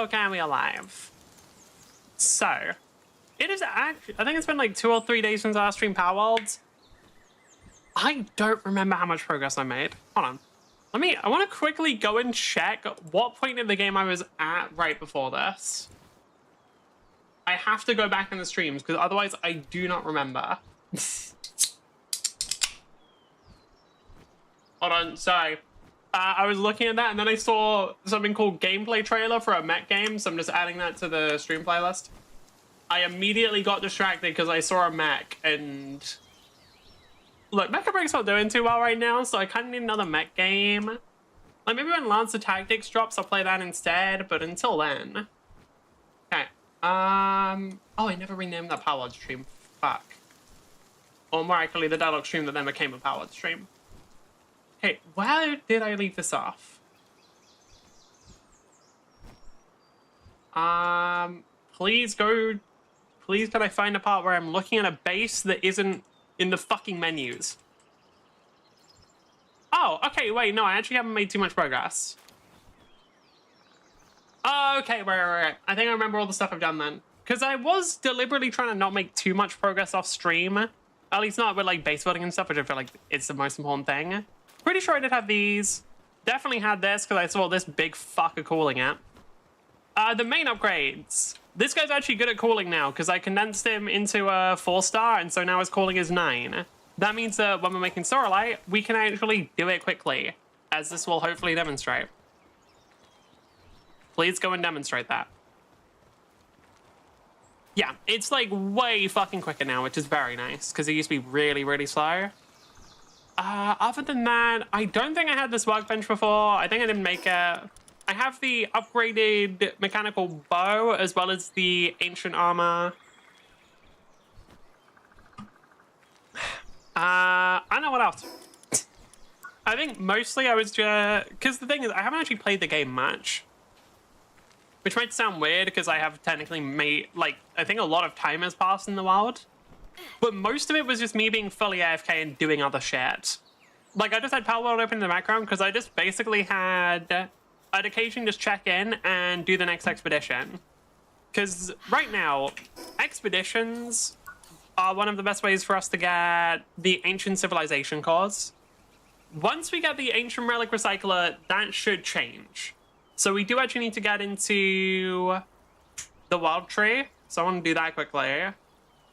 okay, are we alive? So, it is actually, I think it's been like 2 or 3 days since I streamed Palworld. I don't remember how much progress I made. Hold on. I want to quickly go and check what point in the game I was at right before this. I have to go back in the streams because otherwise I do not remember. Hold on, sorry. I was looking at that and then I saw something called gameplay trailer for a mech game, so I'm just adding that to the stream playlist. I immediately got distracted because I saw a mech and... Look, Mecha Break's not doing too well right now, so I kind of need another mech game. Like, maybe when Lancer Tactics drops, I'll play that instead, but until then... Okay. Oh, I never renamed that Palworld stream. Fuck. Or more accurately, the dialogue stream that then became a Palworld stream. Hey, where did I leave this off? Please go... Please can I find a part where I'm looking at a base that isn't in the fucking menus? Oh, okay, wait, no, I actually haven't made too much progress. Oh, okay, right. I think I remember all the stuff I've done then. Because I was deliberately trying to not make too much progress off stream. At least not with, like, base building and stuff, which I feel like it's the most important thing. Pretty sure I did have these. Definitely had this, because I saw this big fucker calling it. The main upgrades. This guy's actually good at calling now, because I condensed him into a 4-star, and so now his calling is 9. That means that when we're making Sorrelite, we can actually do it quickly, as this will hopefully demonstrate. Please go and demonstrate that. Yeah, it's like way fucking quicker now, which is very nice, because it used to be really, really slow. Other than that, I don't think I had this workbench before. I think I didn't make it. I have the upgraded mechanical bow as well as the ancient armor. I don't know what else. I think mostly I was just... Because the thing is, I haven't actually played the game much. Which might sound weird because I have technically made... Like, I think a lot of time has passed in the wild. But most of it was just me being fully AFK and doing other shit. Like, I just had Palworld open in the background because I just basically had... I'd occasionally just check in and do the next expedition. Because right now, expeditions are one of the best ways for us to get the Ancient Civilization cores. Once we get the Ancient Relic Recycler, that should change. So we do actually need to get into the Wild Tree. So I want to do that quickly.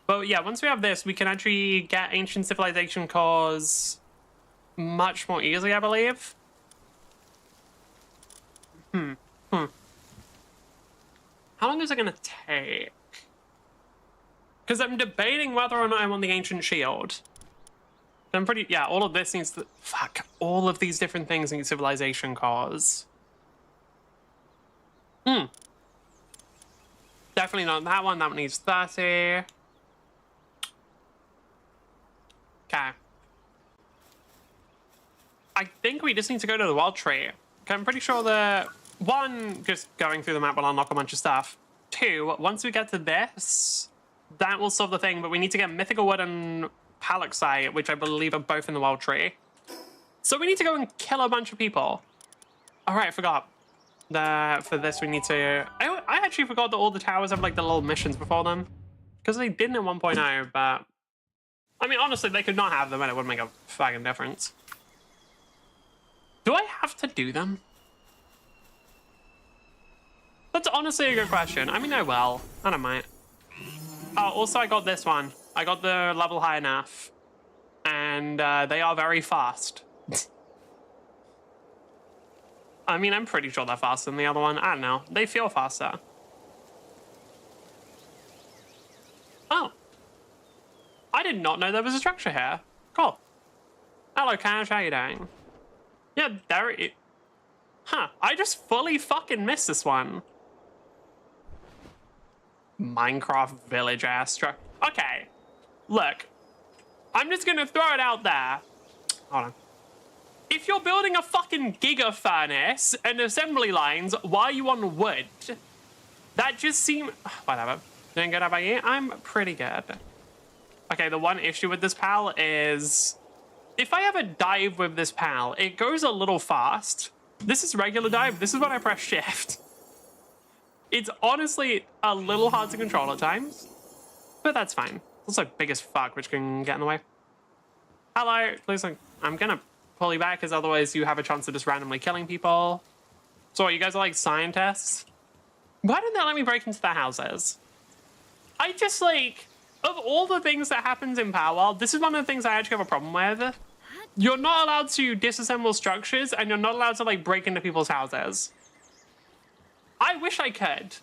But yeah, once we have this, we can actually get Ancient Civilization cores much more easily, I believe. How long is it going to take? Because I'm debating whether or not I want the Ancient Shield. I'm pretty... Yeah, all of this needs to... Fuck. All of these different things need civilization cores. Definitely not that one. That one needs 30. Okay. I think we just need to go to the Wild Tree. Okay, I'm pretty sure the... 1, just going through the map will unlock a bunch of stuff. 2, once we get to this, that will solve the thing, but we need to get Mythical Wood and Palaxite, which I believe are both in the Wild Tree. So we need to go and kill a bunch of people. Alright, I forgot. For this, we need to... I actually forgot that all the towers have, like, the little missions before them. Because they didn't at 1.0, but... I mean, honestly, they could not have them and it wouldn't make a fucking difference. Do I have to do them? That's honestly a good question. I mean, I will. I don't mind. Oh, also I got this one. I got the level high enough. And they are very fast. I mean, I'm pretty sure they're faster than the other one. I don't know. They feel faster. Oh. I did not know there was a structure here. Cool. Hello, Cash. How you doing? Yeah, there it... Huh. I just fully fucking missed this one. Minecraft village ass structure. Okay. Look. I'm just gonna throw it out there. Hold on. If you're building a fucking giga furnace and assembly lines, why are you on wood? That just seems... Whatever. Doing good about you? I'm pretty good. Okay, the one issue with this pal is... If I have a dive with this pal, it goes a little fast. This is regular dive. This is when I press shift. It's honestly a little hard to control at times, but that's fine. It's also big as fuck, which can get in the way. Hello, please, I'm gonna pull you back because otherwise you have a chance of just randomly killing people. So you guys are like scientists? Why didn't they let me break into their houses? I just like, of all the things that happens in Palworld, this is one of the things I actually have a problem with. You're not allowed to disassemble structures and you're not allowed to like break into people's houses. I wish I could.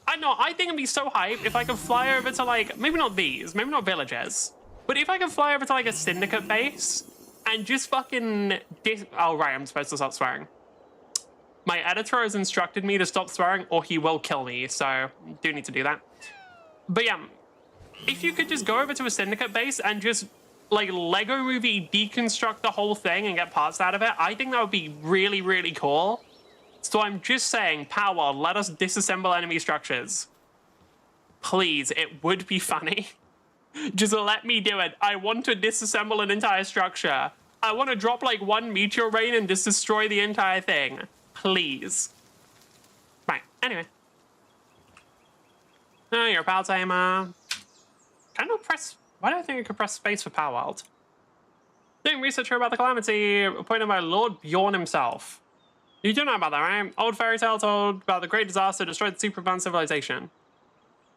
I know, I think it'd be so hype if I could fly over to like, maybe not these, maybe not villages, but if I could fly over to like a syndicate base and just fucking oh right, I'm supposed to stop swearing. My editor has instructed me to stop swearing or he will kill me, so do need to do that. But yeah, if you could just go over to a syndicate base and just like Lego movie deconstruct the whole thing and get parts out of it, I think that would be really, really cool. So I'm just saying, Palworld, let us disassemble enemy structures. Please, it would be funny. Just let me do it. I want to disassemble an entire structure. I want to drop like one meteor rain and just destroy the entire thing. Please. Right, anyway. Oh, you're a pal tamer. Can I press... Why do I think I could press space for Palworld? Doing research here about the calamity appointed by Lord Bjorn himself. You do know about that, right? Old fairy tale told about the great disaster destroyed the super advanced civilization.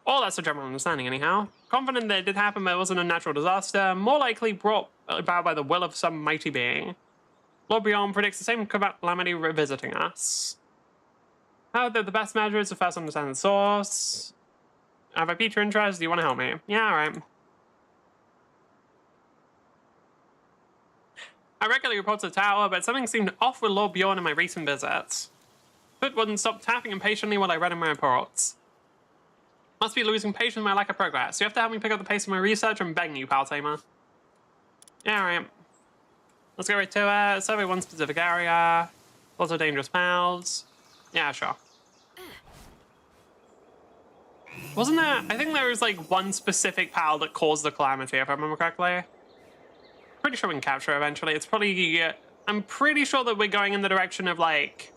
Oh, that's a general understanding, anyhow. Confident that it did happen, but it wasn't a natural disaster. More likely brought about by the will of some mighty being. Lord Bjorn predicts the same calamity revisiting us. How that the best measure is to first understand the source. Have I piqued your interest? Do you want to help me? Yeah, all right. I regularly report to the tower, but something seemed off with Lord Bjorn in my recent visits. Foot wouldn't stop tapping impatiently while I read in my reports. Must be losing patience with my lack of progress. You have to help me pick up the pace of my research. I'm begging you, pal tamer. Yeah, all right. Let's go right to it. Survey one specific area. Lots of dangerous pals. Yeah, sure. Wasn't there... I think there was like one specific pal that caused the calamity, if I remember correctly. Pretty sure we can capture it eventually. It's probably... I'm pretty sure that we're going in the direction of like...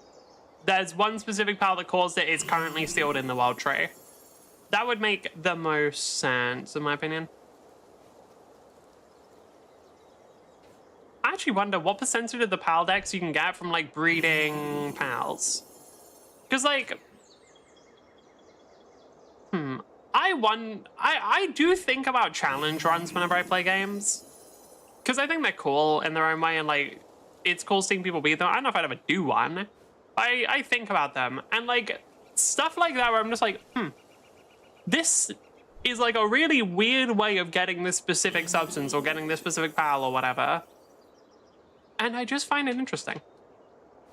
There's one specific pal that caused it. It's currently sealed in the wild tree. That would make the most sense, in my opinion. I actually wonder what percentage of the pal decks you can get from like breeding pals. Because like... I do think about challenge runs whenever I play games. Because I think they're cool in their own way, and like, it's cool seeing people beat them. I don't know if I'd ever do one. I think about them, and like, stuff like that where I'm just like, this is like a really weird way of getting this specific substance or getting this specific pal or whatever. And I just find it interesting.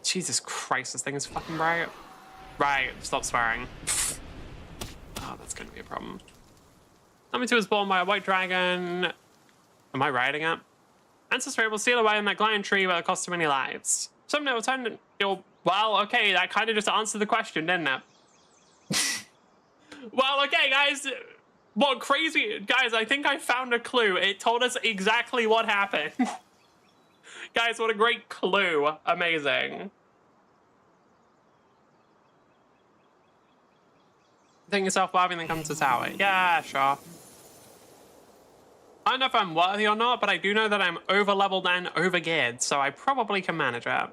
Jesus Christ, this thing is fucking bright. Right, stop swearing. Oh, that's gonna be a problem. Number 2 was born by a white dragon. Am I riding it? Ancestry will steal away in that giant tree where it costs too many lives. Someday will turn... Well, okay, that kind of just answered the question, didn't it? Well, okay, guys. What crazy... Guys, I think I found a clue. It told us exactly what happened. Guys, what a great clue. Amazing. Think yourself Barbie and then come to the tower. Yeah, sure. I don't know if I'm worthy or not, but I do know that I'm over-leveled and over-geared, so I probably can manage it.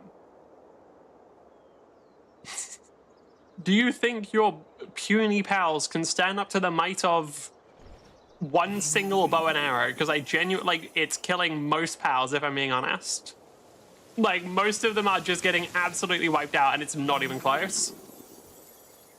Do you think your puny pals can stand up to the might of one single bow and arrow? Because I genuinely, like, it's killing most pals, if I'm being honest. Like, most of them are just getting absolutely wiped out, and it's not even close.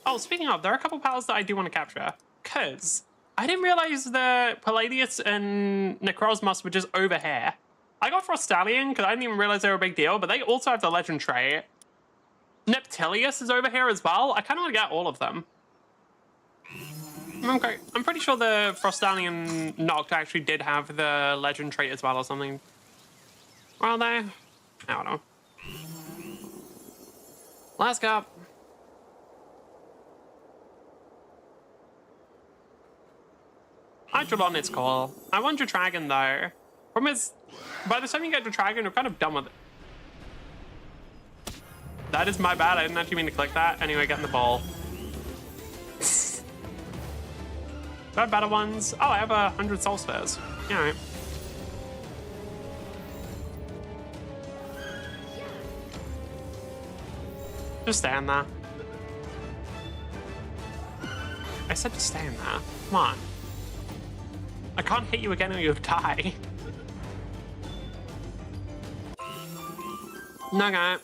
Oh, speaking of, there are a couple pals that I do want to capture, because I didn't realize the Palladius and Necrozmos were just over here. I got Frostallion because I didn't even realize they were a big deal, but they also have the legend trait. Neptilius is over here as well. I kind of want to get all of them. Okay, I'm pretty sure the Frostallion Noct actually did have the legend trait as well or something. Where are they? I don't know. Last cup. Hydrolon, it's cool. I want your dragon though. Problem is, by the time you get to dragon, you're kind of done with it. That is my bad. I didn't actually mean to click that. Anyway, get in the ball. I have better ones? Oh, I have 100 soul spheres. Yeah, all right. Just stand there. I said just stand there. Come on. I can't hit you again or you'll die. No, guy.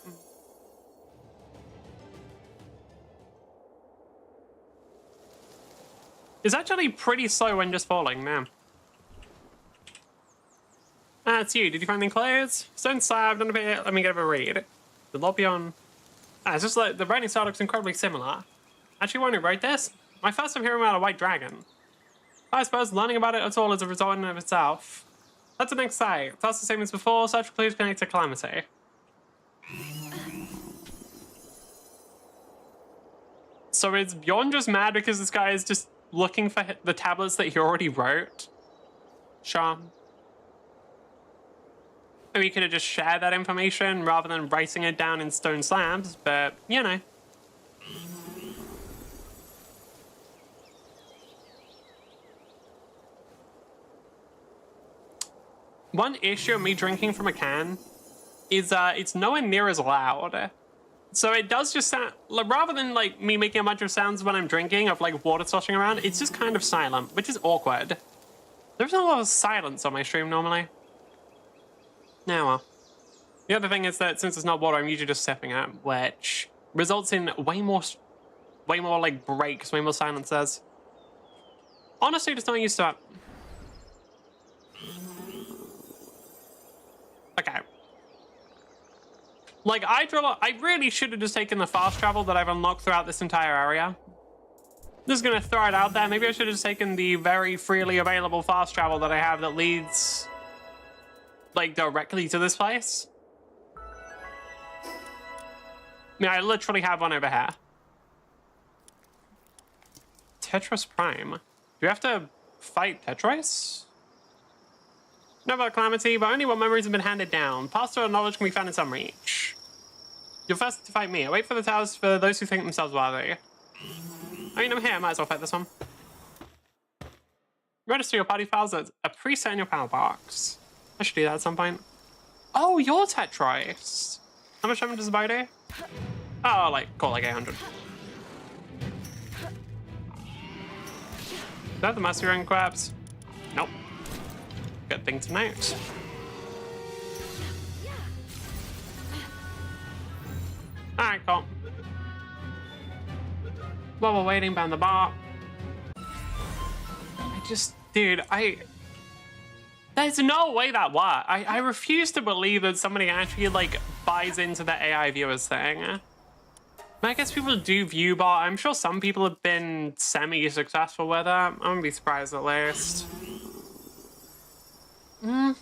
It's actually pretty slow when just falling, man. Ah, it's you. Did you find any clothes? Stone slab, don't appear. Let me give a read. The lobby on. Ah, it's just like the writing style looks incredibly similar. Actually, when I wrote this, my first time hearing about a white dragon. I suppose learning about it at all is a result in of itself. That's the next site. That's the same as before, such clues connect to calamity. So is Bjorn just mad because this guy is just looking for the tablets that he already wrote? Sure. Maybe you could have just shared that information rather than writing it down in stone slabs, but, you know. One issue of me drinking from a can is it's nowhere near as loud. So it does just sound, rather than like me making a bunch of sounds when I'm drinking of like water sloshing around, it's just kind of silent, which is awkward. There's not a lot of silence on my stream normally. Yeah, well. The other thing is that since it's not water, I'm usually just sipping it, which results in way more like breaks, way more silences. Honestly, just not used to it. Okay. Like, I really should have just taken the fast travel that I've unlocked throughout this entire area. Just gonna throw it out there. Maybe I should have just taken the very freely available fast travel that I have that leads, like, directly to this place. I mean, I literally have one over here. Tetris Prime. Do you have to fight Tetris? No about calamity, but only what memories have been handed down. Pastoral knowledge can be found in some reach. You're first to fight me. I wait for the towers for those who think themselves worthy. I mean, I'm here. I might as well fight this one. Register your party files as a preset in your power box. I should do that at some point. Oh, you're Tetris. How much damage does the bow do? Oh, like, cool, like 800. Is that the master ring crabs? Nope. Good thing to note. Alright, cool. While we're waiting behind the bar. Dude, there's no way that works. I refuse to believe that somebody actually, like, buys into the AI viewers thing. I guess people do view bot. I'm sure some people have been semi-successful with it. I'm gonna be surprised at least. I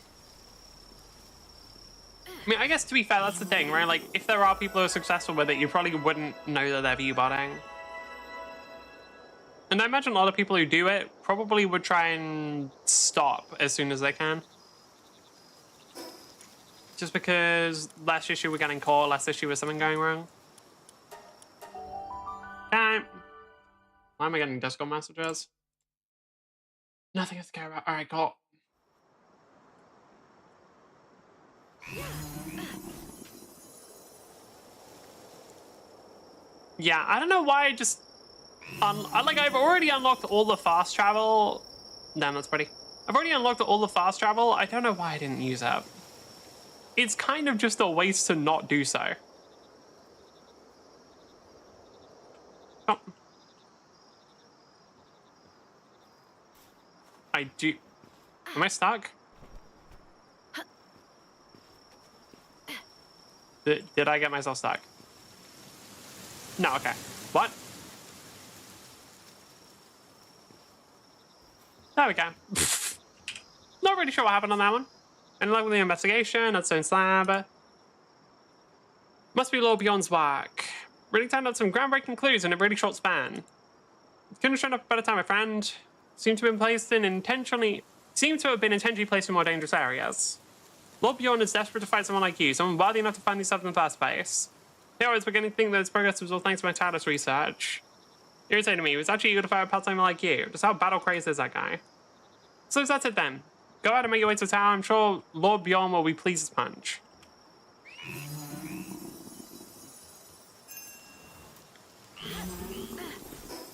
mean, I guess to be fair, that's the thing, right? Like, if there are people who are successful with it, you probably wouldn't know that they're view botting. And I imagine a lot of people who do it probably would try and stop as soon as they can. Just because less issue with getting caught, less issue with something going wrong. Okay. Why am I getting Discord messages? Nothing else to care about. Alright, cool. Yeah, I don't know why I just... I've already unlocked all the fast travel. Damn, that's pretty. I've already unlocked all the fast travel. I don't know why I didn't use that. It's kind of just a waste to not do so. Oh. I do... Am I stuck? Did I get myself stuck? No, okay. What? There we go. Not really sure what happened on that one. And luck with the investigation, that's Stone Slab. Must be Lord Beyond's work. Really turned up some groundbreaking clues in a really short span. Couldn't have shown up a better time, my friend. Seem to have been intentionally placed in more dangerous areas. Lord Beyond is desperate to find someone like you, someone worthy enough to find yourself in the first place. Here I was beginning to think that its progress was all thanks to my tireless research. irritated me. He was actually eager to fight a part-timer like you. Just how battle crazed is that guy? So that's it then. Go out and make your way to the tower. I'm sure Lord Bjorn will be pleased as punch.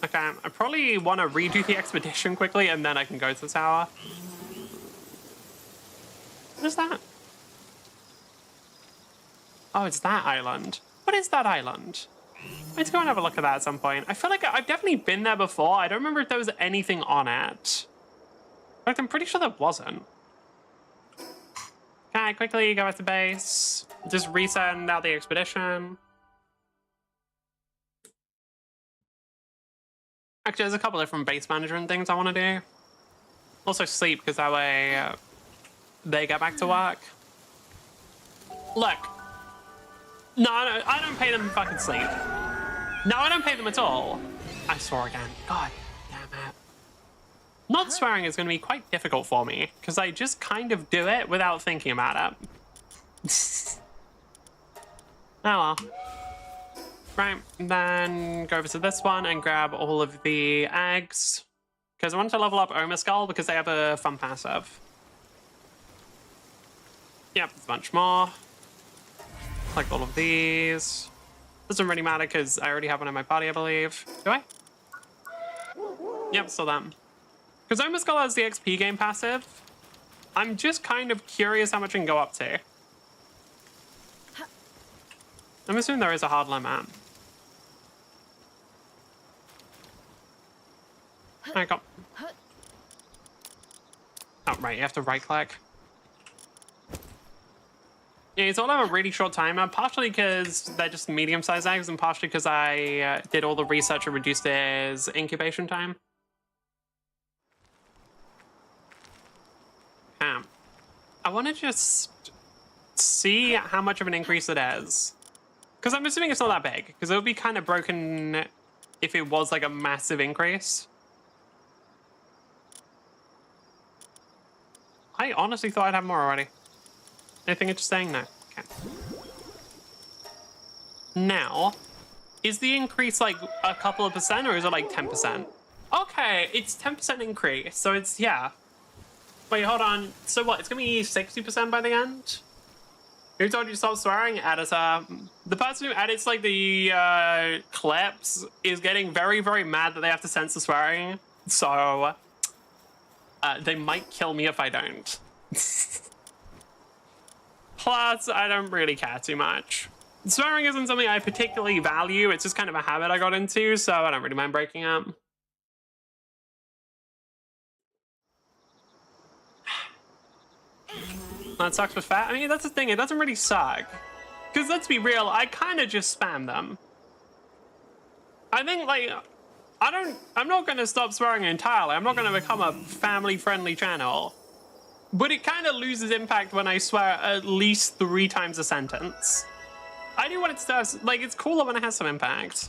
Okay, I probably want to redo the expedition quickly and then I can go to the tower. What is that? Oh, it's that island. What is that island? Let's go and have a look at that at some point. I feel like I've definitely been there before. I don't remember if there was anything on it. In fact, I'm pretty sure there wasn't. Okay, quickly go back to base. Just resend out the expedition. Actually, there's a couple different base management things I want to do. Also sleep, because that way they get back to work. Look. No, I don't pay them to fucking sleep. No, I don't pay them at all. I swore again. God damn it. Not swearing is going to be quite difficult for me, because I just kind of do it without thinking about it. Oh well. Right, then go over to this one and grab all of the eggs. Because I want to level up Oma Skull because they have a fun passive. Yep, there's a bunch more. Like all of these. Doesn't really matter because I already have one in my party, I believe. Do I? Yep, still them. Because Oma Skull has the XP game passive. I'm just kind of curious how much I can go up to. I'm assuming there is a hard limit. Alright, go. Oh, right, you have to right-click. Yeah, it's all have a really short timer, partially because they're just medium-sized eggs, and partially because I did all the research and reduced their incubation time. I want to just see how much of an increase it is. Because I'm assuming it's not that big, because it would be kind of broken if it was like a massive increase. I honestly thought I'd have more already. Anything interesting? No. Okay. Now, is the increase like a couple of percent or is it like 10%? Okay, it's 10% increase. So it's, yeah. Wait, hold on. So what? It's going to be 60% by the end? Who told you to stop swearing? Editor. The person who edits like the clips is getting very, very mad that they have to censor swearing. So they might kill me if I don't. Plus, I don't really care too much. Swearing isn't something I particularly value. It's just kind of a habit I got into, so I don't really mind breaking up. That sucks with fat. I mean, that's the thing. It doesn't really suck. Because let's be real, I kind of just spam them. I think, like, I'm not going to stop swearing entirely. I'm not going to become a family-friendly channel. But it kind of loses impact when I swear at least 3 times a sentence. I do want it to have, like, it's cooler when it has some impact.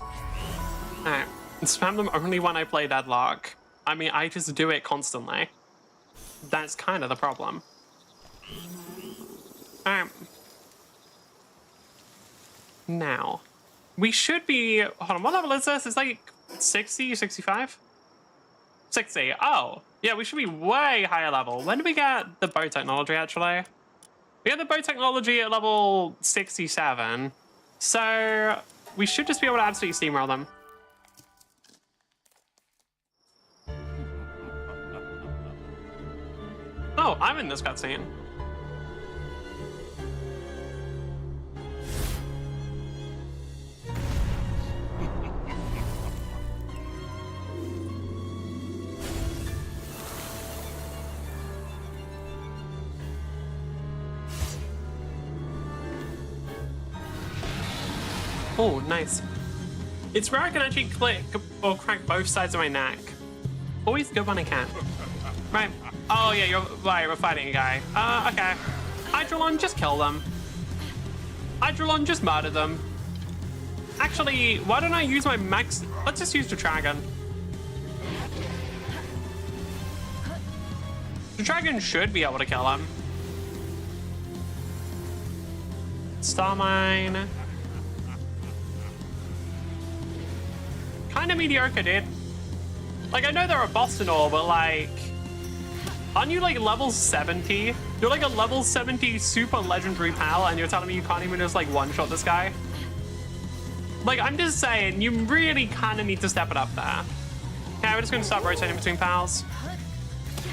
Alright, spam them only when I play Deadlock. I mean, I just do it constantly. That's kind of the problem. Alright. Now, we should be, hold on, what level is this? It's like 60, 65? 60, oh. Yeah, we should be way higher level. When did we get the bow technology, actually? We got the bow technology at level 67. So we should just be able to absolutely steamroll them. Oh, I'm in this cutscene. Oh, nice. It's where I can actually click or crack both sides of my neck. Always good when I can. Right. Oh, yeah, you're right. We're fighting a guy. Okay. Hydrolon, just kill them. Hydrolon, just murder them. Actually, why don't I use my max... Let's just use the dragon. The dragon should be able to kill him. Star Mine. Kind kind of mediocre, dude. Like, I know they're a boss and all, but like, aren't you like level 70? You're like a level 70 super legendary pal, and you're telling me you can't even just like one-shot this guy? Like, I'm just saying, you really kind of need to step it up there. Okay, we're just going to start rotating between pals.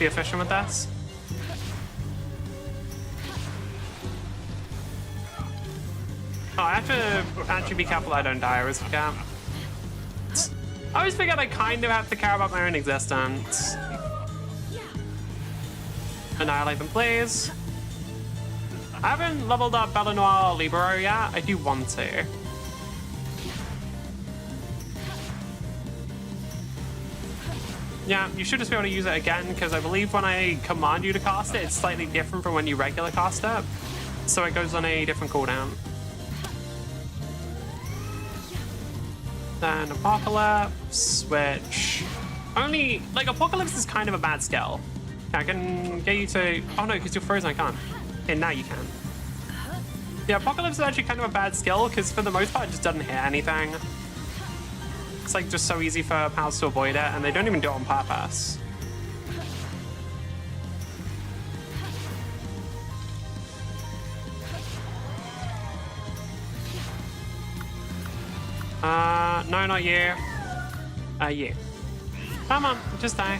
Be efficient with this. Oh, I have to actually be careful I don't die. I always forget. I always forget I kind of have to care about my own existence. Annihilate them, please. I haven't leveled up Bellanoir Libero yet. I do want to. Yeah, you should just be able to use it again, because I believe when I command you to cast it, it's slightly different from when you regular cast it. So it goes on a different cooldown. Then Apocalypse, which only, like, Apocalypse is kind of a bad skill. I can get you to, oh no, because you're frozen, I can't. And now you can. Yeah, Apocalypse is actually kind of a bad skill, because for the most part, it just doesn't hit anything. It's like just so easy for pals to avoid it, and they don't even do it on purpose. No, not you. You. Come on, just die.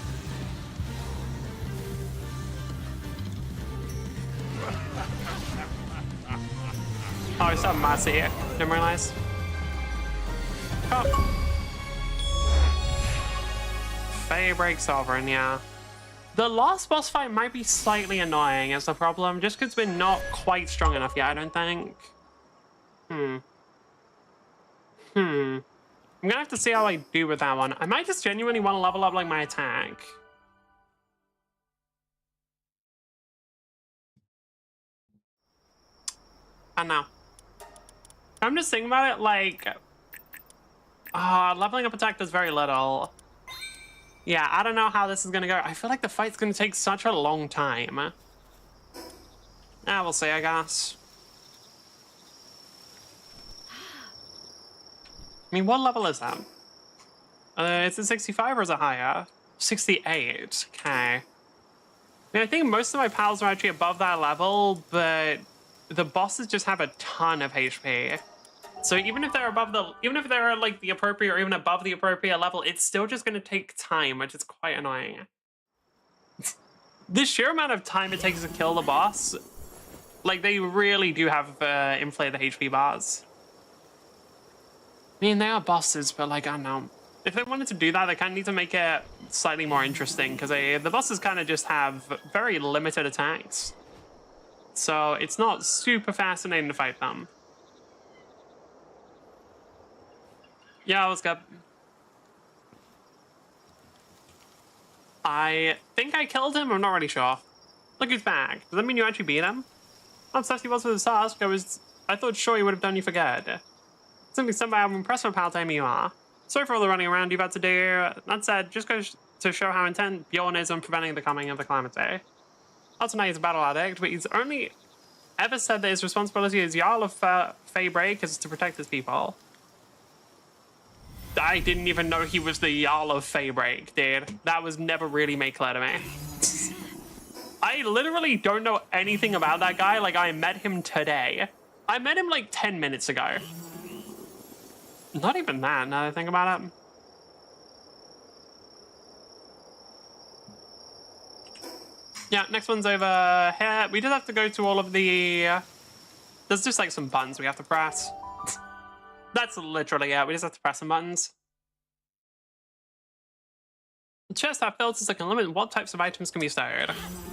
Oh, it's not Marcy here. Didn't realize. Oh. Break Sovereign, yeah. The last boss fight might be slightly annoying is the problem, just because we're not quite strong enough yet, I don't think. I'm gonna have to see how I do with that one. I might just genuinely want to level up like my attack. And now. I'm just thinking about it like... leveling up attack does very little. Yeah, I don't know how this is gonna go. I feel like the fight's gonna take such a long time. We'll see, I guess. I mean, what level is that? Is it 65 or is it higher? 68, okay. I mean, I think most of my pals are actually above that level, but the bosses just have a ton of HP. So even if they're above the, even if they're like the appropriate or even above the appropriate level, it's still just going to take time, which is quite annoying. The sheer amount of time it takes to kill the boss, like they really do have inflated the HP bars. I mean, they are bosses, but like, I don't know. If they wanted to do that, they kind of need to make it slightly more interesting, because the bosses kind of just have very limited attacks. So it's not super fascinating to fight them. Yeah, what's good? I think I killed him, I'm not really sure. Look who's back. Does that mean you actually beat him? I'm obsessed he was with his task. I thought sure he would have done you for good. Simply somehow I'm impressed with how tame you are. Sorry for all the running around you've had to do. That said, just goes to show how intent Bjorn is on preventing the coming of the calamity. Also now he's a battle addict, but he's only ever said that his responsibility as Jarl of Faybreak is to protect his people. I didn't even know he was the Jarl of Faybreak, dude. That was never really made clear to me. I literally don't know anything about that guy. Like, I met him today. I met him like 10 minutes ago. Not even that, now that I think about it. Yeah, next one's over here. We just have to go to all of the... There's just like some buttons we have to press. That's literally it. We just have to press some buttons. The chest have filters that can limit what types of items can be stored.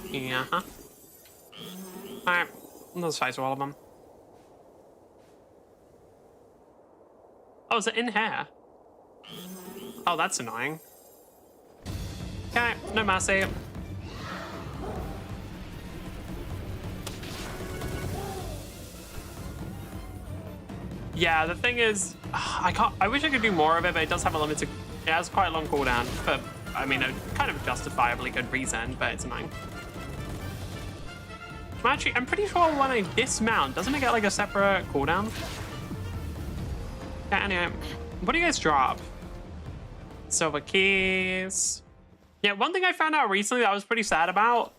Yeah. Alright, let's fight all of them. Oh, is it in here? Oh, that's annoying. Okay, no mercy. Yeah, the thing is, I wish I could do more of it, but it does have a limited, it has quite a long cooldown for, I mean, a kind of justifiably good reason, but it's annoying. Actually, I'm pretty sure when I dismount, doesn't it get like a separate cooldown? Yeah, anyway, what do you guys drop? Silver keys. Yeah, one thing I found out recently that I was pretty sad about,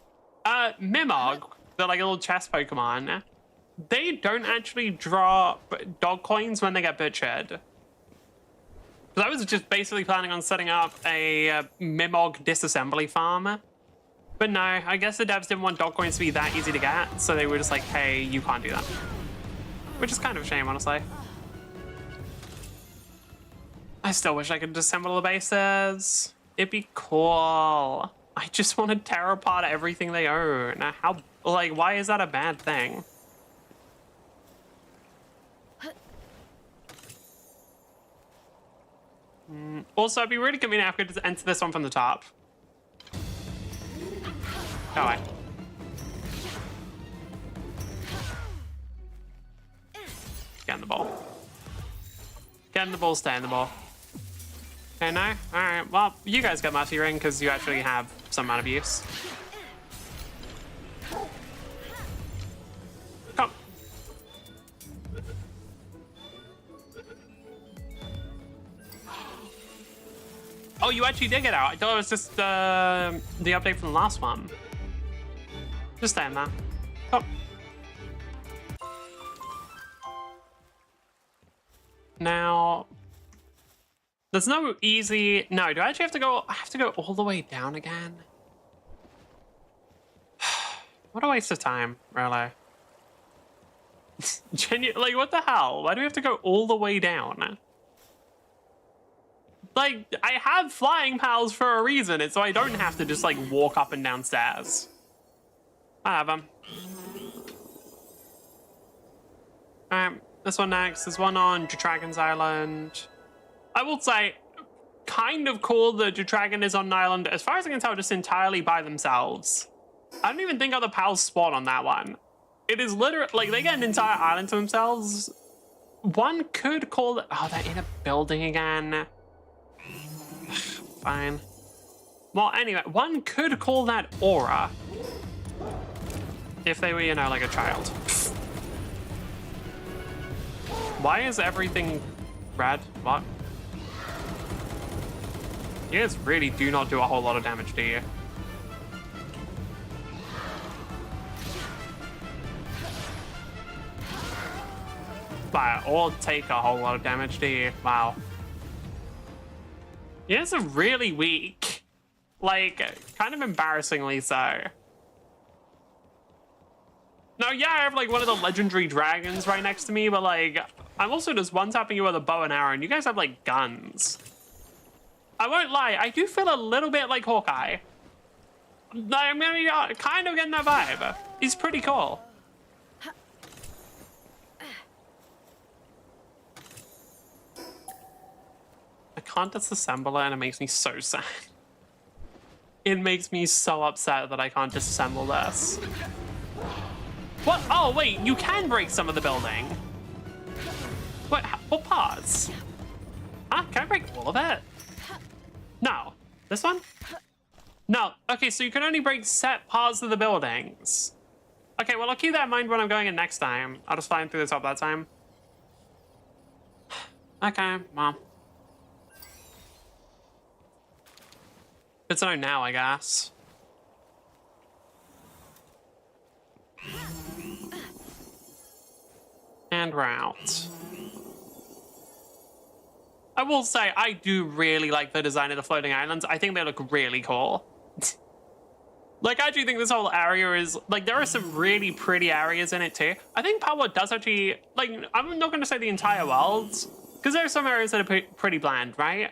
Mimog, they're like a little chess Pokemon, they don't actually drop dog coins when they get butchered. Because I was just basically planning on setting up a Mimog disassembly farm. But no, I guess the devs didn't want dog coins to be that easy to get, so they were just like, hey, you can't do that. Which is kind of a shame, honestly. I still wish I could disassemble the bases. It'd be cool. I just want to tear apart everything they own. How, like, why is that a bad thing? Also, it'd be really convenient if I could just enter this one from the top. Go away. Get in the ball. Get in the ball, stay in the ball. Okay, no? Alright, well, you guys get Murphy Ring because you actually have some amount of use. Come. Oh, you actually did get out. I thought it was just the update from the last one. Just stay in there. Come. Now, there's no easy... No, do I actually have to go... I have to go all the way down again? What a waste of time, really. Like, what the hell? Why do we have to go all the way down? Like, I have flying pals for a reason, so I don't have to just, like, walk up and down stairs. I have them. Alright. This one next. There's one on Dragon's Island. I will say, kind of cool that Dragon is on an island. As far as I can tell, just entirely by themselves. I don't even think other pals spawn on that one. It is literally, like, they get an entire island to themselves. One could call it... Oh, they're in a building again. Fine. Well, anyway, one could call that Aura. If they were, you know, like a child. Why is everything red? What? You guys really do not do a whole lot of damage, do you? Wow, or take a whole lot of damage, do you? Wow. You guys are really weak. Like, kind of embarrassingly so. No, yeah, I have like one of the legendary dragons right next to me, but like, I'm also just one-tapping you with a bow and arrow, and you guys have like guns. I won't lie, I do feel a little bit like Hawkeye. I'm gonna be kind of getting that vibe. He's pretty cool. I can't disassemble it, and it makes me so sad. It makes me so upset that I can't disassemble this. What? Oh, wait, you can break some of the building. What parts? Huh? Can I break all of it? No. This one? No. Okay, so you can only break set parts of the buildings. Okay, well, I'll keep that in mind when I'm going in next time. I'll just fly through the top that time. Okay, well. Good to know now, I guess. And we're out. I will say, I do really like the design of the floating islands. I think they look really cool. Like, I do think this whole area is, like, there are some really pretty areas in it too. I think Palworld does actually, like, I'm not going to say the entire world, because there are some areas that are pretty bland, right?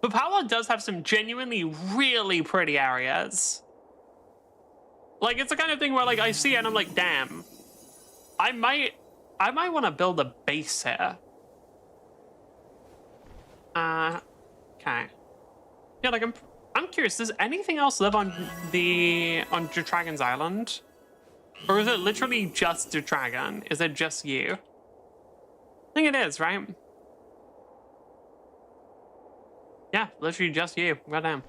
But Palworld does have some genuinely really pretty areas. Like, it's the kind of thing where, like, I see it and I'm like, damn, I might want to build a base here. Okay. Yeah, like, I'm curious, does anything else live on Dragon's Island? Or is it literally just Dragon? Is it just you? I think it is, right? Yeah, literally just you. Goddamn.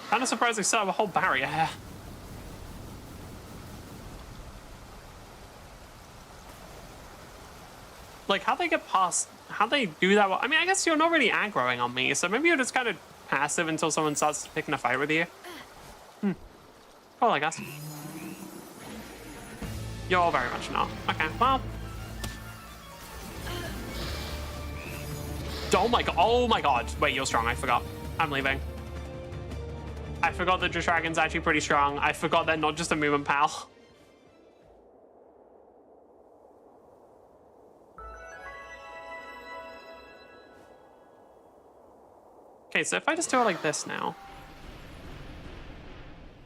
Kind of surprised they set up a whole barrier here. Like, how'd they get past How'd they do that? Well, I mean, I guess you're not really aggroing on me, so maybe you're just kind of passive until someone starts picking a fight with you. Cool, I guess. You're very much not. Okay, well. Oh my god. Wait, you're strong, I forgot. I'm leaving. I forgot that the dragon's actually pretty strong. I forgot they're not just a movement pal. Okay, so if I just do it like this now.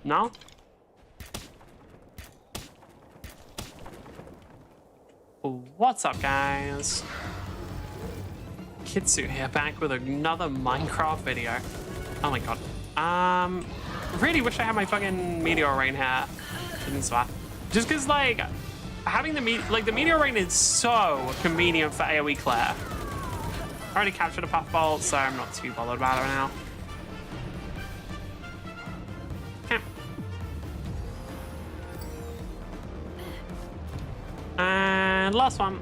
No? What's up, guys? Kitsu here, back with another Minecraft video. Oh my god. Really wish I had my fucking meteor rain here. Didn't swear. Just because, like, having the meteor rain is so convenient for AoE clear. I already captured a puffball, so I'm not too bothered about it now. Okay. And last one.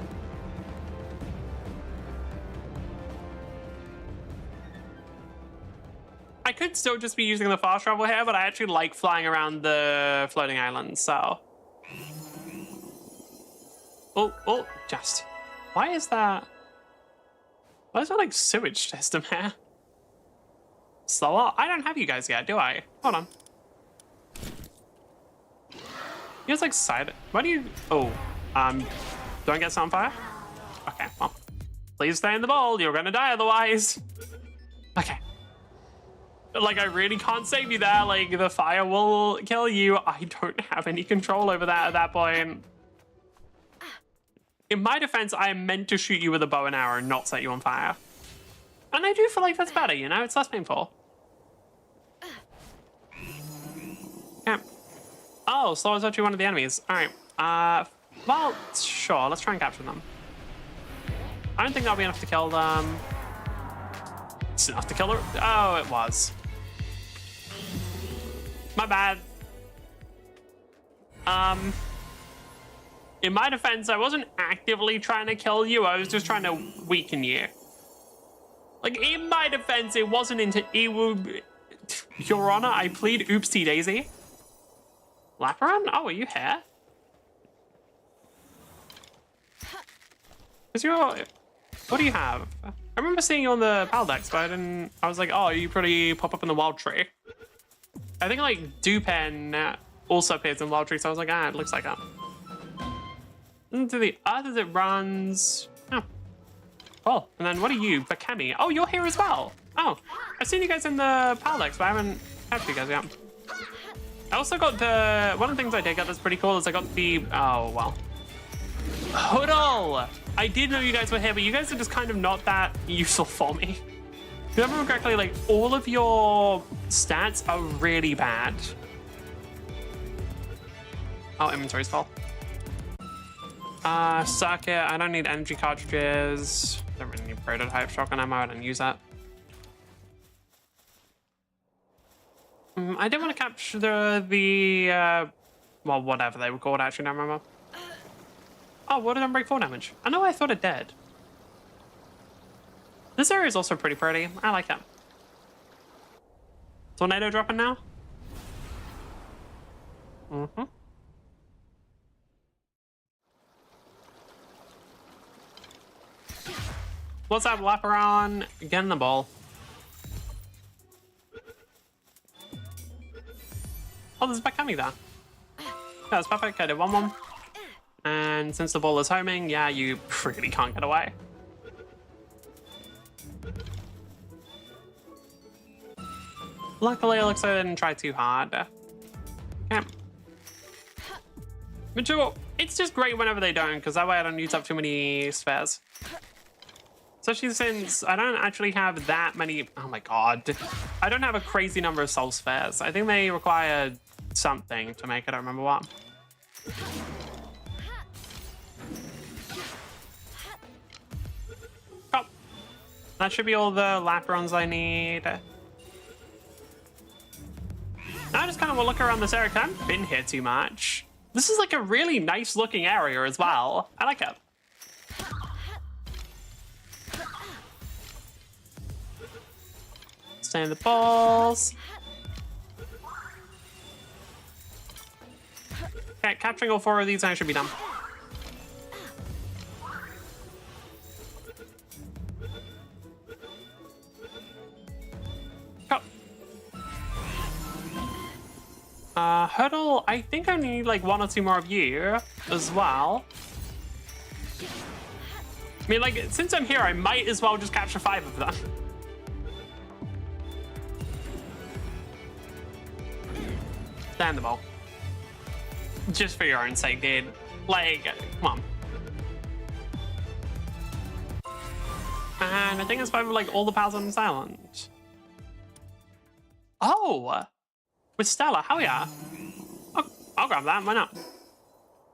I could still just be using the fast travel here, but I actually like flying around the floating islands, so. Oh, just. Why is that? Why is there like sewage system here? Slower? I don't have you guys yet, do I? Hold on. You guys like side. Why do you? Oh, don't get set on fire? Okay, well, please stay in the bowl. You're gonna die otherwise. Okay. Like, I really can't save you there. Like, the fire will kill you. I don't have any control over that at that point. In my defense, I am meant to shoot you with a bow and arrow and not set you on fire. And I do feel like that's better, you know? It's less painful. Yeah. Oh, slow is actually one of the enemies. All right. Well, sure. Let's try and capture them. I don't think that'll be enough to kill them. It's enough to kill her. Oh, it was. My bad. In my defense, I wasn't actively trying to kill you. I was just trying to weaken you. Like, in my defense, it wasn't into... Your Honor, I plead oopsie daisy. Laparan? Oh, are you here? Is your... What do you have? I remember seeing you on the PAL decks, but I was like, oh, you pretty pop up in the wild tree. I think, like, Dupen also appears in wild tree, so I was like, it looks like that. Into the others it runs. Oh. Oh, and then what are you? Bakemi. Oh, you're here as well. Oh, I've seen you guys in the PAL decks, but I haven't captured you guys yet. I also got the... One of the things I did get that's pretty cool is I got the... Oh, well. Hoodle! I did know you guys were here, but you guys are just kind of not that useful for me. If I remember correctly, like, all of your stats are really bad. Oh, inventory's full. Circuit, I don't need energy cartridges. Don't really need prototype shotgun ammo, I don't use that. I did want to capture the well, whatever they were called, actually, don't remember. Oh, what did Unbreak 4 damage? I know I thought it did. This area is also pretty pretty. I like it. Tornado dropping now? Mm-hmm. What's up, Laparan? Get in the ball. Oh, there's Bakami there. Yeah, that's perfect. I did 1-1. And since the ball is homing, yeah, you really can't get away. Luckily, it looks like I didn't try too hard. Okay. But sure, it's just great whenever they don't, because that way I don't use up too many spheres. Especially since I don't actually have that many... Oh my god. I don't have a crazy number of soul spheres. I think they require something to make it. I don't remember what. Oh. That should be all the Laparons I need. I just kind of want to look around this area, because I haven't been here too much. This is like a really nice looking area as well. I like it. Stay in the balls. Okay, capturing all 4 of these, I should be done. Hurdle, I think I need like 1 or 2 more of you as well. I mean, like, since I'm here, I might as well just capture 5 of them. Stand the ball. Just for your own sake, dude. Like, come on. And I think it's 5 of like all the pals on this island. Oh! With Stella, hell yeah. Oh, I'll grab that, why not?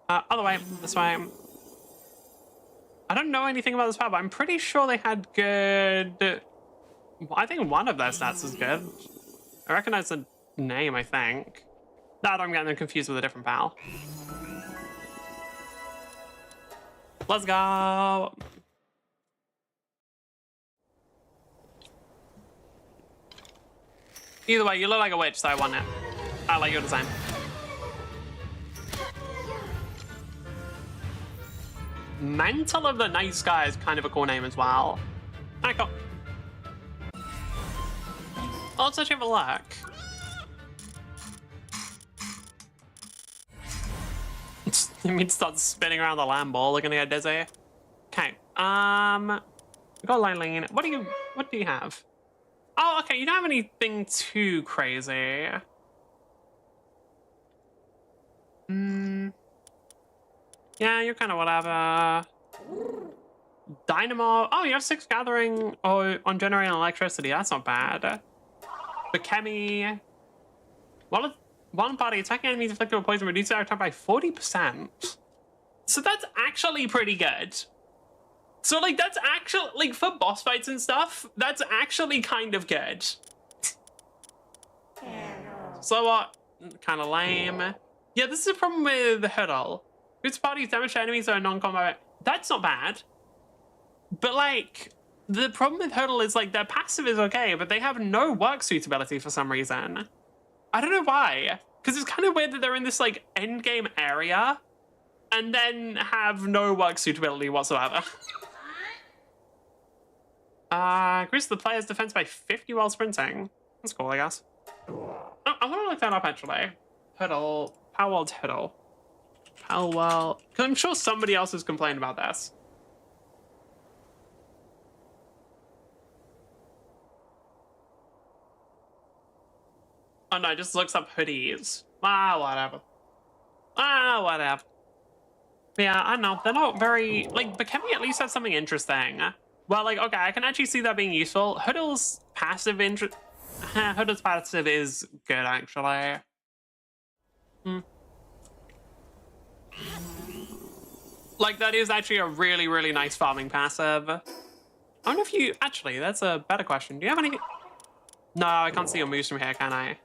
Other way, this way. I don't know anything about this pal, but I'm pretty sure they had good... I think one of their stats is good. I recognize the name, I think. That I'm getting them confused with a different pal. Let's go. Either way, you look like a witch, so I want it. I like your design. Mantle of the Night Sky is kind of a cool name as well. I got. Oh, let's actually have a look. You mean start spinning around the land ball, looking at dizzy. Okay. We got Lylene. What do you have? Oh, okay. You don't have anything too crazy. Yeah, you're kind of whatever. Dynamo. Oh, you have 6 gathering on generating electricity. That's not bad. Bakemi. One party attacking enemies inflicted with poison reduces their attack by 40%. So that's actually pretty good. So like that's actually like for boss fights and stuff, that's actually kind of good. So what? Kind of lame. Yeah, this is a problem with Hurdle. Groups of parties damage to enemies that are non-combat. That's not bad. But like, the problem with Hurdle is like their passive is okay, but they have no work suitability for some reason. I don't know why. Because it's kind of weird that they're in this like end game area and then have no work suitability whatsoever. Increase the player's defense by 50 while sprinting. That's cool, I guess. Oh, I want to look that up actually. Hurdle. Palworld Hurdle. Palworld. Because I'm sure somebody else has complained about this. Oh no, it just looks up hoodies. Whatever. Whatever. But yeah, I don't know. They're not very... Like, Bakemi at least has something interesting. Well, like, okay, I can actually see that being useful. Hurdle's passive Hurdle's passive is good, actually. Like, that is actually a really, really nice farming passive. I wonder if you... Actually, that's a better question. Do you have any... No, I can't see your moves from here, can I?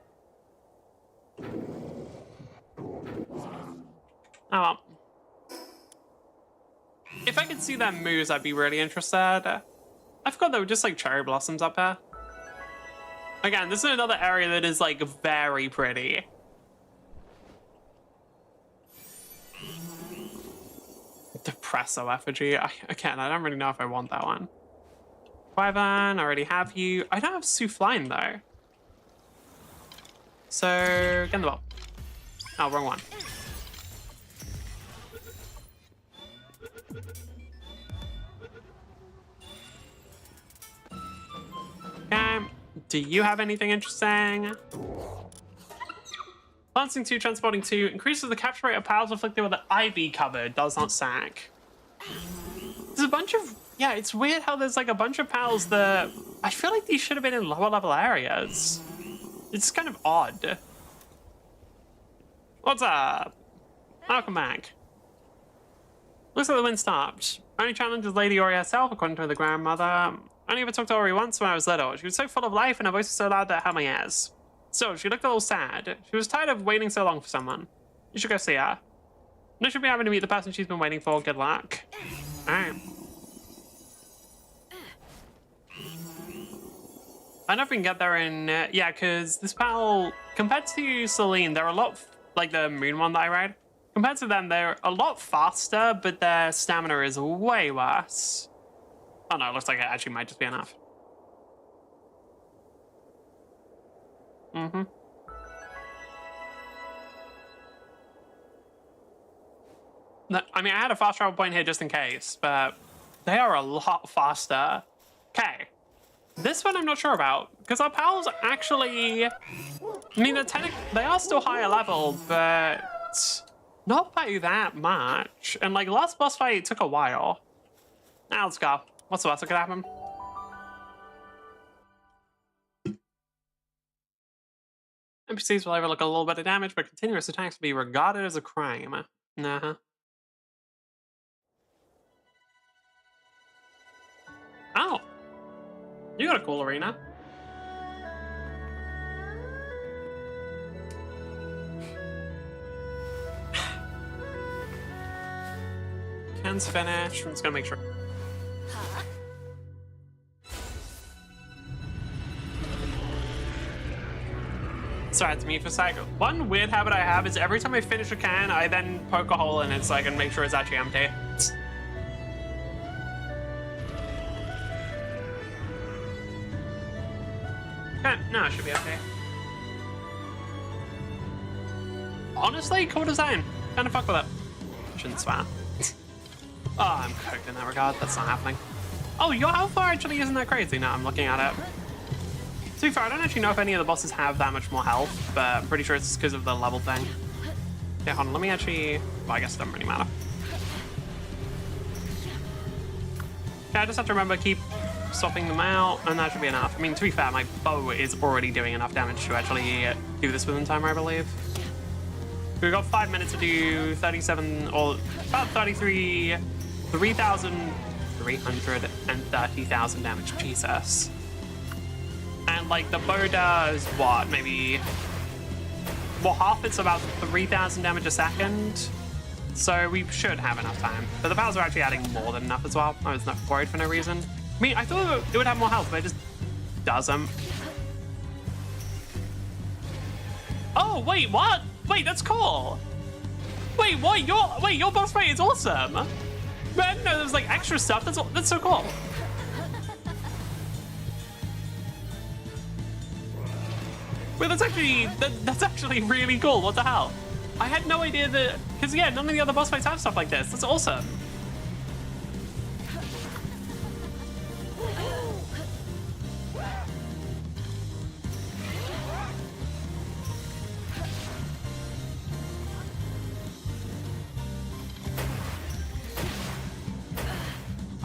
Oh, well. If I could see their moves, I'd be really interested. I forgot there were just, like, cherry blossoms up here. Again, this is another area that is, like, very pretty. Depresso effigy. Again, I don't really know if I want that one. Wyvern, I already have you. I don't have Souffline, though. So, get in the ball. Oh, wrong one. Okay. Do you have anything interesting? Lancing 2, transporting 2, increases the capture rate of pals afflicted with an ivy cover, does not sack. There's a bunch of... Yeah, it's weird how there's like a bunch of pals that... I feel like these should have been in lower level areas. It's kind of odd. What's up? Welcome back. Looks like the wind stopped. Only challenge is Lady Ori herself, according to the grandmother. I only ever talked to Ori once when I was little. She was so full of life and her voice was so loud that it had my ears. So, she looked a little sad. She was tired of waiting so long for someone. You should go see her. No, she'll be having to meet the person she's been waiting for. Good luck. Alright. don't know if we can get there in... yeah, because this pal, compared to Celine, they're a lot... like the moon one that I ride. Compared to them, they're a lot faster, but their stamina is way worse. Oh no, it looks like it actually might just be enough. Mm-hmm. I mean, I had a fast travel point here just in case, but they are a lot faster. Okay. This one I'm not sure about, because our pals actually... I mean, they are still higher level, but not by that much. And like, last boss fight took a while. Now let's go. What's the worst that could happen? NPCs will overlook a little bit of damage, but continuous attacks will be regarded as a crime. Nah. Oh. You got a cool arena. Ken's finished. I'm just gonna make sure. Sorry, it's me for a sec. One weird habit I have is every time I finish a can, I then poke a hole in it so I can make sure it's actually empty. Okay, no, it should be okay. Honestly, cool design. Kinda fuck with it. Shouldn't swear. Oh, I'm cooked in that regard. That's not happening. Oh, your health bar actually isn't that crazy. No, I'm looking at it. To be fair, I don't actually know if any of the bosses have that much more health, but I'm pretty sure it's because of the level thing. Yeah, hold on, let me actually... well, I guess it doesn't really matter. Yeah, I just have to remember keep swapping them out, and that should be enough. I mean, to be fair, my bow is already doing enough damage to actually do this within timer, I believe. We've got 5 minutes to do 37, or about 330,000 damage. Jesus. And like the bow does what, maybe, well, half it's about 3,000 damage a second, so we should have enough time. But the pals are actually adding more than enough as well. I was not worried for no reason. I mean, I thought it would have more health, but it just doesn't. Oh wait, what? Wait, that's cool. Wait, what? Your boss fight is awesome. Man, no, there's like extra stuff. That's so cool. Wait, that's actually really cool. What the hell? I had no idea that, because yeah, none of the other boss fights have stuff like this. That's awesome.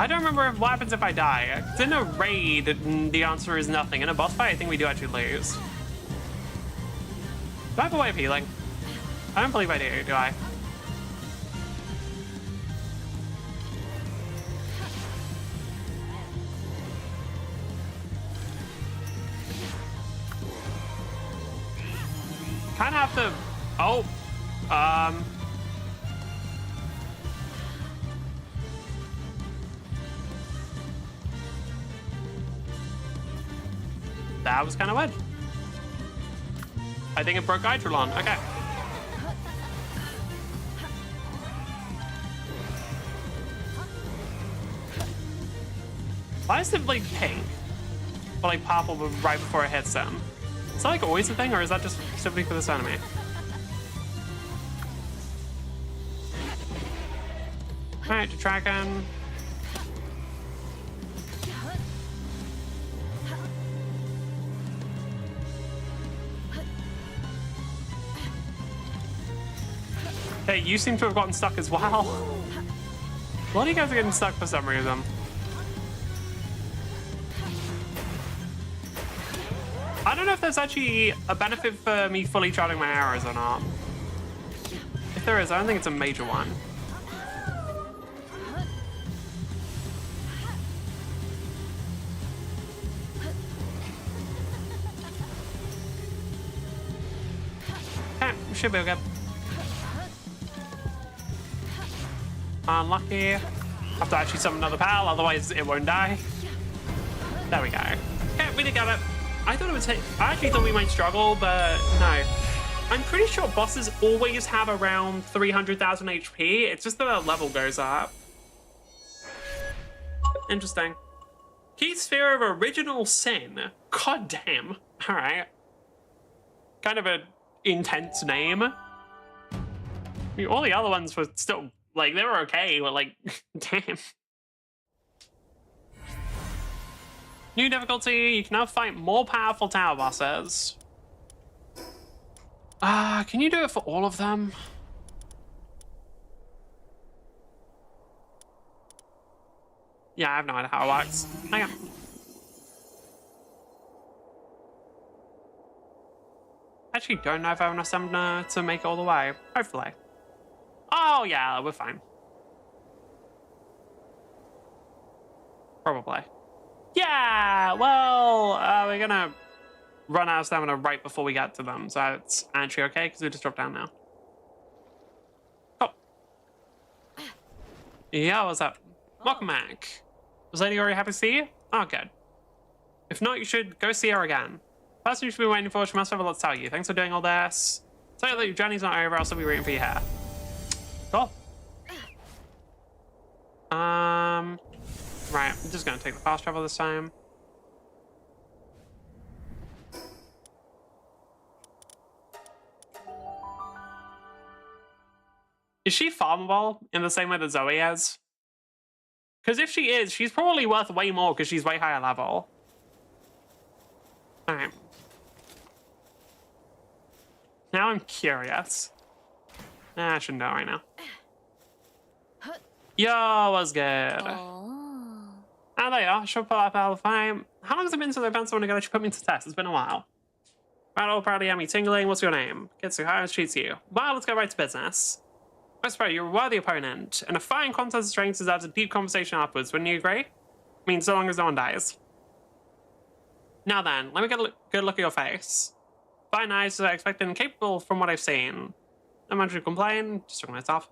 I don't remember what happens if I die. It's in a raid, the answer is nothing. In a boss fight, I think we do actually lose. Do I have a way of healing? I don't believe I do I? Kind of have to... oh. That was kind of weird. I think it broke Hydrolon. Okay. Why is it like pink? Or like purple right before it hits them? Is that like always a thing, or is that just specifically for this enemy? Alright, to track him. Hey, you seem to have gotten stuck as well. A lot of you guys are getting stuck for some reason. I don't know if there's actually a benefit for me fully charging my arrows or not. If there is, I don't think it's a major one. Okay, should be okay. Unlucky. Have to actually summon another pal, otherwise it won't die. There we go. Okay, we did get it. I thought it would take... I actually thought we might struggle, but no. I'm pretty sure bosses always have around 300,000 HP. It's just that the level goes up. Interesting. Key Sphere of Original Sin. God damn. Alright. Kind of an intense name. I mean, all the other ones were still, like, they were okay, but, like, damn. New difficulty, you can now fight more powerful tower bosses. Can you do it for all of them? Yeah, I have no idea how it works. Hang on. Actually, don't know if I have enough stamina to make it all the way. Hopefully. Oh, yeah, we're fine. Probably. Yeah, well, we're gonna run out of stamina right before we get to them, so it's actually okay, because we just dropped down now. Oh. Yeah, what's up? Welcome back. Was Lady already happy to see you? Oh, good. If not, you should go see her again. Person you should be waiting for, she must have a lot to tell you. Thanks for doing all this. Tell you that your journey's not over, I'll still be waiting for you here. Cool. Right, I'm just gonna take the fast travel this time. Is she farmable in the same way that Zoe is? Because if she is, she's probably worth way more because she's way higher level. Alright. Now I'm curious. I should know right now. Yo, what's good? Ah, there you are. Should pull up all the time. How long has it been since I found someone to let you put me to test? It's been a while. Right, all proudly have me tingling. What's your name? Gets you how it treats you. Well, let's go right to business. I suppose you're a worthy opponent, and a fine contest of strength deserves a deep conversation afterwards. Wouldn't you agree? I mean, so long as no one dies. Now then, let me get a good look at your face. Fine eyes, as I expected, and capable from what I've seen. Not much to complain. Just talking myself.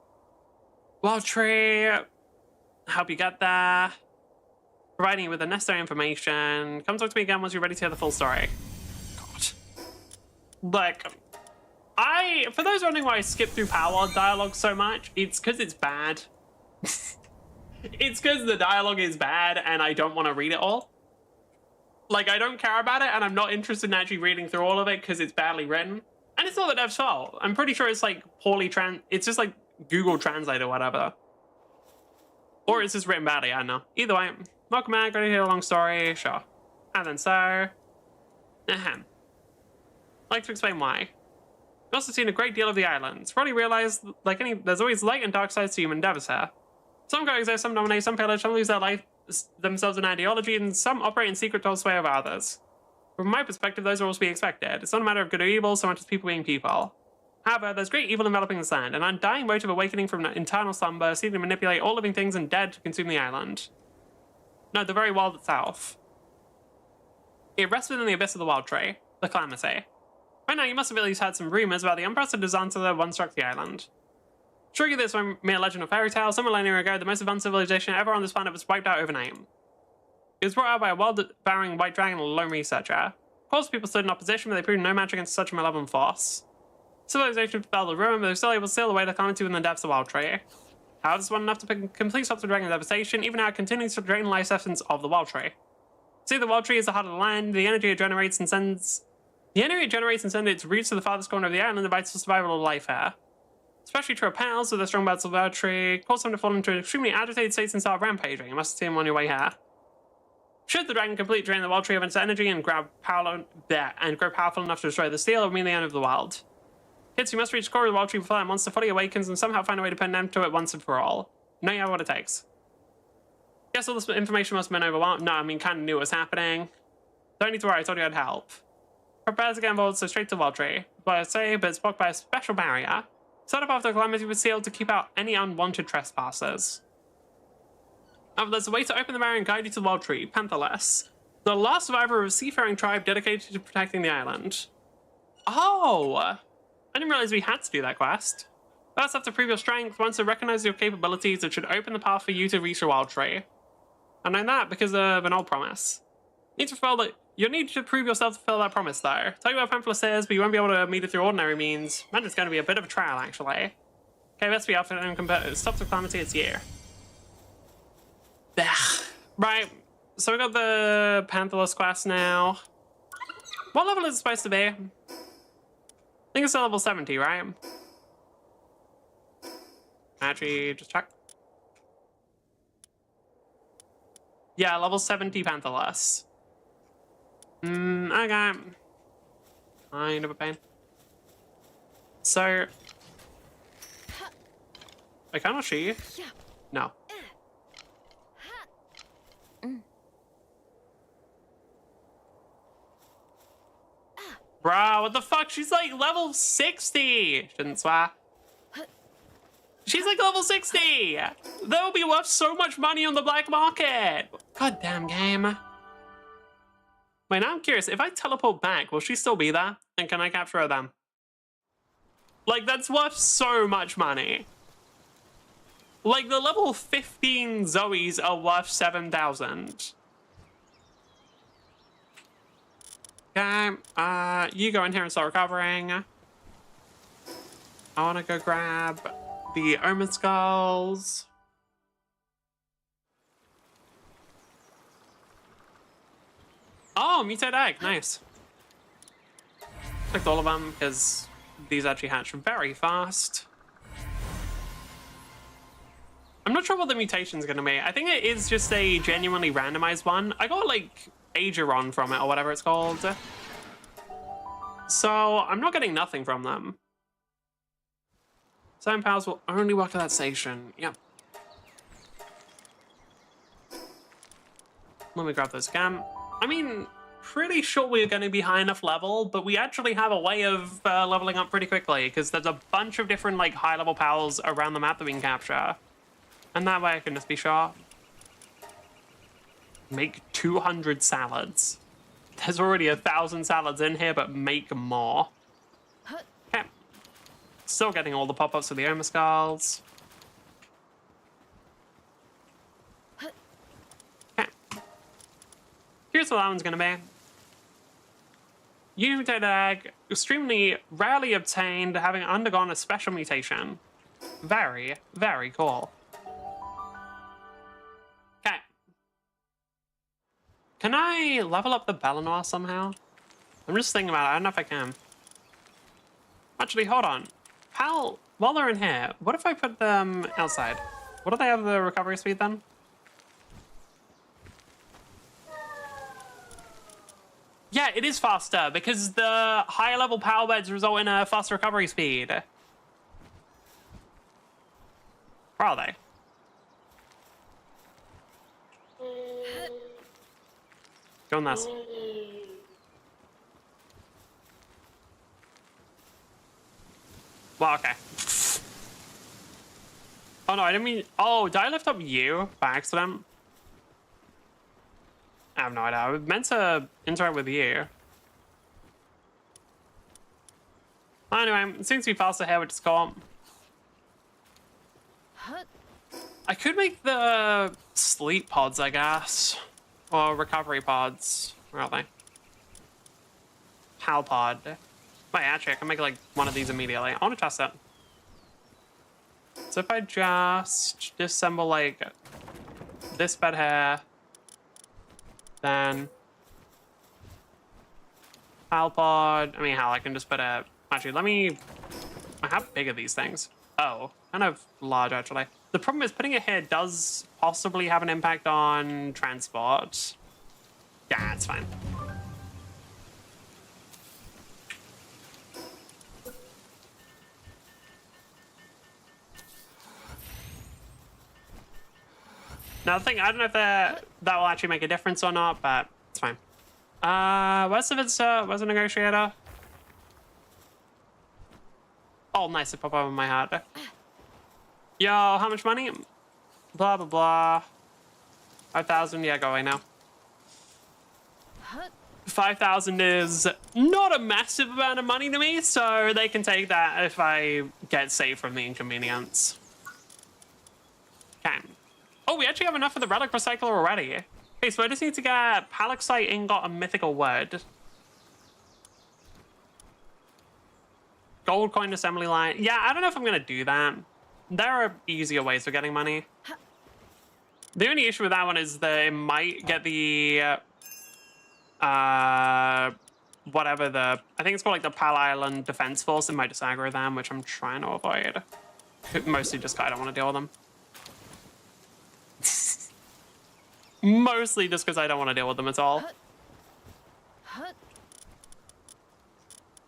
Wild tree. Help you get there. Providing you with the necessary information. Come talk to me again once you're ready to hear the full story. God. Like, for those wondering why I skip through Palworld dialogue so much, it's because it's bad. It's because the dialogue is bad and I don't want to read it all. Like, I don't care about it and I'm not interested in actually reading through all of it because it's badly written. And it's not the dev's fault. I'm pretty sure it's like poorly it's just like Google Translate or whatever. Or it's just written badly, I don't know. Either way, welcome back, ready to hear a long story, sure. And then so... Ahem. I'd like to explain why. We've also seen a great deal of the islands. Probably realized, like there's always light and dark sides to human endeavors here. Some coexist, some dominate, some pillage, some lose their life themselves in ideology, and some operate in secret to sway over others. From my perspective, those are also to be expected. It's not a matter of good or evil, so much as people being people. However, there's great evil enveloping this land, an undying motive awakening from an internal slumber, seeking to manipulate all living things and dead to consume the island. No, the very world itself. It rests within the abyss of the Wild Tree, the Calamity. Right now, you must have at least heard some rumors about the unprecedented disaster that once struck the island. Surely this was mere legend or fairy tale. Some millennia ago, the most advanced civilization ever on this planet was wiped out overnight. It was brought out by a world-devouring white dragon and a lone researcher. Of course, people stood in opposition, but they proved no match against such a malevolent force. Civilization fell to ruin, but they were still able to steal away the calamity within the depths of the Wild Tree. However, this wasn't enough to put a complete stop to the dragon's devastation, even now it continues to drain the life essence of the Wild Tree. See, the Wild Tree is the heart of the land. The energy it generates and sends its roots to the farthest corner of the island and provides the survival of life here. Especially to our pals with the strong battles of the Wild Tree, cause them to fall into extremely agitated states and start rampaging. You must see them on your way here. Should the dragon completely drain the Wild Tree of its energy and grow powerful enough to destroy the steel, it would mean the end of the world. Kids, you must reach the core of the Wild Tree before that monster fully awakens and somehow find a way to put an end to it once and for all. You know you have what it takes. Guess all this information must have been overwhelmed. No, I mean, kind of knew what was happening. Don't need to worry, I told you I'd help. Prepare to get involved, so straight to the Wild Tree. But I say, but it's blocked by a special barrier. Set up after the calamity was sealed to keep out any unwanted trespassers. However, there's a way to open the barrier and guide you to the Wild Tree, Pantherless, the last survivor of a seafaring tribe dedicated to protecting the island. Oh! I didn't realize we had to do that quest. First, after previous strength, once it recognizes your capabilities, it should open the path for you to reach the Wild Tree. I know that because of an old promise. Need to fulfill You'll need to prove yourself to fulfill that promise, though. Tell you what pamphlet says, but you won't be able to meet it through ordinary means. Man, it's going to be a bit of a trial, actually. Okay, let's be outfitted and stop the calamity, it's here. Right, so we got the Pantherless quest now. What level is it supposed to be? I think it's level 70, right? Actually, just check. Yeah, level 70 Pantherless. Okay. Kind of a pain. So... I cannot she? No. Bro, what the fuck? She's like level 60! Shouldn't swear. She's like level 60! They'll be worth so much money on the black market! God damn game. Wait, now I'm curious. If I teleport back, will she still be there? And can I capture her then? Like, that's worth so much money. Like, the level 15 Zoes are worth 7,000. Okay, you go in here and start recovering. I want to go grab the Omen Skulls. Oh, mutated egg, nice. Clicked all of them because these actually hatch very fast. I'm not sure what the mutation's gonna be. I think it is just a genuinely randomized one. I got like Ageron from it or whatever it's called. So I'm not getting nothing from them. Certain powers will only work at that station. Yep. Let me grab those again. I mean, pretty sure we're going to be high enough level, but we actually have a way of leveling up pretty quickly because there's a bunch of different like high level powers around the map that we can capture. And that way I can just be sure. Make 200 salads. There's already 1,000 salads in here, but make more. Okay. Still getting all the pop-ups for the Oma Skulls. Okay. Here's what that one's gonna be. You mutated egg, extremely rarely obtained, having undergone a special mutation. Very, very cool. Okay. Can I level up the Belanoir somehow? I'm just thinking about it. I don't know if I can. Actually, hold on. Pal, while they're in here, what if I put them outside? What do they have the recovery speed then? Yeah, it is faster because the higher level power beds result in a faster recovery speed. Where are they? Go on this. Well, okay. Oh no, I didn't mean... Oh, did I lift up you by accident? I have no idea. I was meant to interact with you. Anyway, it seems to be faster here, which is cool. I could make the sleep pods, I guess. Or recovery pods. Where are they? Pal pod. Wait, actually, I can make like one of these immediately. I want to test it. So if I just disassemble like this bed here, then pal pod. I mean, hell, I can just put a. Actually, let me. How big are these things? Oh, kind of large actually. The problem is putting it here does possibly have an impact on transport. Yeah, it's fine. Now the thing, I don't know if that will actually make a difference or not, but it's fine. Where's the visitor? Where's the negotiator? Oh, nice, it popped up on my head. Yo, how much money? Blah, blah, blah. 5,000, yeah, go away now. 5,000 is not a massive amount of money to me, so they can take that if I get saved from the inconvenience. Okay. Oh, we actually have enough for the relic recycler already. Okay, so I just need to get Palaxite Ingot and Mythical Word. Gold coin assembly line. Yeah, I don't know if I'm going to do that. There are easier ways for getting money. The only issue with that one is that it might get the... whatever the... I think it's called like the Pal Island Defense Force. It might just aggro them, which I'm trying to avoid. Mostly just because I don't want to deal with them. Mostly just because I don't want to deal with them at all.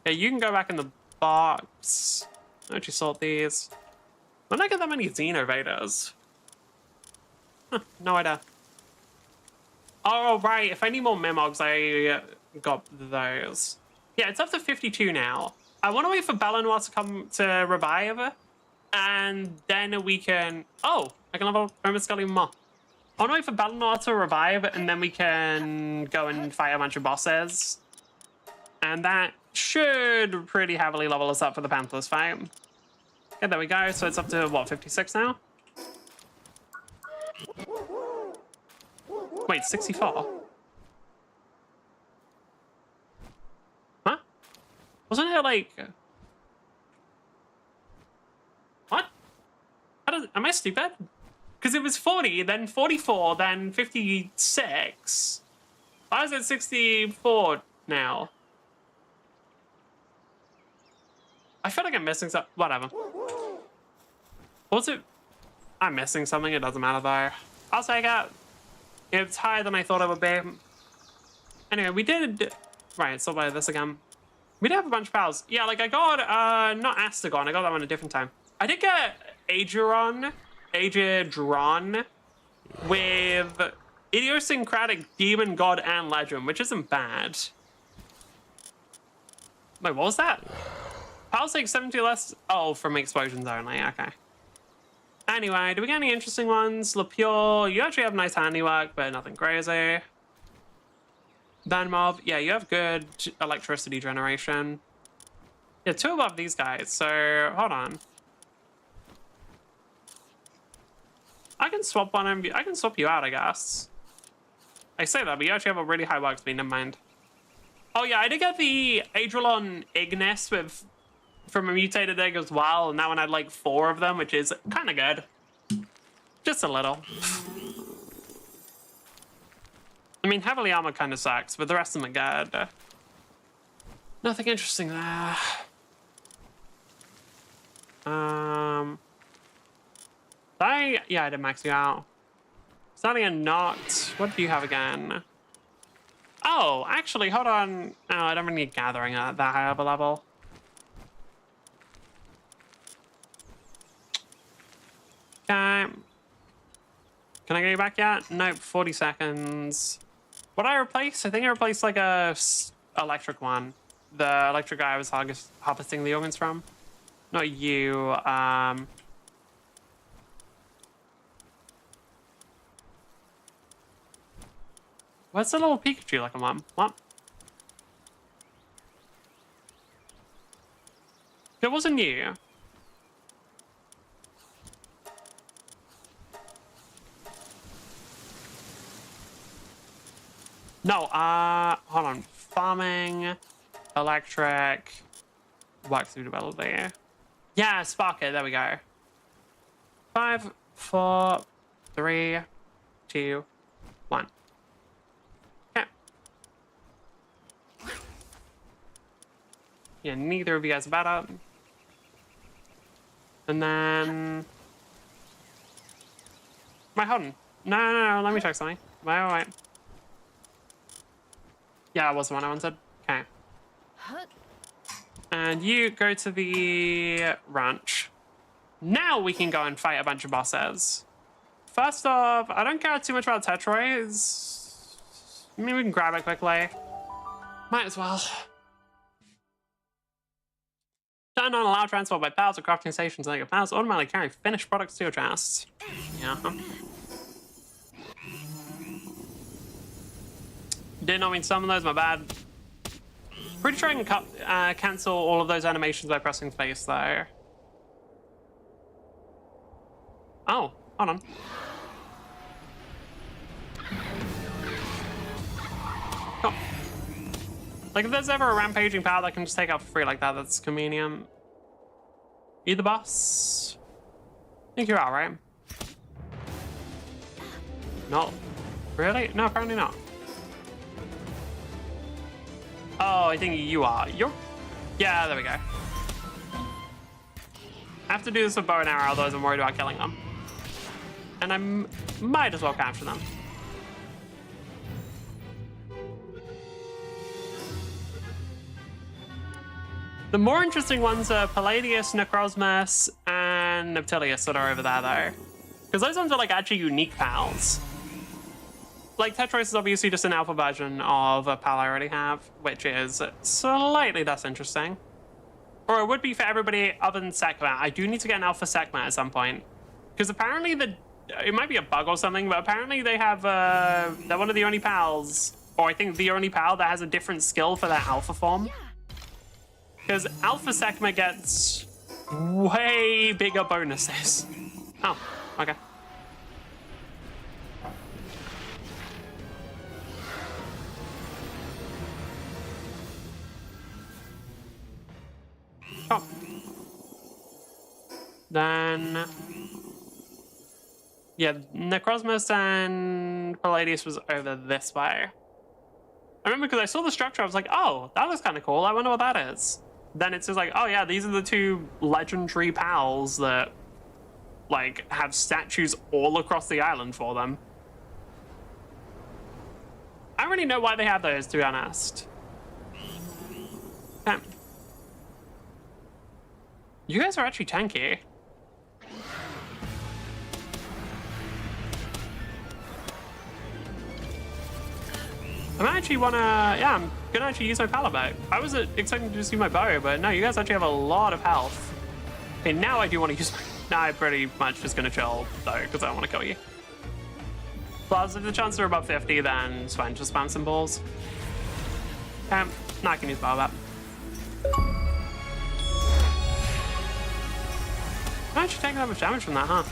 Yeah, you can go back in the box. Why don't you sort these? Why don't I get that many Xenovaders? Huh, no idea. Oh, right. If I need more Mimogs, I got those. Yeah, it's up to 52 now. I want to wait for Belanoir to come to revive. And then we can... Oh, I can level Roman Scully more. I want to wait for Belanoir to revive, and then we can go and fight a bunch of bosses. And that should pretty heavily level us up for the Panther's fight. Yeah, there we go. So it's up to, what, 56 now? Wait, 64? Huh? Wasn't it like... What? Am I stupid? Because it was 40, then 44, then 56. Why is it 64 now? I feel like I'm missing something. Whatever. Was it? I'm missing something. It doesn't matter though. I'll take it. It's higher than I thought it would be. Anyway, we did... Right, so by this again. We did have a bunch of pals. Yeah, like I got, not Astagon. I got that one a different time. I did get Aegeron with Idiosyncratic Demon God and Legend, which isn't bad. Wait, what was that? Pals take 70 less... Oh, from explosions only. Okay. Anyway, do we get any interesting ones? Lapure, you actually have nice handiwork, but nothing crazy. Danmov, yeah, you have good electricity generation. Yeah, 2 above these guys, so hold on. I can swap one of you. I can swap you out, I guess. I say that, but you actually have a really high work speed, never mind. Oh yeah, I did get the Adrelon Ignis with... from a mutated egg as well, and that one had like 4 of them, which is kind of good. Just a little. I mean, heavily armored kind of sucks, but the rest of them are good. Nothing interesting there. Yeah, I did max you out. Starting a knocked. What do you have again? Oh, actually, hold on. Oh, I don't really need gathering at that high of a level. Okay. Can I get you back yet? Nope, 40 seconds. What did I replace? I think I replaced like a electric one. The electric guy I was harvesting the organs from. Not you, What's the little Pikachu looking one? What? It wasn't you. No, hold on. Farming, electric, work suitability. Yeah, spark it. There we go. 5, 4, 3, 2, 1. Okay. Yeah, neither of you guys are better. And then... Wait, hold on. No, let me check something. Wait. Yeah, that was the one I wanted. Okay. And you go to the ranch. Now we can go and fight a bunch of bosses. First off, I don't care too much about Tetroids. I mean, we can grab it quickly. Might as well. Turn on allow transport by pals or crafting stations and your pals automatically carry finished products to your chests. Yeah. Did not mean some of those, my bad. Pretty sure I can cancel all of those animations by pressing space, though. Oh, hold on. Like, if there's ever a rampaging pal that can just take out for free like that, that's convenient. You the boss? I think you are, right? No. Really? No, apparently not. Oh, I think you are. You're... Yeah, there we go. I have to do this with bow and arrow, otherwise I'm worried about killing them. And I might as well capture them. The more interesting ones are Palladius, Necrozmus, and Neptilius that are over there, though. Because those ones are, like, actually unique pals. Like, Tetris is obviously just an alpha version of a pal I already have, which is slightly less interesting. Or it would be for everybody other than Sekhmet. I do need to get an alpha Sekhmet at some point. Because apparently it might be a bug or something, but apparently they have, they're one of the only pals, or I think the only pal that has a different skill for their alpha form. Because alpha Sekhmet gets way bigger bonuses. Oh, okay. Oh. Then... yeah, Necrozmus and Palladius was over this way. I remember because I saw the structure, I was like, oh, that looks kind of cool. I wonder what that is. Then it's just like, oh yeah, these are the two legendary pals that, like, have statues all across the island for them. I don't really know why they have those, to be honest. Okay. You guys are actually tanky. I'm gonna actually use my pal bow. I was expecting to just use my bow, but no, you guys actually have a lot of health. Okay, now I do want to use my... Now I'm pretty much just gonna chill, though, because I don't want to kill you. Plus, if the chances are above 50, then it's fine, just spam some balls. Now I can use bow back. I'm actually taking that much damage from that, huh?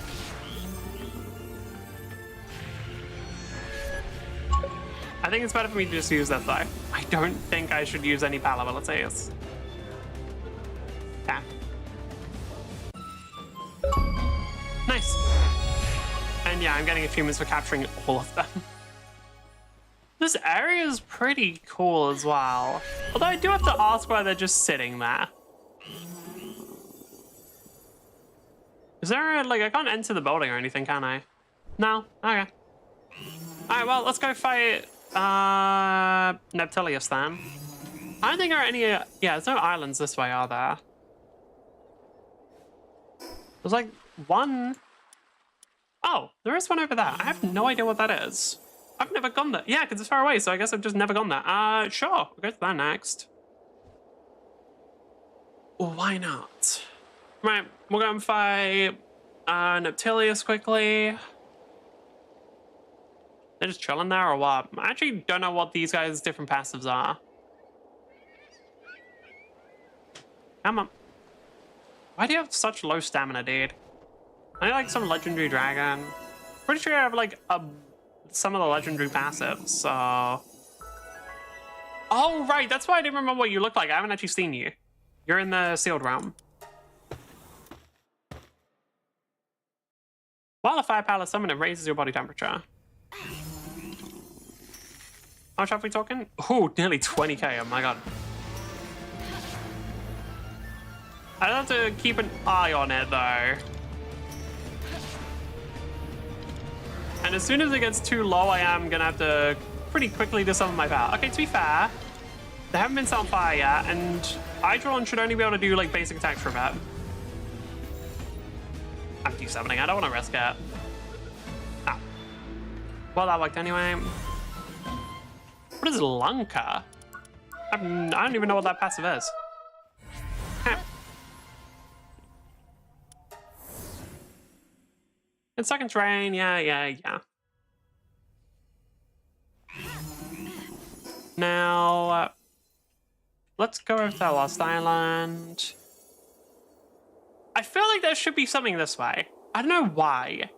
I think it's better for me to just use that, though. I don't think I should use any pal abilities. Yeah. Nice. And yeah, I'm getting achievements for capturing all of them. This area is pretty cool as well. Although I do have to ask why they're just sitting there. Is there like, I can't enter the building or anything, can I? No? Okay. Alright, well, let's go fight Neptilius then. I don't think there are any, yeah, there's no islands this way, are there? There's like one. Oh, there is one over there. I have no idea what that is. I've never gone there. Yeah, because it's far away, so I guess I've just never gone there. Sure, we'll go to that next. Why not? Right, we'll go and fight Neptilius quickly. They're just chilling there or what? I actually don't know what these guys' different passives are. Come on. Why do you have such low stamina, dude? I need like some legendary dragon. Pretty sure I have like some of the legendary passives, so... Oh, right, that's why I didn't remember what you look like. I haven't actually seen you. You're in the sealed realm. While a fire power is summoned, it raises your body temperature. How much have we talking? Oh, nearly 20k, oh my god. I have to keep an eye on it though. And as soon as it gets too low, I am gonna have to pretty quickly dissummon my power. Okay, to be fair, they haven't been set on fire yet, and Hydron should only be able to do like basic attacks for a bit. I'm desummoning, I don't want to risk it. Ah. Well, that worked anyway. What is Lanka? I don't even know what that passive is. It's second terrain, yeah. Now, let's go over to that Lost Island. I feel like there should be something this way. I don't know why.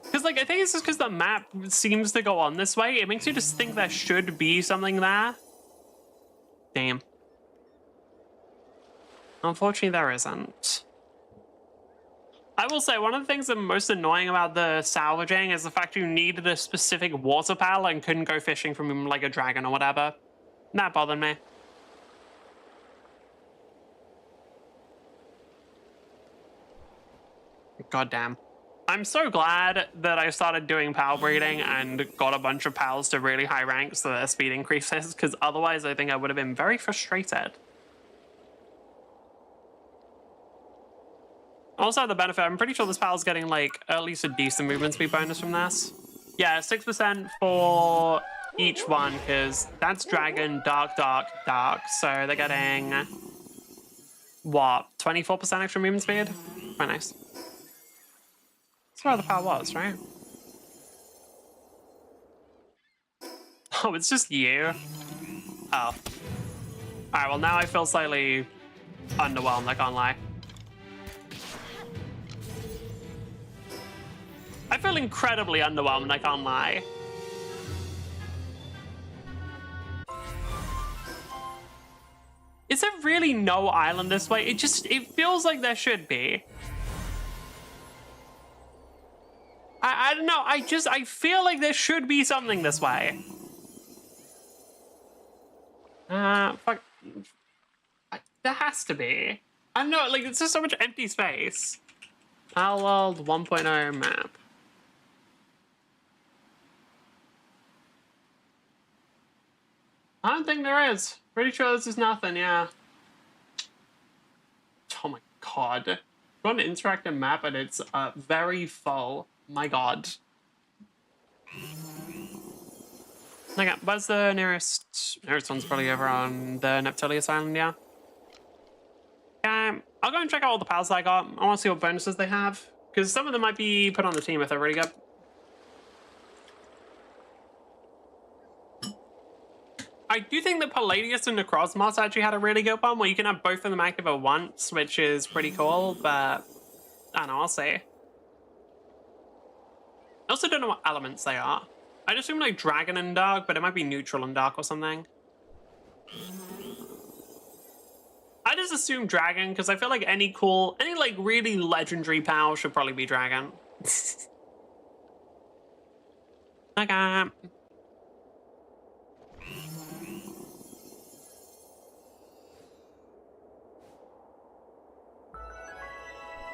Because, like, I think it's just because the map seems to go on this way. It makes you just think there should be something there. Damn. Unfortunately, there isn't. I will say, one of the things that's most annoying about the salvaging is the fact you needed a specific water pal and couldn't go fishing from, like, a dragon or whatever. That bothered me. God damn. I'm so glad that I started doing pal breeding and got a bunch of pals to really high ranks so their speed increases, because otherwise I think I would have been very frustrated. Also, the benefit, I'm pretty sure this pal's getting, like, at least a decent movement speed bonus from this. Yeah, 6% for each one, because that's dragon, dark, dark, dark. So they're getting, what, 24% extra movement speed? Quite nice. That's where the pal was, right? Oh, it's just you? Oh. Alright, well, now I feel slightly underwhelmed, I can't lie. I feel incredibly underwhelmed, I can't lie. Is there really no island this way? It feels like there should be. I don't know, I feel like there should be something this way. Fuck. There has to be. I don't know, like, it's just so much empty space. Palworld 1.0 map. I don't think there is. Pretty sure this is nothing, yeah. Oh my god. Got an interactive map and it's very full. My god. Okay, where's the nearest? Nearest one's probably over on the Neptilius Island, yeah. I'll go and check out all the pals I got. I want to see what bonuses they have, because some of them might be put on the team if they're really good. I do think that Palladius and Necrozmos actually had a really good one where you can have both of them active at once, which is pretty cool, but I don't know, I'll see. I also don't know what elements they are. I'd assume like dragon and dark, but it might be neutral and dark or something. I just assume dragon because I feel like any like really legendary pal should probably be dragon. Okay.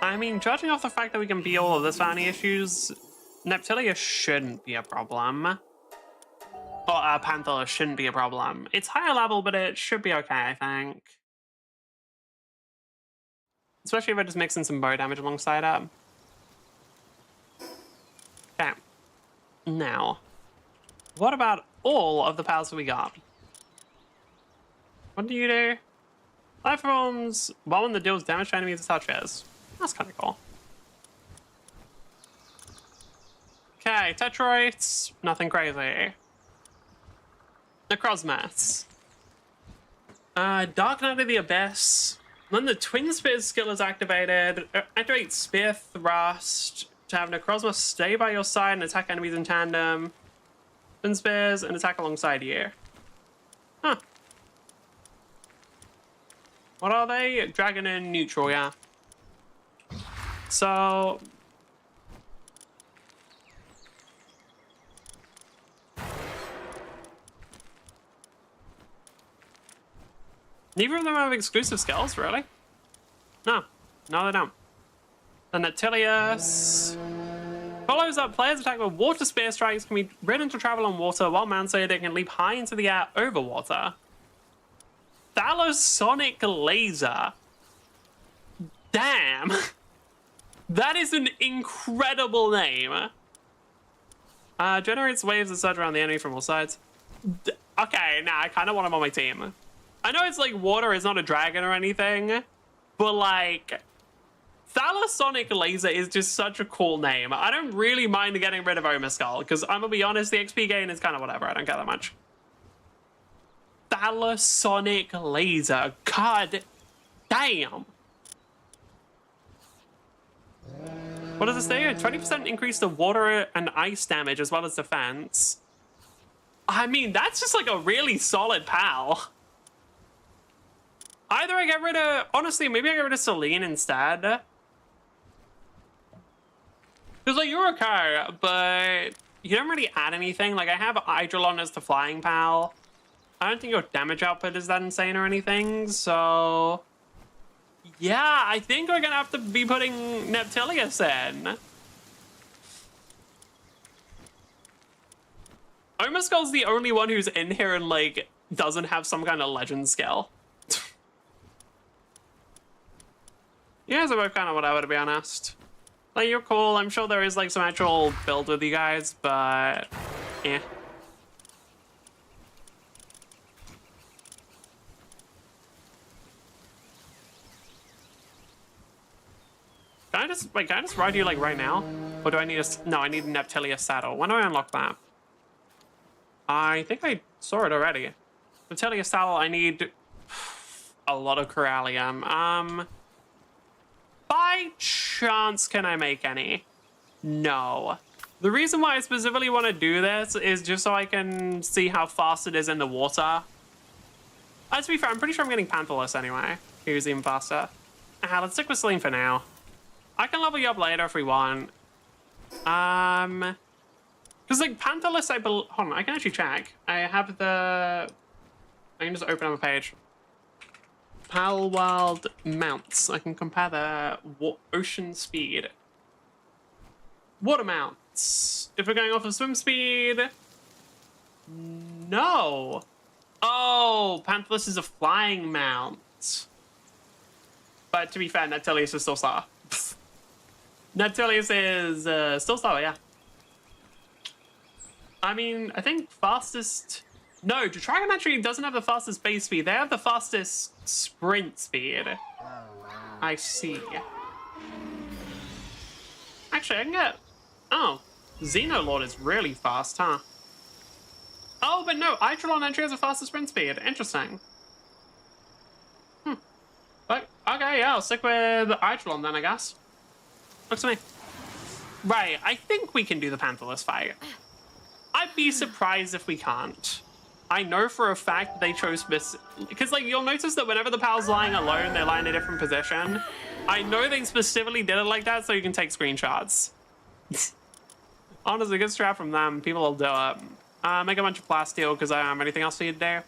I mean, judging off the fact that we can beat all of this without any issues, Neptilia shouldn't be a problem. Or Panther shouldn't be a problem. It's higher level, but it should be okay, I think. Especially if I just mix in some bow damage alongside it. Okay. Now, what about all of the pals that we got? What do you do? Life forms while one that deals damage to enemies it touches. That's kind of cool. Okay, Tetroids, nothing crazy. Necrozmos. Dark Knight of the Abyss. When the Twin Spears skill is activated, activate Spear Thrust to have Necrozmos stay by your side and attack enemies in tandem. Twin Spears and attack alongside you. Huh. What are they? Dragon and neutral, yeah. So neither of them have exclusive skills, really? No, they don't. The Neptilius follows up. Players attack with water spear strikes can be ridden to travel on water while mounted. They can leap high into the air over water. Thalassonic Laser. Damn. That is an incredible name. Generates waves that surge around the enemy from all sides. Okay, nah, I kind of want him on my team. I know it's like water is not a dragon or anything, but like, Thalassonic Laser is just such a cool name. I don't really mind getting rid of Omaskull, because I'm gonna be honest, the XP gain is kind of whatever. I don't care that much. Thalassonic Laser. God damn. What does this say? 20% increase to water and ice damage as well as defense. I mean, that's just like a really solid pal. Either I get rid of... Honestly, maybe I get rid of Celine instead. Because, like, you're okay, but you don't really add anything. Like, I have Eidolon as the flying pal. I don't think your damage output is that insane or anything, so... Yeah, I think we're gonna have to be putting Neptilius in. Omaskull's the only one who's in here and, like, doesn't have some kind of legend skill. You guys are both kind of whatever, to be honest. Like, you're cool. I'm sure there is, like, some actual build with you guys, but... yeah. Can I just ride you, like, right now? Or do I need a... No, I need a Neptilius saddle. When do I unlock that? I think I saw it already. Neptilius saddle, I need a lot of Corallium. By chance, can I make any? No. The reason why I specifically want to do this is just so I can see how fast it is in the water. To be fair, I'm pretty sure I'm getting Panthalus anyway. Who's even faster. Let's stick with Celine for now. I can level you up later if we want. Because, like, Panthalus, hold on, I can actually check. I have the... I can just open up a page. Palworld mounts. I can compare the ocean speed. Water mounts. If we're going off of swim speed... No. Oh, Panthalus is a flying mount. But to be fair, Neptilius is still star. Neptilius is still star, yeah. I mean, I think fastest... No, Dragon actually doesn't have the fastest base speed. They have the fastest sprint speed. I see. Actually, I can get... Oh, Xenoloord is really fast, huh? Oh, but no, Eidolon actually has a faster sprint speed. Interesting. But, okay, yeah, I'll stick with Eidolon then, I guess. Looks to me. Right, I think we can do the Panthalus fight. I'd be surprised if we can't. I know for a fact they chose this because, like, you'll notice that whenever the pal's lying alone, they lie in a different position. I know they specifically did it like that so you can take screenshots. Honestly, good strat from them. People will do it. Make a bunch of plasteel because I don't have anything else for you to do.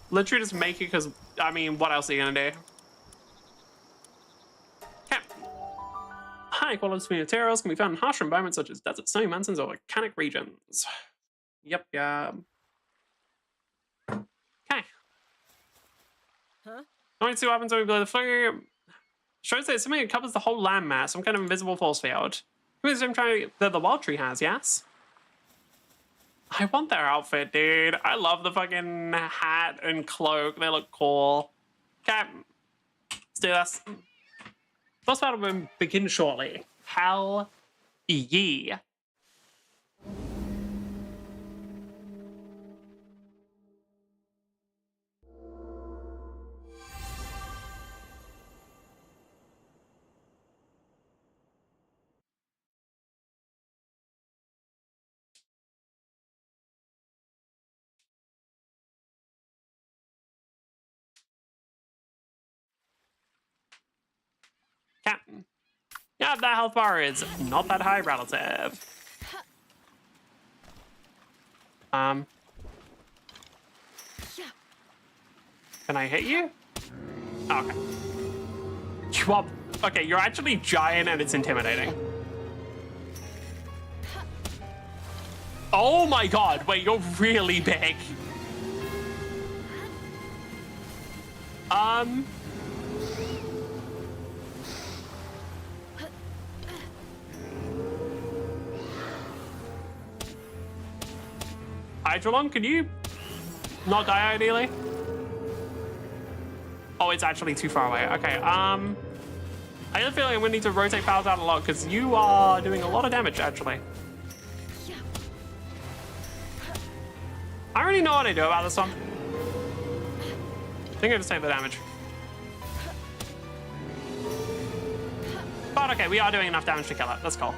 Literally just make it because, I mean, what else are you gonna do? Okay. High quality materials can be found in harsh environments such as desert, snowy mountains, or volcanic regions. Yep, yeah. Okay. Huh? Going to see what happens when we blow the flare. Shows that it's something that covers the whole landmass, some kind of invisible force field. Who's I'm trying that the Wild Tree has, yes? I want their outfit, dude. I love the fucking hat and cloak. They look cool. Okay. Let's do this. Boss battle will begin shortly. Hell yeah. Captain. Yeah, that health bar is not that high relative. Can I hit you? Okay. Schwab. Okay, you're actually giant and it's intimidating. Oh my god, wait, you're really big. Eidolon, can you not die ideally? Oh, it's actually too far away. Okay, I have a feeling I'm gonna need to rotate powers out a lot because you are doing a lot of damage, actually. I already know what I do about this one. I think I just take the damage. But okay, we are doing enough damage to kill it. That's cool.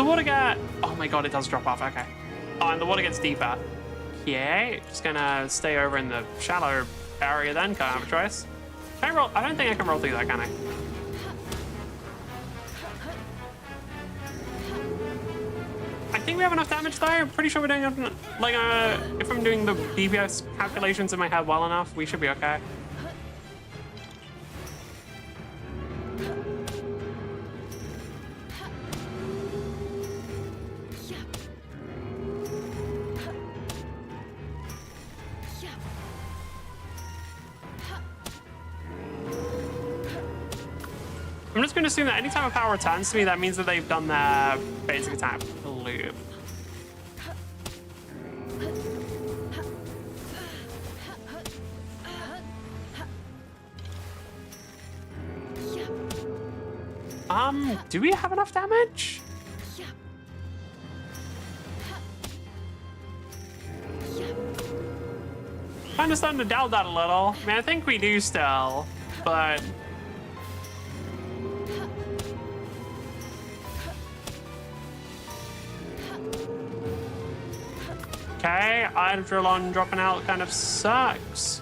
the water get... Oh my god, it does drop off. Okay. Oh, and the water gets deeper. Okay, just gonna stay over in the shallow area then. Can't have a choice. Can I roll? I don't think I can roll through that, can I? I think we have enough damage though. I'm pretty sure we're doing like if I'm doing the DPS calculations in my head well enough, we should be okay. I'm just going to assume that anytime a power returns to me, that means that they've done their basic attack loop. Do we have enough damage? I'm starting to doubt that a little. I mean, I think we do still, but... Okay, Eidolon dropping out kind of sucks.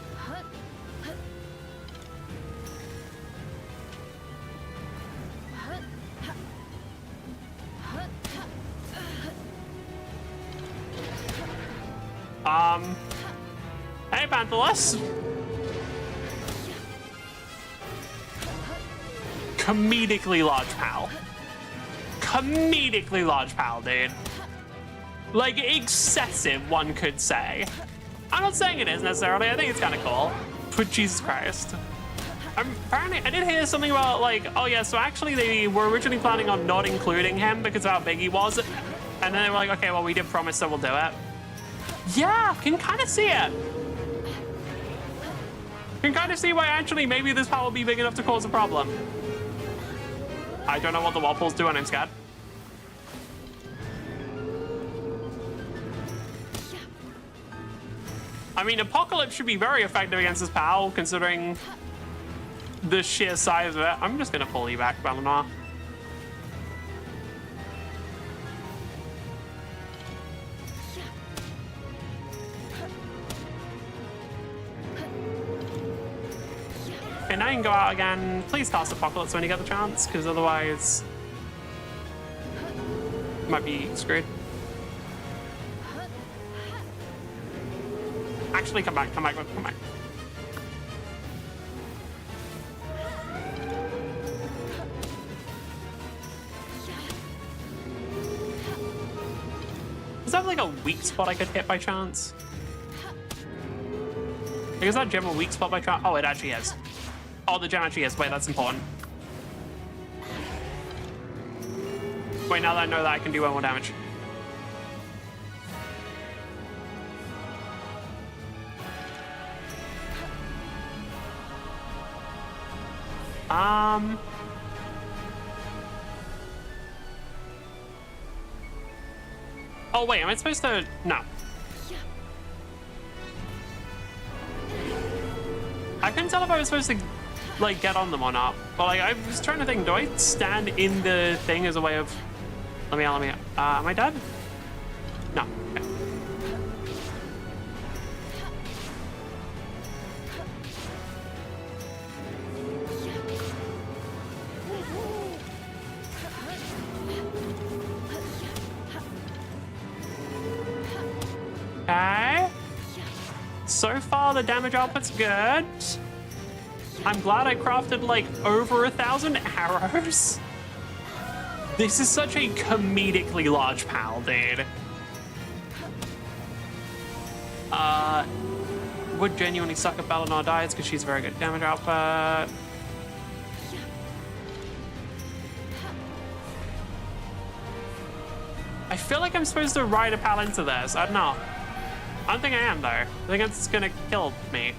Hey, Panthalus. Comedically large pal. Comedically large pal, dude. Like, excessive, one could say. I'm not saying it is necessarily. I think it's kind of cool. But Jesus Christ. Apparently, I did hear something about, like, oh yeah, so actually they were originally planning on not including him because of how big he was. And then they were like, okay, well, we did promise, so we'll do it. Yeah, can kind of see it. Can kind of see why actually maybe this power will be big enough to cause a problem. I don't know what the Whirlpool's doing, I'm scared. I mean, Apocalypse should be very effective against this POW, considering the sheer size of it. I'm just gonna pull you back, Belenoir. Okay, now you can go out again. Please cast Apocalypse when you get the chance, because otherwise you might be screwed. Actually, come back, come back, come back. Is that like a weak spot I could hit by chance? Is that gem a weak spot by chance? Oh, it actually is. Oh, the gem actually is. Wait, that's important. Wait, now that I know that, I can do one more damage. Oh, wait, am I supposed to? No. I couldn't tell if I was supposed to, like, get on them or not. But, like, I was trying to think, do I stand in the thing as a way of... Let me out. Am I dead? No. Okay. Okay. So far, the damage output's good. I'm glad I crafted, like, over 1,000 arrows. This is such a comedically large pal, dude. Would genuinely suck if Belenoir dies, because she's very good damage output. I feel like I'm supposed to ride a pal into this. I don't know. I don't think I am, though. I think it's gonna kill me.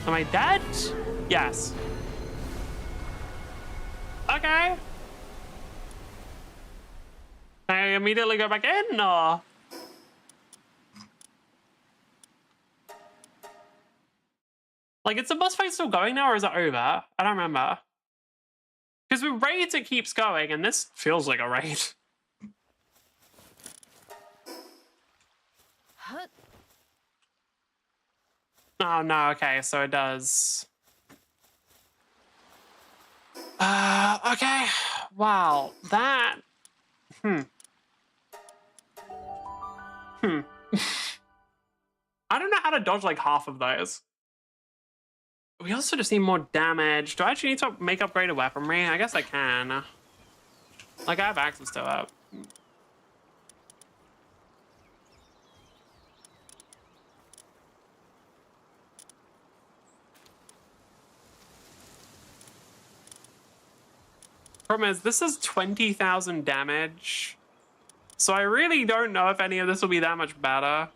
Am I dead? Yes. Okay. immediately go back in, or? Like, is the boss fight still going now, or is it over? I don't remember. Because with raids, it keeps going, and this feels like a raid. Huh? Oh, no, okay, so it does. Okay. Wow, that... I don't know how to dodge, like, half of those. We also just need more damage. Do I actually need to make upgraded weaponry? I guess I can. Like, I have access to it. Problem is, this is 20,000 damage. So I really don't know if any of this will be that much better.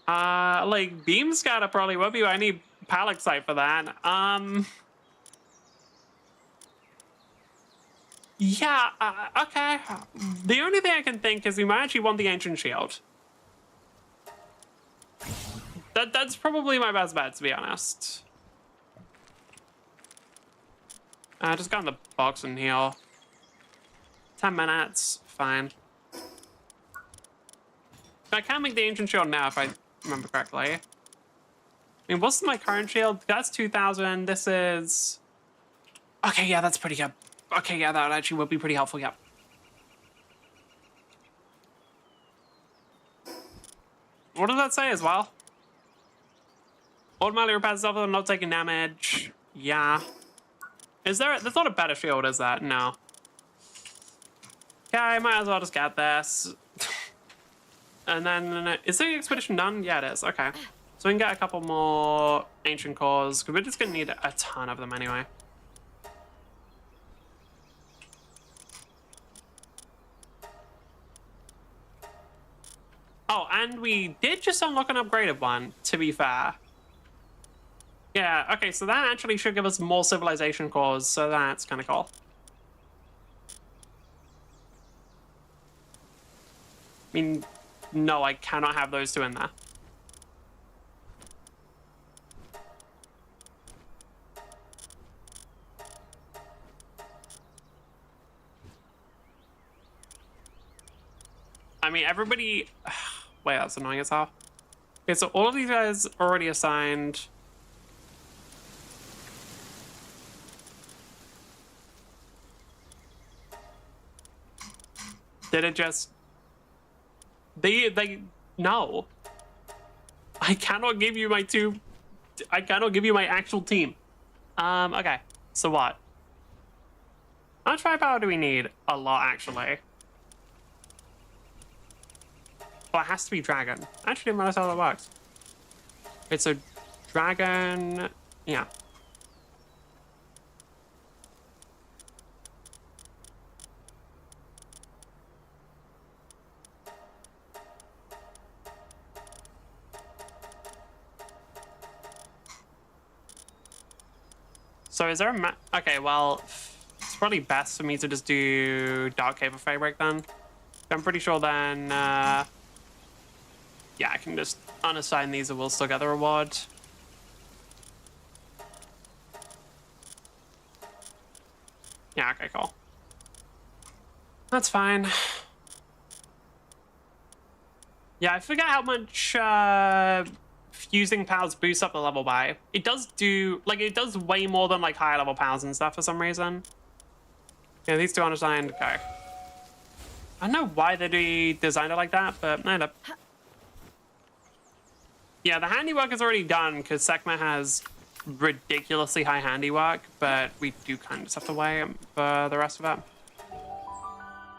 Like, Beam Scatter probably won't be. I need Pallet Sight for that. Yeah, okay. The only thing I can think is we might actually want the Ancient Shield. That's probably my best bet, to be honest. Just go in the box and heal. 10 minutes, fine. I can make the Ancient Shield now if I remember correctly. I mean, what's my current shield? That's 2,000. This is... Okay, yeah, that's pretty good. Okay, yeah, that actually would be pretty helpful, yeah. What does that say as well? Automatically repairs itself without not taking damage. Yeah. Is there... There's not a better shield, is that? No. Okay, I might as well just get this. And then... Is the expedition done? Yeah, it is. Okay. So we can get a couple more ancient cores, because we're just going to need a ton of them anyway. Oh, and we did just unlock an upgraded one, to be fair. Yeah, okay, so that actually should give us more civilization cores, so that's kind of cool. I mean, no, I cannot have those two in there. I mean, everybody... Wait, that's annoying as hell. Okay, so all of these guys are already assigned. Did it just... They... No. I cannot give you my two... I cannot give you my actual team. Okay. So what? How much firepower do we need? A lot, actually. Oh, it has to be dragon. I actually didn't realize how that works. Okay, so dragon... Yeah. So is there a okay, well, it's probably best for me to just do Dark Cave of Fabric then. I'm pretty sure then, yeah, I can just unassign these and we'll still get the reward. Yeah, okay, cool. That's fine. Yeah, I forget how much fusing powers boost up the level by. It does do, like, it does way more than, like, higher level powers and stuff for some reason. Yeah, these two unassigned, okay. I don't know why they designed it like that, but I know. Yeah, the handiwork is already done because Sekhmet has ridiculously high handiwork, but we do kind of just have to wait for the rest of it.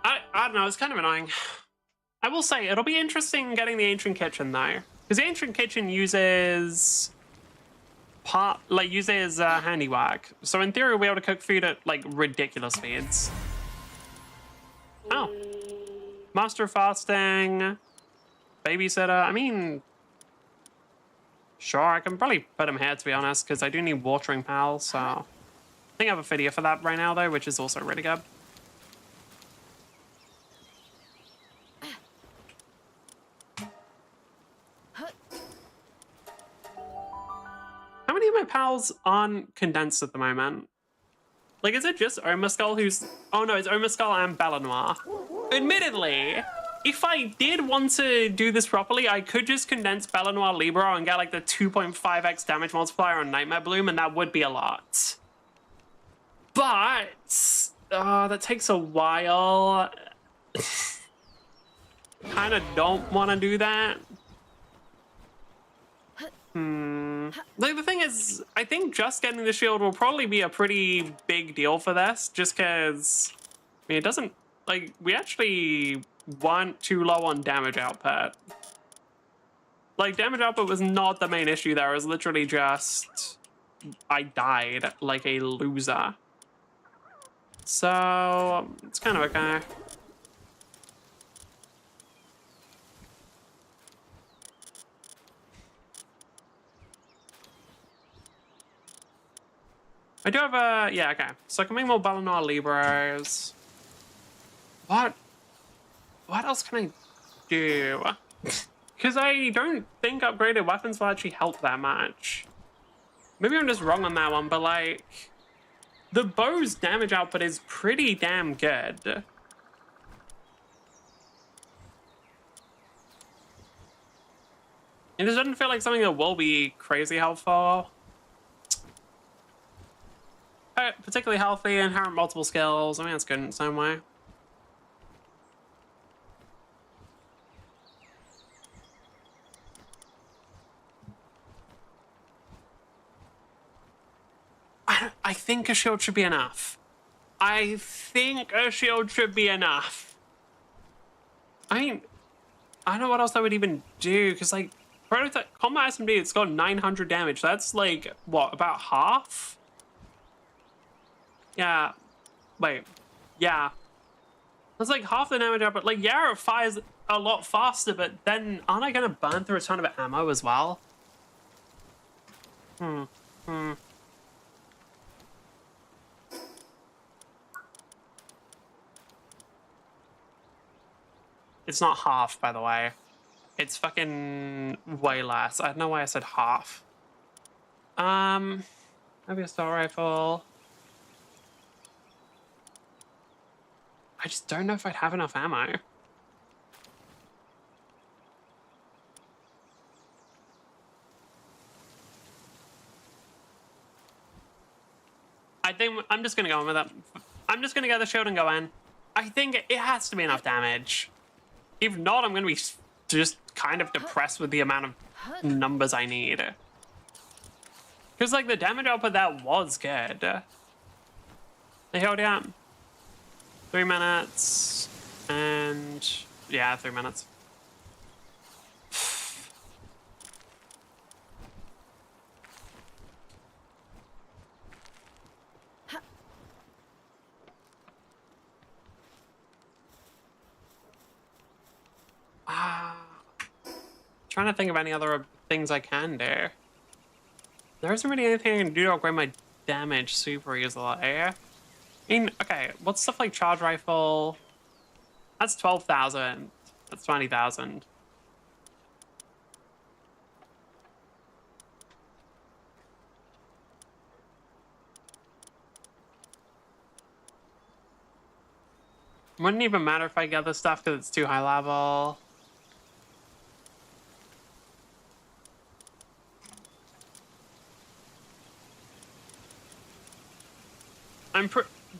I don't know, it's kind of annoying. I will say, it'll be interesting getting the Ancient Kitchen, though. Because the Ancient Kitchen uses... handiwork. So in theory, we'll be able to cook food at, like, ridiculous speeds. Oh. Master of Fasting. Babysitter. I mean... Sure, I can probably put him here, to be honest, because I do need watering pals, so... I think I have a video for that right now, though, which is also really good. Omerskulls aren't condensed at the moment. Like, is it just Omerskull who's... Oh no, it's Omerskull and Belanoir. Admittedly, if I did want to do this properly, I could just condense Belanoir Libero and get like the 2.5x damage multiplier on Nightmare Bloom, and that would be a lot. But that takes a while. Kind of don't want to do that. Like, the thing is, I think just getting the shield will probably be a pretty big deal for this, just because, I mean, it doesn't, like, we actually weren't too low on damage output. Like, damage output was not the main issue there. It was literally just, I died like a loser. So, it's kind of okay. I do have a... Yeah, okay. So I can make more Belanoir Libros. What else can I do? Because I don't think upgraded weapons will actually help that much. Maybe I'm just wrong on that one, but like... The bow's damage output is pretty damn good. It just doesn't feel like something that will be crazy helpful. Particularly healthy, inherent multiple skills. I mean, that's good in its own way. I think a shield should be enough. I think a shield should be enough. I mean, I don't know what else I would even do, because, like, prototype combat SMD, it's got 900 damage. That's, like, what, about half? Yeah. Wait. Yeah. That's like half the damage output. Like, yeah, it fires a lot faster, but then aren't I gonna burn through a ton of ammo as well? It's not half, by the way. It's fucking way less. I don't know why I said half. Maybe a assault rifle. I just don't know if I'd have enough ammo. I think I'm just gonna go in with that. I'm just gonna get the shield and go in. I think it has to be enough damage. If not, I'm gonna be just kind of depressed with the amount of numbers I need. Because, like, the damage output that was good. They held out 3 minutes, and yeah, 3 minutes. Trying to think of any other things I can do. There isn't really anything I can do to upgrade my damage super easily. I mean, okay, what's stuff like charge rifle? That's 12,000. That's 20,000. Wouldn't even matter if I get this stuff because it's too high level.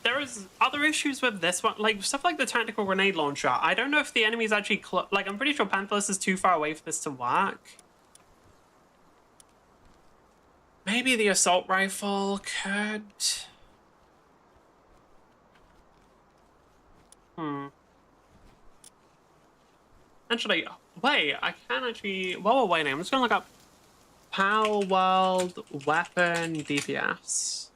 There's other issues with this one, like stuff like the tactical grenade launcher. I don't know if the enemy's actually like, I'm pretty sure Pantherless is too far away for this to work. Maybe the assault rifle could. Actually, wait, I can actually, while we're waiting, I'm just gonna look up Palworld weapon DPS.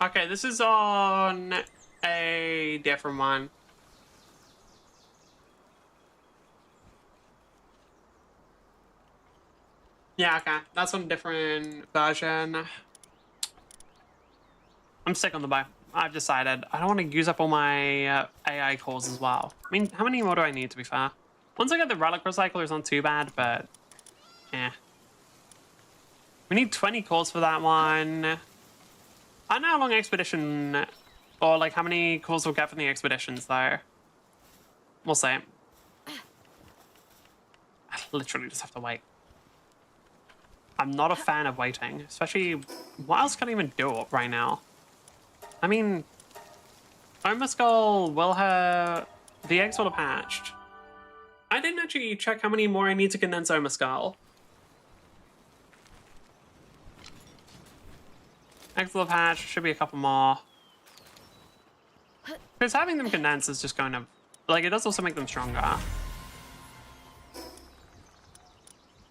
Okay, this is on a different one. Yeah, okay. That's on a different version. I'm sick on the buy. I've decided I don't want to use up all my AI cores as well. I mean, how many more do I need, to be fair? Once I get the relic recycler, it's not too bad, but yeah. We need 20 cores for that one. I don't know how long expedition, or like how many cores we'll get from the expeditions, though. We'll see. I literally just have to wait. I'm not a fan of waiting, especially what else can I even do right now? I mean, Omaskull will have... The eggs will have hatched. I didn't actually check how many more I need to condense Omaskull. Eggs will have hatched, should be a couple more. Because having them condensed is just going to... Like, it does also make them stronger.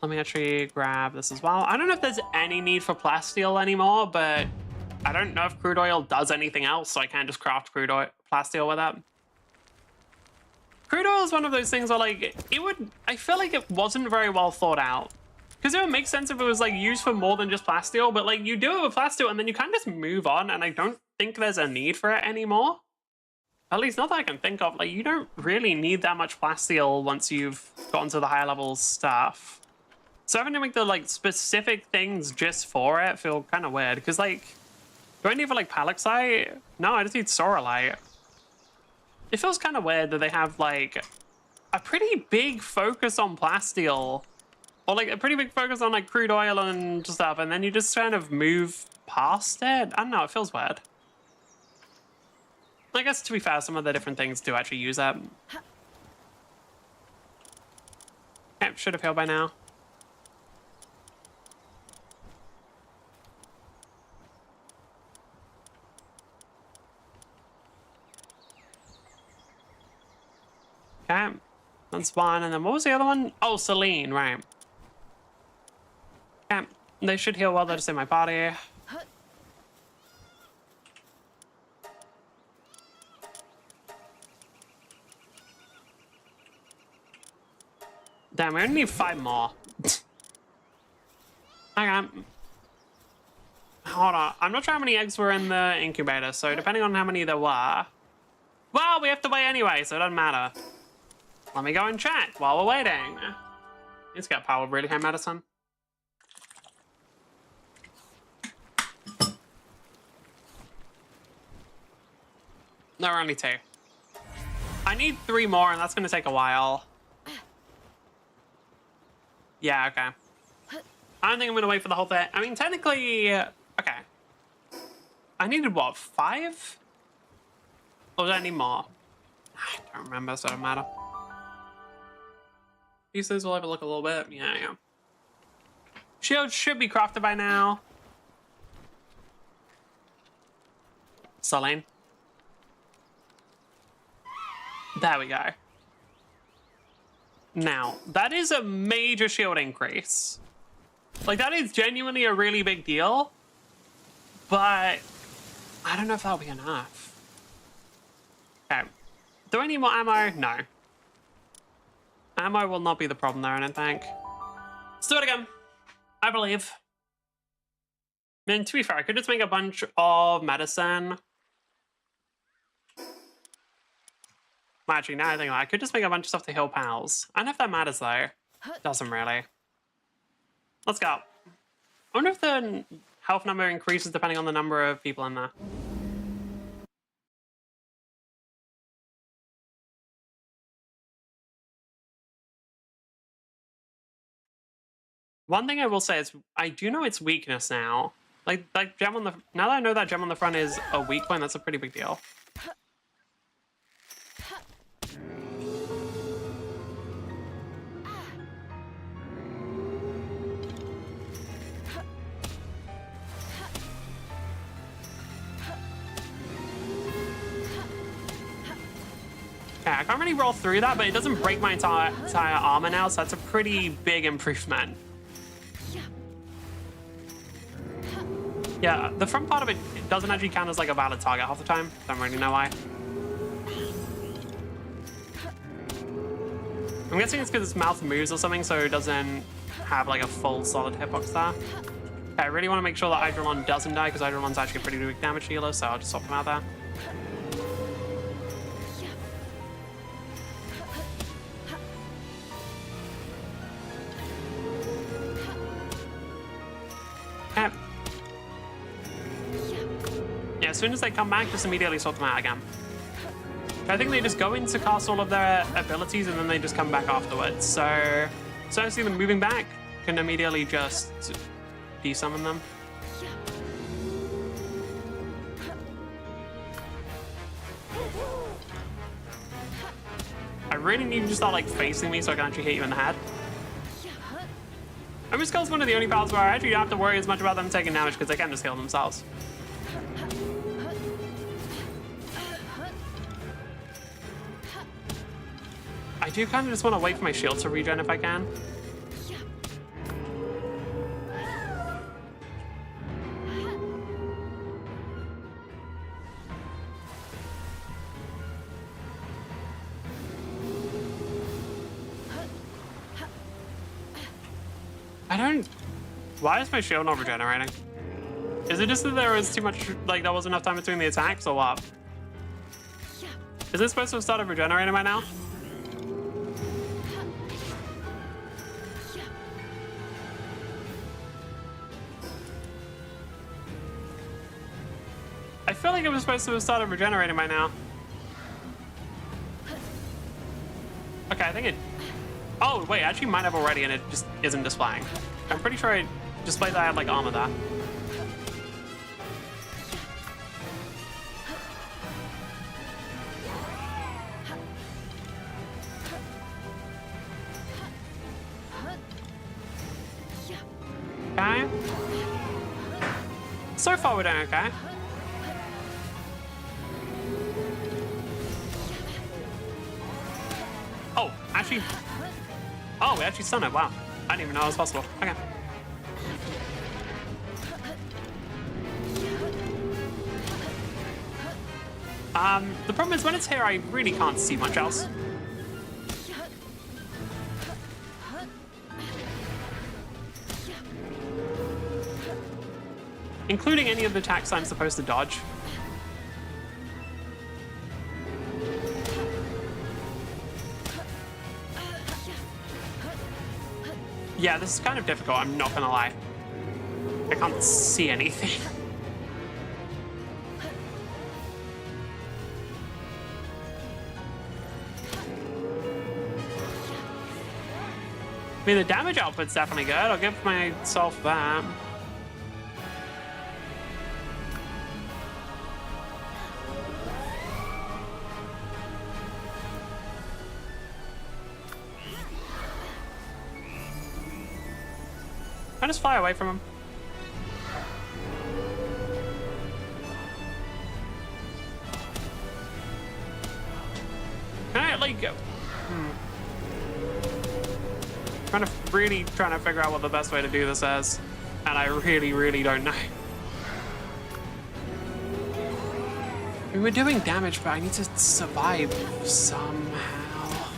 Let me actually grab this as well. I don't know if there's any need for plasteel anymore, but I don't know if crude oil does anything else, so I can't just craft crude oil, plasteel with it. Crude oil is one of those things where, like, it would... I feel like it wasn't very well thought out. Because it would make sense if it was, like, used for more than just plasteel, but, like, you do it with plasteel and then you kind of just move on, and I don't think there's a need for it anymore. At least not that I can think of. Like, you don't really need that much plasteel once you've gotten to the higher level stuff. So having to make the, like, specific things just for it feel kind of weird. Because, like, do I need for, like, palaxite? No, I just need sorrelite. It feels kind of weird that they have, like, a pretty big focus on plasteel. Or, like, a pretty big focus on, like, crude oil and stuff. And then you just kind of move past it. I don't know, it feels weird. I guess, to be fair, some of the different things do actually use that. Yep, should have healed by now. Okay, that's one. And then what was the other one? Oh, Celine, right. Okay, they should heal while they're just in my body. Damn, we only need 5 more. Okay. Hold on. I'm not sure how many eggs were in the incubator, so depending on how many there were... Well, we have to wait anyway, so it doesn't matter. Let me go and check while we're waiting. Let's get Palworld really high medicine. There are only 2. I need 3 more, and that's going to take a while. Yeah, okay. I don't think I'm going to wait for the whole thing. I mean, technically... okay. I needed, what, 5? Or did I need more? I don't remember, so it doesn't matter. Pieces will overlook a little bit. Yeah, yeah. Shield should be crafted by now. Celine. There we go. Now, that is a major shield increase. Like, that is genuinely a really big deal. But I don't know if that'll be enough. Okay. Do I need more ammo? No. Ammo will not be the problem there, I don't think. Let's do it again. I believe. I mean, to be fair, I could just make a bunch of medicine. Well, actually, now I think I could just make a bunch of stuff to heal pals. I don't know if that matters, though. Doesn't really. Let's go. I wonder if the health number increases depending on the number of people in there. One thing I will say is I do know its weakness now. Like gem on the... Now that I know that gem on the front is a weak point, that's a pretty big deal. Okay, I can't really roll through that, but it doesn't break my entire armor now, so that's a pretty big improvement. Yeah, the front part of it doesn't actually count as like a valid target half the time. Don't really know why. I'm guessing it's because its mouth moves or something, so it doesn't have like a full solid hitbox there. I really want to make sure that Hydrolon doesn't die, because Hydrolon's actually a pretty weak damage healer, so I'll just swap him out there. Okay. Yeah, as soon as they come back, just immediately sort them out again. I think they just go in to cast all of their abilities and then they just come back afterwards. So I see them moving back, can immediately just de-summon them. I really need you to start like facing me so I can actually hit you in the head. I mean, Skull's one of the only powers where I actually don't have to worry as much about them taking damage because they can just heal themselves. I do kind of just want to wait for my shield to regen if I can. Why is my shield not regenerating? Is it just that there was too much, like there wasn't enough time between the attacks or what? Is this supposed to have started regenerating by now? I feel like it was supposed to have started regenerating by now. Okay, I think it... Oh, wait, actually might have already and it just isn't displaying. I'm pretty sure it displayed that I had like armor there. Okay. So far we're doing okay. Oh, actually... Oh, we actually stunned it. Wow. I didn't even know it was possible. Okay. The problem is when it's here, I really can't see much else. Including any of the attacks I'm supposed to dodge. Yeah, this is kind of difficult, I'm not gonna lie. I can't see anything. I mean, the damage output's definitely good. I'll give myself that. Can I just fly away from him? Can I, like, trying to figure out what the best way to do this is, and I really don't know. I mean, we're doing damage, but I need to survive somehow.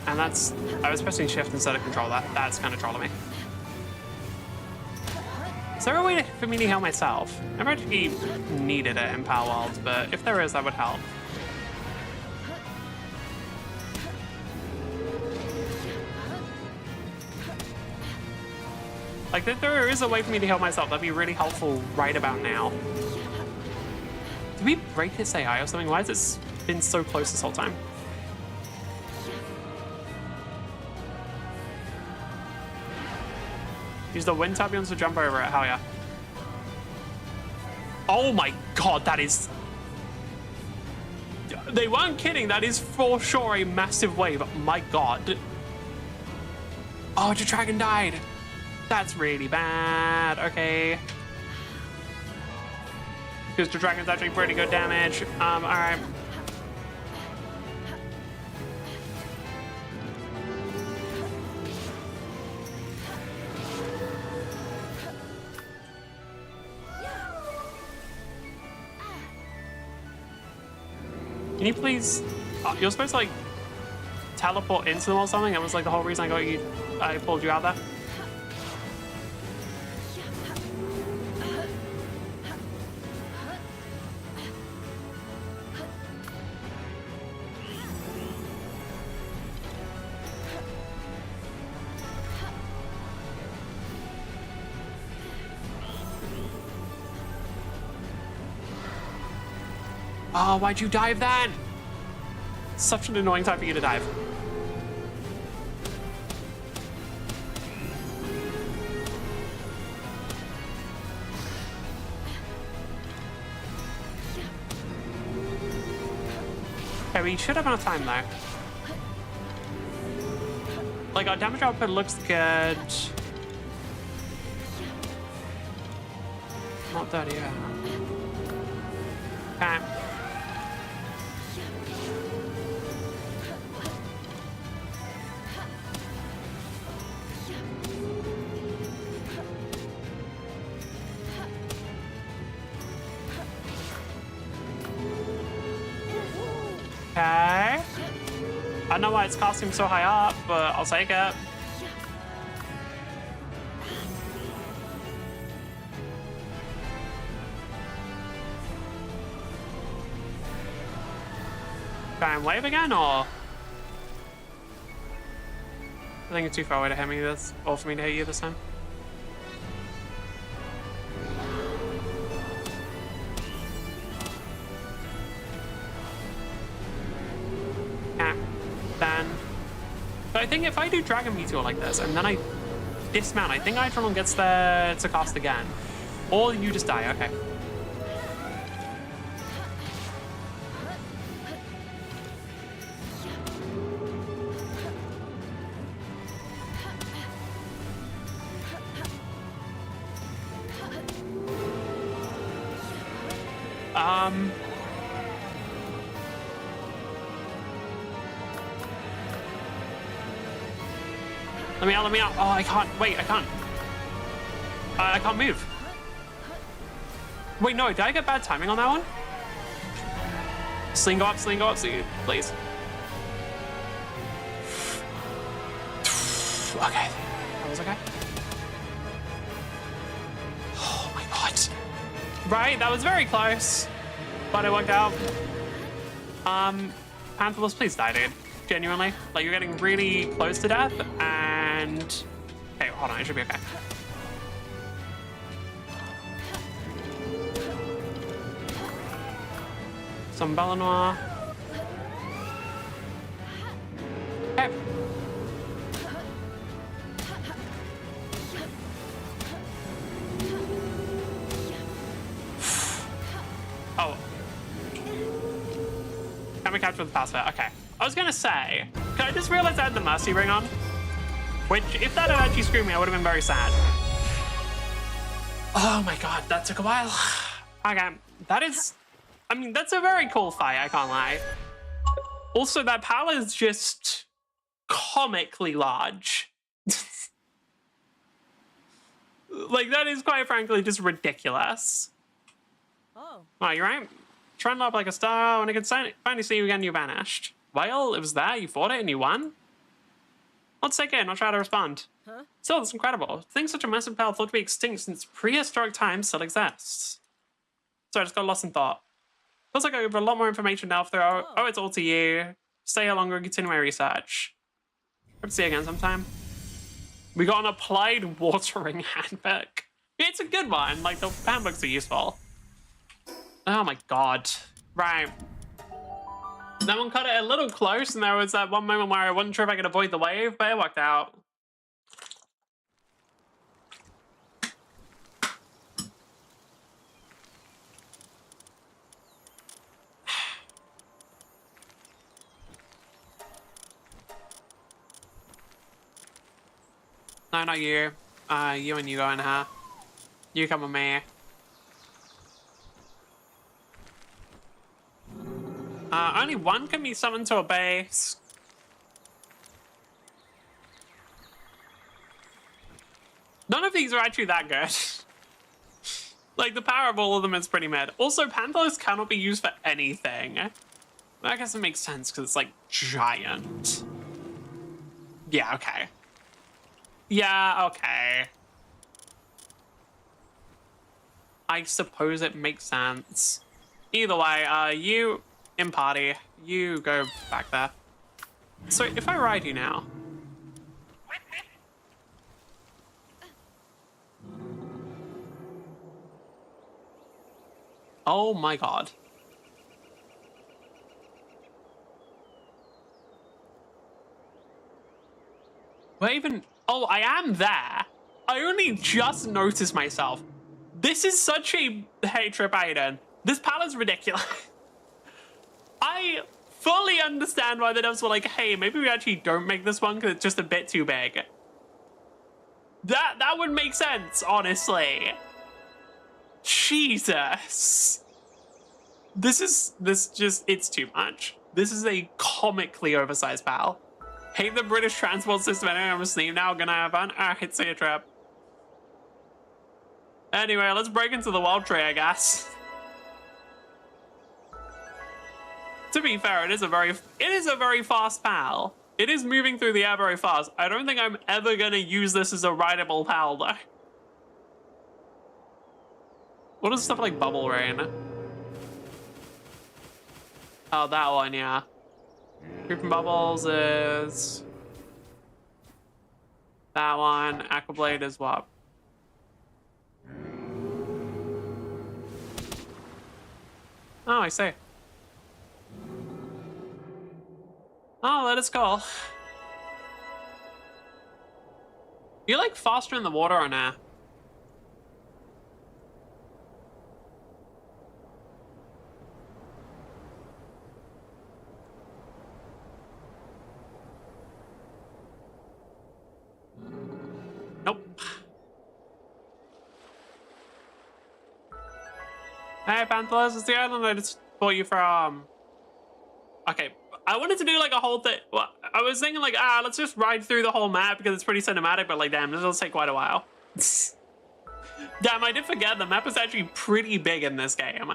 And that's... I was pressing shift instead of control. That's kind of trolling me. Is there a way for me to heal myself? I've never actually needed it in Palworld, but if there is, that would help. Like, if there is a way for me to heal myself, that'd be really helpful right about now. Did we break his AI or something? Why has it been so close this whole time? Use the wind turbulence to jump over it, hell yeah. Oh my god, that is... They weren't kidding, that is for sure a massive wave, my god. Oh, the dragon died. That's really bad, okay. Because the dragon's actually pretty good damage. Alright. Can you please... you're supposed to, like, teleport into them or something? That was, like, the whole reason I pulled you out there. Oh, why'd you dive then? Such an annoying time for you to dive. Okay, we should have enough time though. Like, our damage output looks good. Not dirty, yeah. Okay. Okay. I don't know why it's casting so high up, but I'll take it. Try and wave again, or? I think it's too far away to hit me this, or for me to hit you this time. But I think if I do Dragon Meteor like this and then I dismount, I think Eitron gets there to cast again. Or you just die, okay. Let me out. Oh, I can't. Wait, I can't. I can't move. Wait, no, did I get bad timing on that one? Sling go up, please. Okay, that was okay. Oh my god. Right, that was very close, but it worked out. Pantherless, please die, dude. Genuinely, like, you're getting really close to death, and okay, hold on, it should be okay. Some Belanoir. Okay. Oh. Can we capture the password? Okay. I was gonna say, I just realized I had the Mercy Ring on, which, if that had actually screwed me, I would have been very sad. Oh my god, that took a while. Okay, that is, I mean, that's a very cool fight, I can't lie. Also, that pal is just comically large. Like, that is quite frankly just ridiculous. Oh. Oh, you're right. Trend up like a star. When I could finally see you again, you vanished. Well, it was there, you fought it, and you won? Let's take it and I'll try to respond. Huh? Still, that's incredible. Things such a massive power thought to be extinct since prehistoric times still exists. Sorry, I just got lost in thought. Feels like I have a lot more information now if there are. Oh, it's all to you. Stay here longer and continue my research. Hope to see you again sometime. We got an applied watering handbook. It's a good one. Like, the handbooks are useful. Oh my god. Right. That one cut it a little close, and there was that one moment where I wasn't sure if I could avoid the wave, but it worked out. No, not you. You and you go in here. You come with me. Only one can be summoned to a base. None of these are actually that good. Like, the power of all of them is pretty mid. Also, Pantherless cannot be used for anything. I guess it makes sense because it's, like, giant. Yeah, okay. Yeah, okay. I suppose it makes sense. Either way, you in party, you go back there. So if I ride you now. Oh my god. Wait, even... Oh, I am there. I only just noticed myself. This is such a... Hey, Trip Aiden. This palette's ridiculous. I fully understand why the devs were like, hey, maybe we actually don't make this one because it's just a bit too big. That would make sense, honestly. Jesus. It's too much. This is a comically oversized pal. Hate the British transport system. Anyway, I'm asleep now. Gonna have fun. Alright, see you, Trip. Anyway, let's break into the wild tree, I guess. To be fair, it is a very fast pal. It is moving through the air very fast. I don't think I'm ever gonna use this as a rideable pal, though. What is stuff like Bubble Rain? Oh, that one, yeah. Creeping Bubbles is... that one. Aquablade is what? Oh, I see. Oh, let us go. You like faster in the water or nah? Nope. Hey, Panthelas, it's the island I just bought you from. Okay, I wanted to do like a whole thing. Well, I was thinking like, let's just ride through the whole map because it's pretty cinematic, but like, damn, this will take quite a while. Damn, I did forget the map is actually pretty big in this game.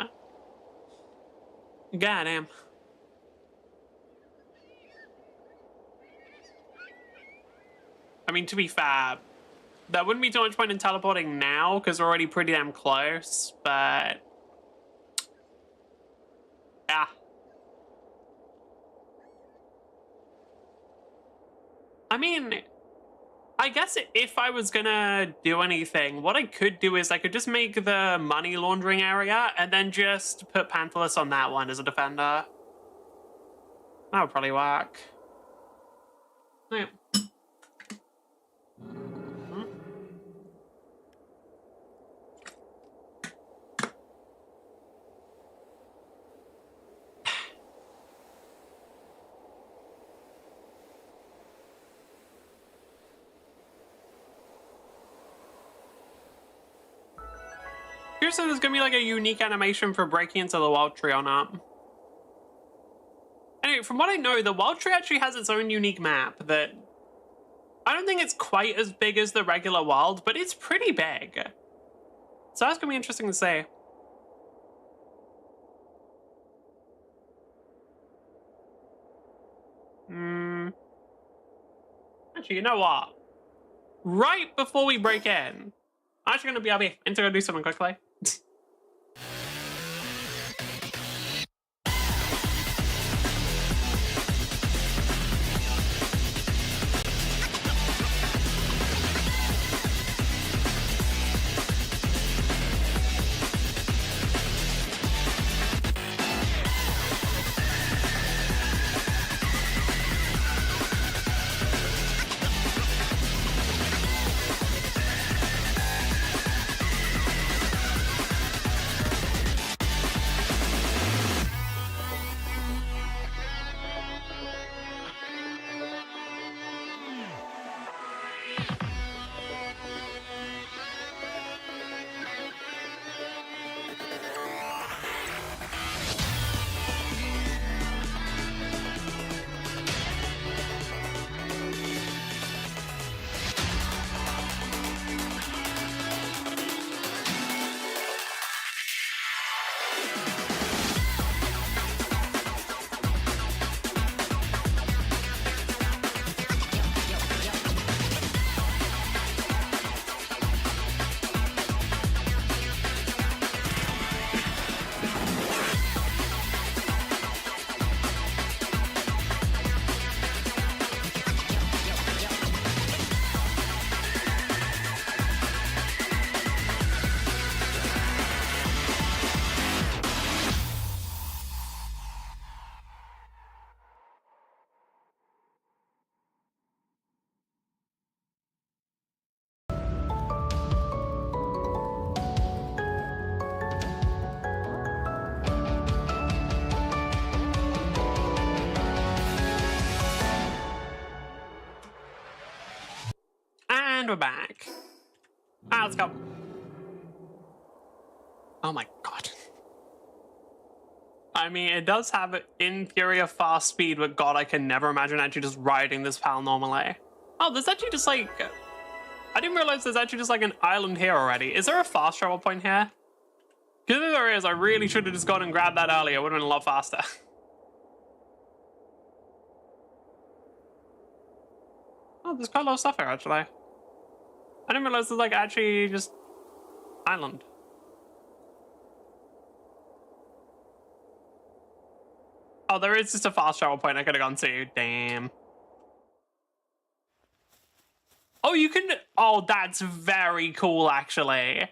God damn. I mean, to be fair, there wouldn't be too much point in teleporting now because we're already pretty damn close, but... yeah. I mean, I guess if I was gonna do anything, what I could do is I could just make the money laundering area and then just put Panthelas on that one as a defender. That would probably work. Yeah. Curious if there's gonna be like a unique animation for breaking into the wild tree or not. Anyway, from what I know, the wild tree actually has its own unique map that I don't think it's quite as big as the regular wild, but it's pretty big. So that's gonna be interesting to see. Actually, you know what? Right before we break in, I'm actually gonna be able to go do something quickly. And we're back. Let's go. Oh my god. I mean, it does have, in theory, a fast speed, but god, I can never imagine actually just riding this pal normally. Oh, there's actually just like... I didn't realize there's actually just like an island here already. Is there a fast travel point here? Because if there is, I really should have just gone and grabbed that earlier. It would have been a lot faster. Oh, there's quite a lot of stuff here, actually. I didn't realize there's like actually just island. Oh, there is just a fast travel point I could have gone to. Damn. Oh, you can... Oh, that's very cool, actually.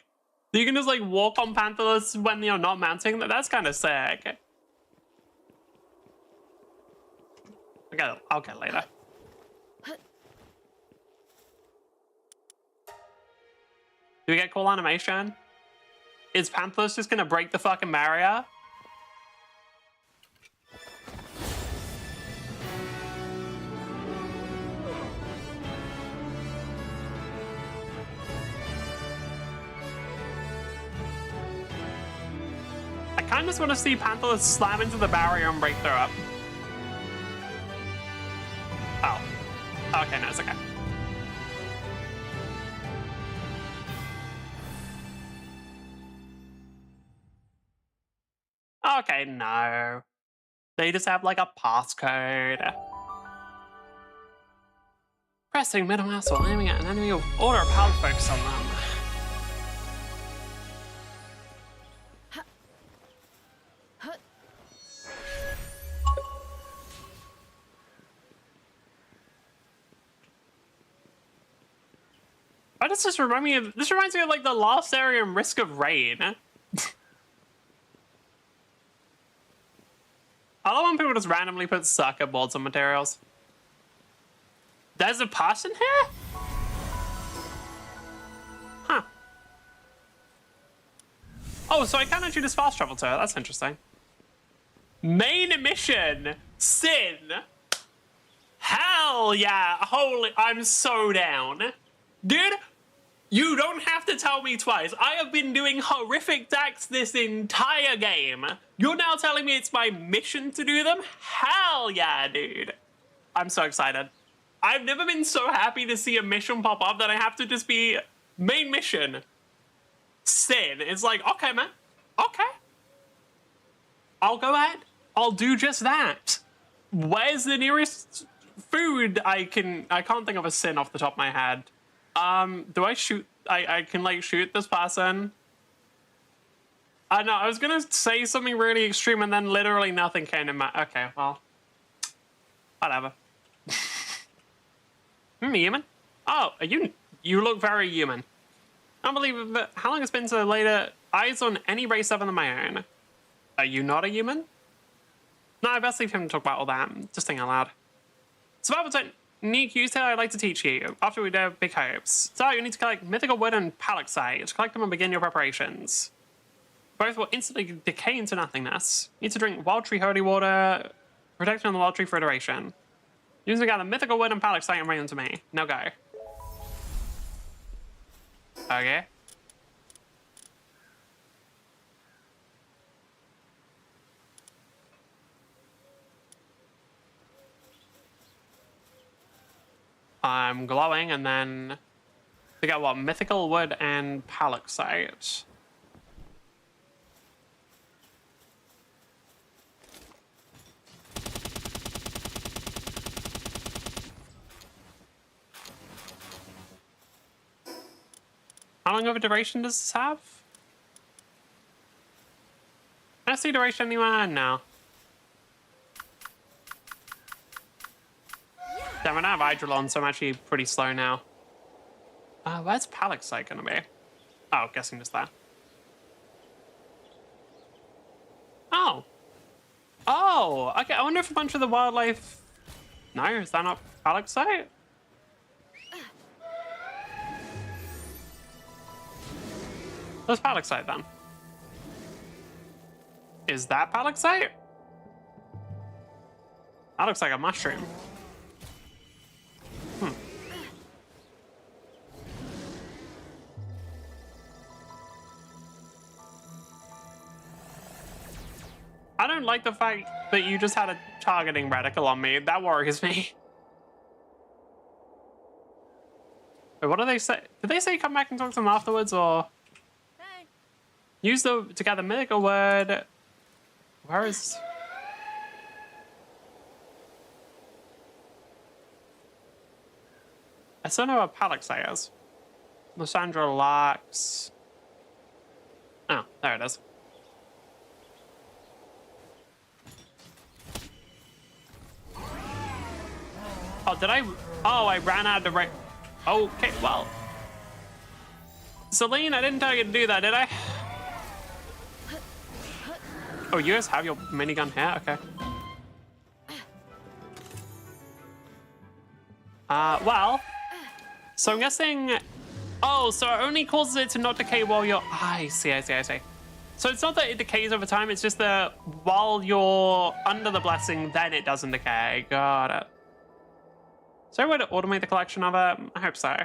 You can just, like, walk on Pantherless when you're not mounting. That's kind of sick. Okay, I'll get later. Do we get cool animation? Is Pantherless just gonna break the fucking barrier? I kind of just want to see Pantherless slam into the barrier and break through it. Oh. Okay, no, it's okay. Okay, no. They just have like a passcode. Pressing middle mouse while aiming at an enemy with order power focus on them. Why does this remind me of... This reminds me of like the last area in Risk of Rain. I love when people just randomly put circuit boards on materials. There's a person here? Huh. Oh, so I can actually just fast travel to it. That's interesting. Main mission. Sin. Hell yeah. Holy... I'm so down. Dude, you don't have to tell me twice. I have been doing horrific decks this entire game. You're now telling me it's my mission to do them? Hell yeah, dude. I'm so excited. I've never been so happy to see a mission pop up that I have to just be main mission. Sin. It's like, okay, man. Okay. I'll go ahead. I'll do just that. Where's the nearest food I can't think of a sin off the top of my head. Do I shoot? I can like shoot this person. I know, I was gonna say something really extreme and then literally nothing came to my... Okay, well. Whatever. Human? Oh, are you look very human. Unbelievable. How long it's been so later? Eyes on any race other than my own. Are you not a human? No, I best leave him to talk about all that. Just think out loud. Survival technique used here I'd like to teach you. After we do big hopes. So you need to collect mythical wood and palaxite. Collect them and begin your preparations. Both will instantly decay into nothingness. You need to drink wild tree holy water. Protection on the wild tree for a duration. Use together mythical wood and palaxite and bring them to me. Now go. Okay. I'm glowing, and then we got what? Mythical wood and palaxite. How long of a duration does this have? Can I see duration anywhere? No. Damn it, I have Hydrolon, so I'm actually pretty slow now. Where's Palaxite gonna be? Oh, guessing just that. Oh. Oh, okay, I wonder if a bunch of the wildlife... No, is that not Palaxite? What's Palaxite then? Is that Palaxite? That looks like a mushroom. don't like the fact that you just had a targeting reticle on me. That worries me. Wait, what do they say? Did they say come back and talk to them afterwards, or Hey. use the together mythical word? Where is? I still know what Palworld is. Lysandra Lux. Oh, there it is. Oh, did I? Oh, I ran out of the right. Okay, well. Celine, I didn't tell you to do that, did I? Oh, you guys have your minigun here? Okay. Well. So I'm guessing. Oh, so it only causes it to not decay while you're. I see. So it's not that it decays over time, it's just that while you're under the blessing, then it doesn't decay. Got it. Is there a way to automate the collection of it? I hope so.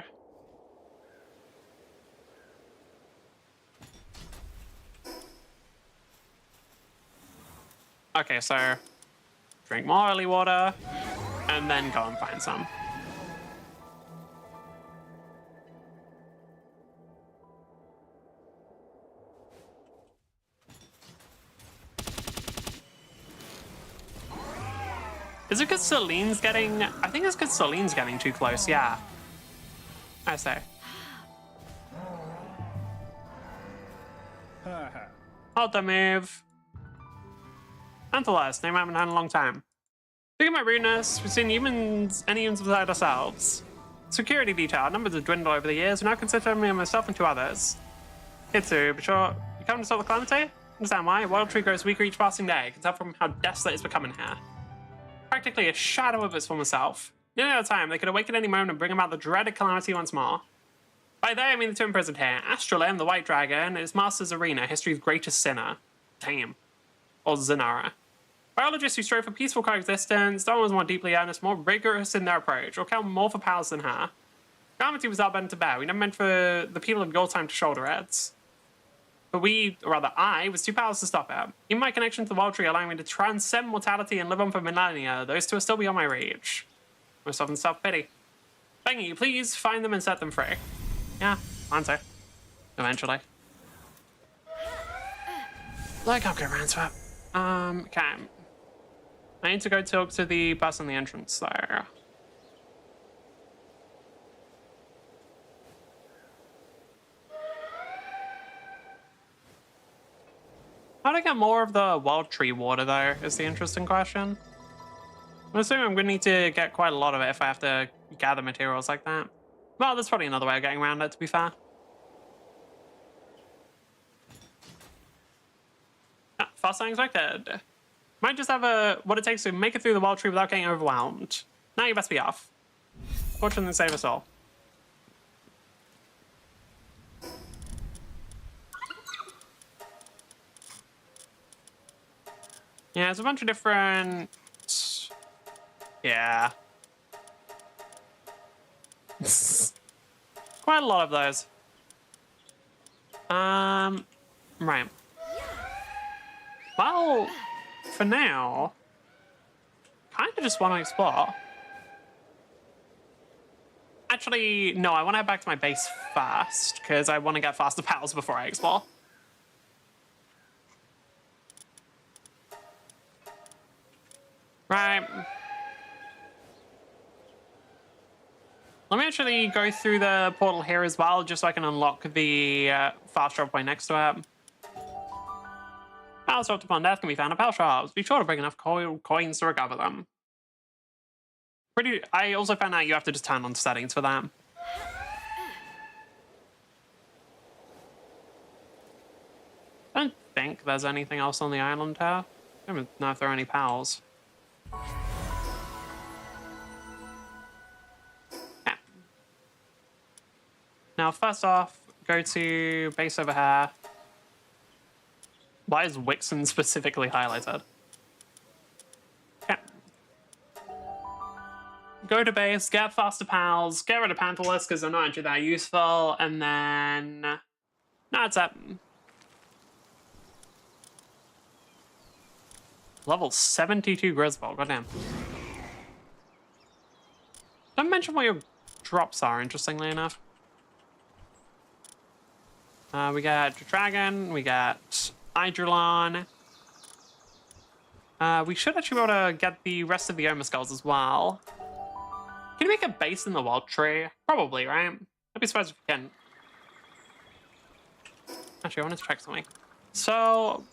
Okay, so drink more early water and then go and find some. Is it because Celine's getting... I think it's because Celine's getting too close, yeah. I say. Hold the move. Anthelas, name I haven't had in a long time. Speaking of my rudeness, we've seen humans and humans beside ourselves. Security detail, numbers have dwindled over the years. We now consider me and myself and two others. Hitsu, but sure, you come to solve the calamity? Understand why? Wild Tree grows weaker each passing day. You can tell from how desolate it's becoming here. Practically a shadow of its former self. Nearly out of time, they could awaken any moment and bring about the dreaded calamity once more. By they, I mean the two imprisoned here. Astrolabe, the White Dragon, is Master's Arena, history's greatest sinner. Damn. Or Zinara. Biologists who strive for peaceful coexistence, no one's more deeply earnest, more rigorous in their approach, or count more for powers than her. Calamity was our burden to bear. We never meant for the people of your time to shoulder it. But we, or rather I, was too powerless to stop it. Even my connection to the Wild Tree allowing me to transcend mortality and live on for millennia, those two are still beyond my reach. Most often self-pity. Begging you, please find them and set them free. Yeah, answer. Eventually. Like I'm gonna answer it. Okay. I need to go talk to the bus on the entrance there. How do I get more of the Wild Tree water, though, is the interesting question. I'm assuming I'm going to need to get quite a lot of it if I have to gather materials like that. Well, there's probably another way of getting around it, to be fair. Ah, faster than expected. Might just have what it takes to make it through the Wild Tree without getting overwhelmed. Now you best be off. Fortunately, save us all. Yeah, there's a bunch of different... Yeah. Quite a lot of those. Right. Well, for now, kind of just want to explore. Actually, no, I want to head back to my base first, because I want to get faster pals before I explore. Right. Let me actually go through the portal here as well, just so I can unlock the fast travel point next to it. Pals dropped upon death can be found at pal shops. Be sure to bring enough coins to recover them. I also found out you have to just turn on settings for that. I don't think there's anything else on the island here. I don't know if there are any pals. Yeah. Now, first off, go to base over here. Why is Wixen specifically highlighted? Yeah. Go to base, get faster pals, get rid of Pantherless because they're not actually that useful, and then... No, that's it. Level 72 Griswold, goddamn. Don't mention what your drops are, interestingly enough. We got Dragon, we got Hydrolon. We should actually be able to get the rest of the Oma Skulls as well. Can you make a base in the Wild Tree? Probably, right? I'd be surprised if you can. Actually, I want to check something. So...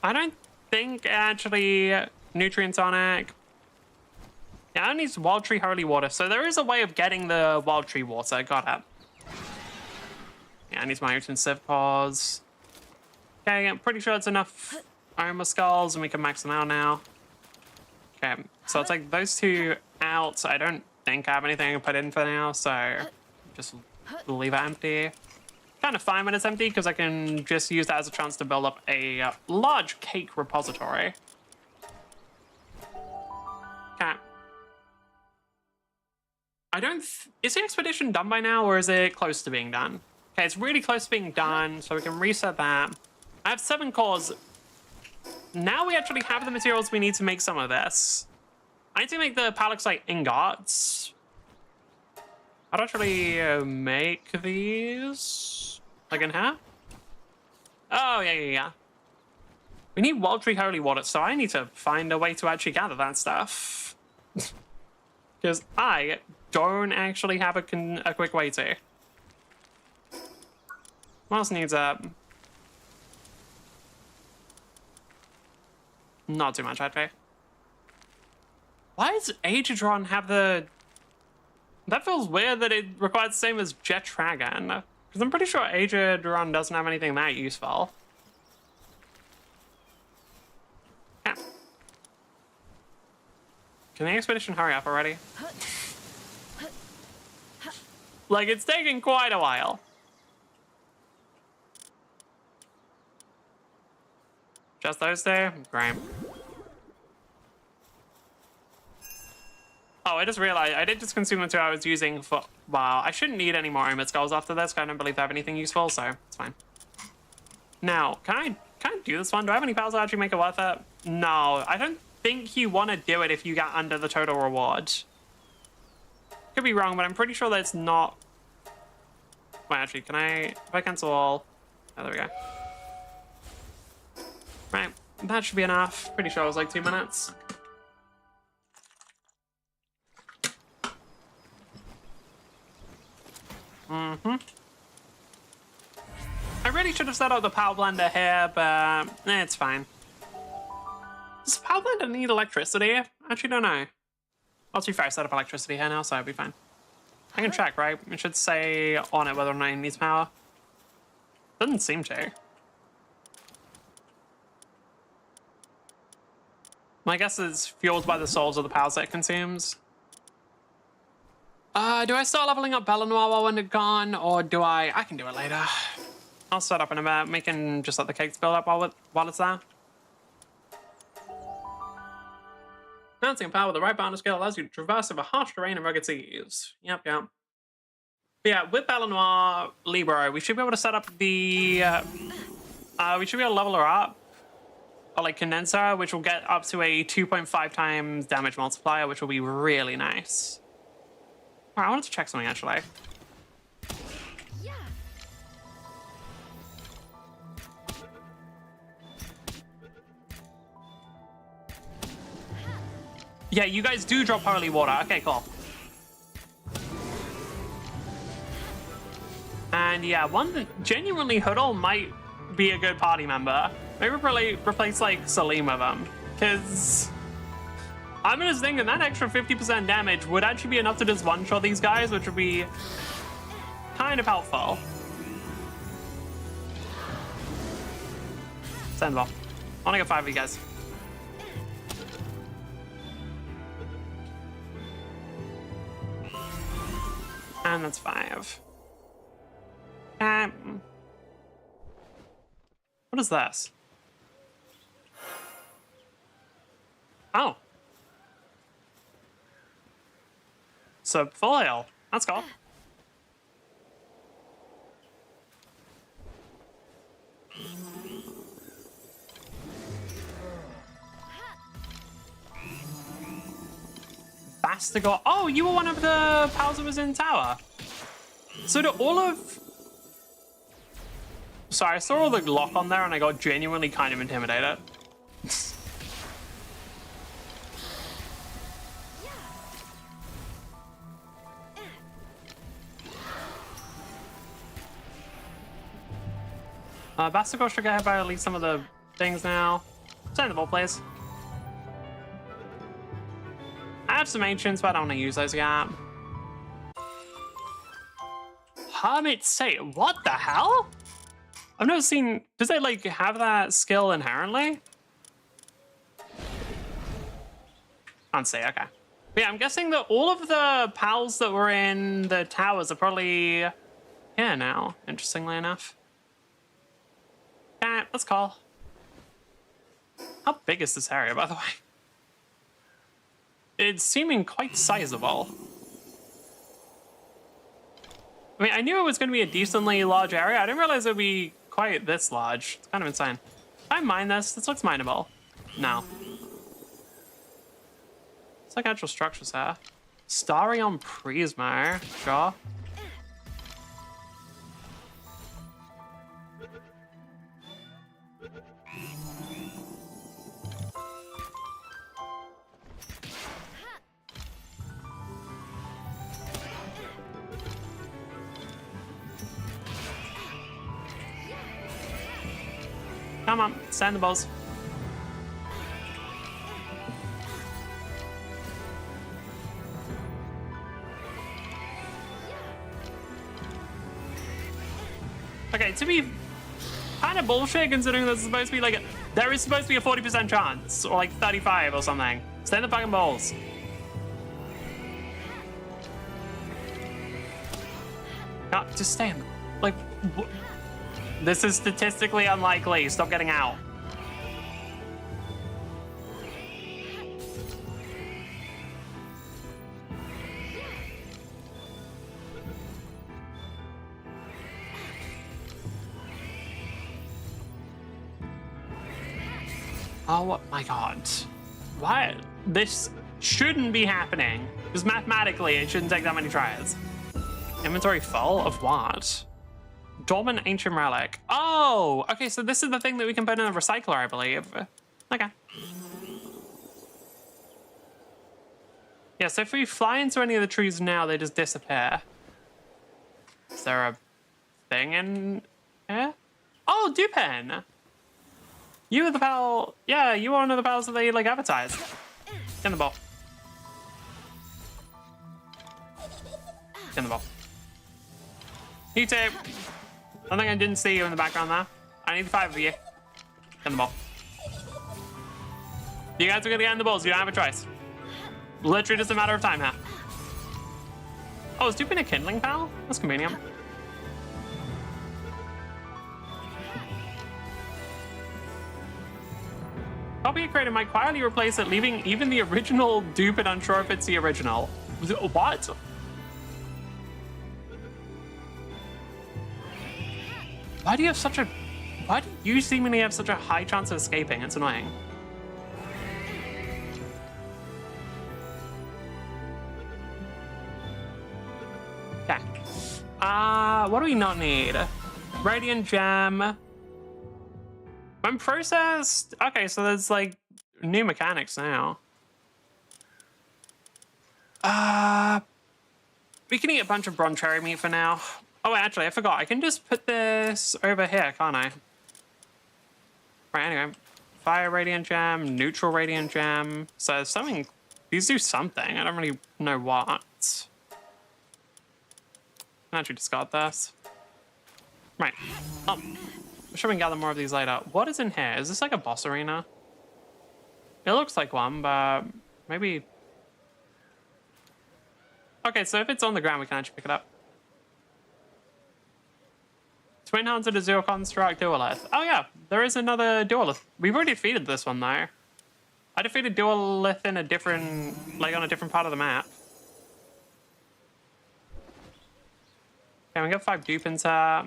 I don't think actually Nutrient Tonic. Yeah, I need Wild Tree Holy Water. So there is a way of getting the Wild Tree Water. Got it. Yeah, I need my Mutant Civ Paws. Okay, I'm pretty sure it's enough Oma Skulls and we can max them out now. Okay, so I'll take those two out. I don't think I have anything to put in for now, so just leave it empty. Kind of fine when it's empty because I can just use that as a chance to build up a large cake repository. Okay. I don't... Is the expedition done by now or is it close to being done? Okay, it's really close to being done, so we can reset that. I have 7 cores. Now we actually have the materials we need to make some of this. I need to make the Palexite ingots. I'd actually make these like in here. Oh, yeah. We need Wild Tree Holy Water, so I need to find a way to actually gather that stuff. Because I don't actually have a quick way to. What else needs not too much, actually. Why does Aegiodron have the... That feels weird that it requires the same as Jet Dragon. Because I'm pretty sure Aegiodron doesn't have anything that useful. Yeah. Can the expedition hurry up already? Like, it's taking quite a while. Just those two? Great. Oh, I just realized I did just consume the 2 I was using for... Wow, I shouldn't need any more Omid Skulls after this, because I don't believe I have anything useful, so it's fine. Now, can I do this one? Do I have any powers that actually make it worth it? No, I don't think you want to do it if you get under the total reward. Could be wrong, but I'm pretty sure that it's not... Wait, actually, can I... If I cancel all... Oh, there we go. Right, that should be enough. Pretty sure it was like 2 minutes. I really should have set up the power blender here, but it's fine. Does the power blender need electricity? I actually don't know. I'll be fair, I set up electricity here now, so it'll be fine. I can check, right? It should say on it whether or not it needs power. Doesn't seem to. My guess is fueled by the souls of the powers that it consumes. Do I start leveling up Belanoir while when it's gone, or do I can do it later. I'll start up in a minute, making just let the cakes build up while it's there. Balancing power with the right boundary scale allows you to traverse over harsh terrain and rugged seas. Yep. But yeah, with Belanoir Libero, we should be able to set up the... we should be able to level her up. Or like Condenser, which will get up to a 2.5 times damage multiplier, which will be really nice. I wanted to check something, actually. Yeah, you guys do drop holy water. Okay, cool. And yeah, one genuinely Hoodle might be a good party member. Maybe replace like Salim with him. Because... I'm just thinking that extra 50% damage would actually be enough to just one-shot these guys, which would be kind of helpful. Send off. I want to get 5 of you guys. And that's 5. What is this? Oh. So, full heal. That's cool. Bastigar. Oh, you were one of the pals that was in tower. So do all of... Sorry, I saw all the lock on there and I got genuinely kind of intimidated. Bastigar should get hit by at least some of the things now. Send the ball, please. I have some ancients, but I don't want to use those yet. Hermit Say, what the hell? I've never seen, does it like have that skill inherently? Can't say, okay. But yeah, I'm guessing that all of the pals that were in the towers are probably here now, interestingly enough. Yeah, let's call. How big is this area, by the way? It's seeming quite sizable. I mean, I knew it was going to be a decently large area. I didn't realize it would be quite this large. It's kind of insane. Can I mine this? This looks mineable. No. It's like actual structures here. Starion Prismo. Sure. Come on, send the balls. Okay, to be kind of bullshit considering there's supposed to be like there is supposed to be a 40% chance or like 35 or something. Send the fucking balls. No, just stay in. Like, this is statistically unlikely. Stop getting out. Oh my god. Why? This shouldn't be happening. Because mathematically, it shouldn't take that many tries. Inventory full of what? Dormant Ancient Relic. Oh, okay, so this is the thing that we can put in a recycler, I believe. Okay. Yeah, so if we fly into any of the trees now, they just disappear. Is there a thing in here? Oh, Dupin! You were the pal... Yeah, you were one of the pals that they, like, advertised. Get in the ball. Get in the ball. You tape. I think I didn't see you in the background there. I need 5 of you. Get in the ball. You guys are gonna get in the balls. You don't have a choice. Literally just a matter of time here. Oh, is Dupin a kindling pal? That's convenient. Copy created might quietly replace it, leaving even the original Dupin unsure if it's the original. What? Why do you have such a... Why do you seemingly have such a high chance of escaping? It's annoying. Okay. What do we not need? Radiant Gem. When processed... Okay, so there's, like, new mechanics now. We can eat a bunch of bronze cherry meat for now. Oh, actually, I forgot. I can just put this over here, can't I? Right, anyway. Fire Radiant Gem, Neutral Radiant Gem. So something... These do something. I don't really know what. I can actually discard this. Right. I'm sure we can gather more of these later. What is in here? Is this like a boss arena? It looks like one, but maybe... Okay, so if it's on the ground, we can actually pick it up. Twin Hunter to Zero Construct Duelith. Oh yeah, there is another Duelith. We've already defeated this one though. I defeated Duelith in a different, like on a different part of the map. Okay, we got 5 Dupins here.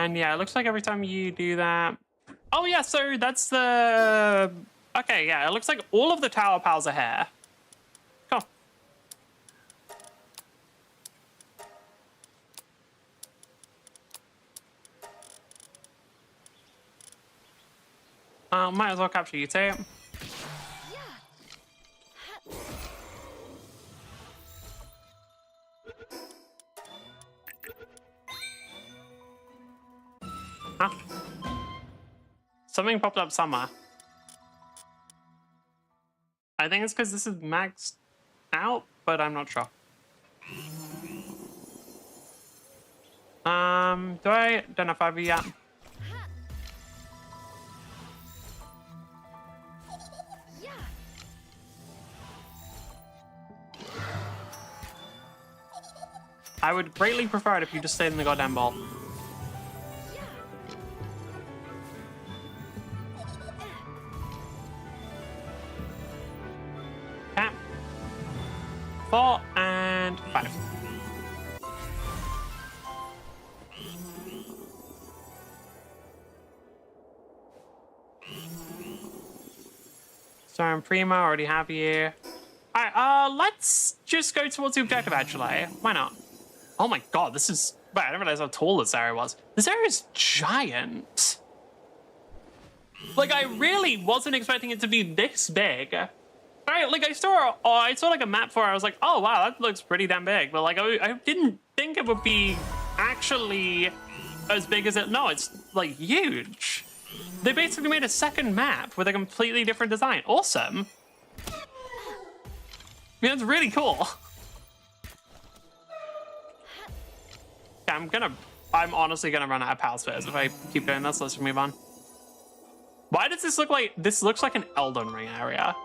And yeah, it looks like every time you do that... Oh yeah, so that's the... Okay, yeah, it looks like all of the tower pals are here. Cool. Might as well capture you too. Huh? Something popped up somewhere. I think it's because this is maxed out, but I'm not sure. Do I? Don't know if I've yet. I would greatly prefer it if you just stayed in the goddamn ball. Okay. 4 and 5. So I'm Prima, already have you. Alright, let's just go towards the objective actually. Why not? Oh my god, this is... Wait, I didn't realize how tall this area was. This area is giant. Like, I really wasn't expecting it to be this big. Right, like, I saw like a map for it. I was like, oh wow, that looks pretty damn big. But like, I didn't think it would be actually as big as it... No, it's like huge. They basically made a second map with a completely different design. Awesome. Yeah, it's really cool. Yeah, I'm honestly gonna run out of power spares if I keep doing this. Let's move on. Why does this look like... This looks like an Elden Ring area.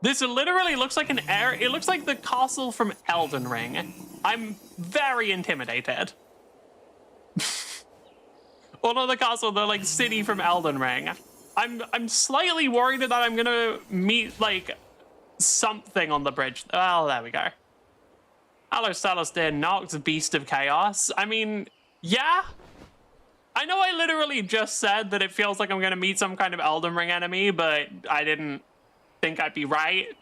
This literally looks like an area... It looks like the castle from Elden Ring. I'm very intimidated. Or not the castle, the like city from Elden Ring. I'm slightly worried that I'm gonna meet like something on the bridge. Oh, there we go. Hello, Salos dear Nox, Beast of Chaos. I mean, yeah. I know I literally just said that it feels like I'm gonna meet some kind of Elden Ring enemy, but I didn't think I'd be right.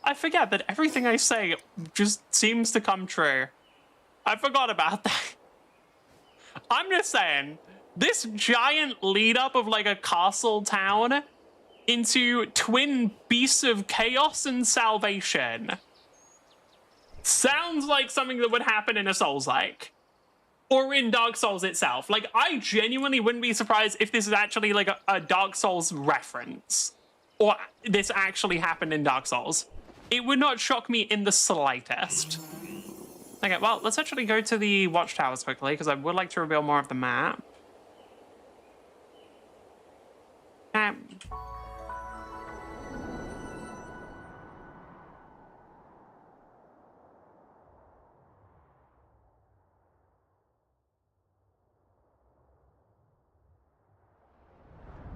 I forget that everything I say just seems to come true. I forgot about that. I'm just saying, this giant lead up of like a castle town into twin beasts of chaos and salvation sounds like something that would happen in a Souls-like. Or in Dark Souls itself. Like, I genuinely wouldn't be surprised if this is actually like a Dark Souls reference. Or this actually happened in Dark Souls. It would not shock me in the slightest. Okay, well, let's actually go to the watchtowers quickly, because I would like to reveal more of the map.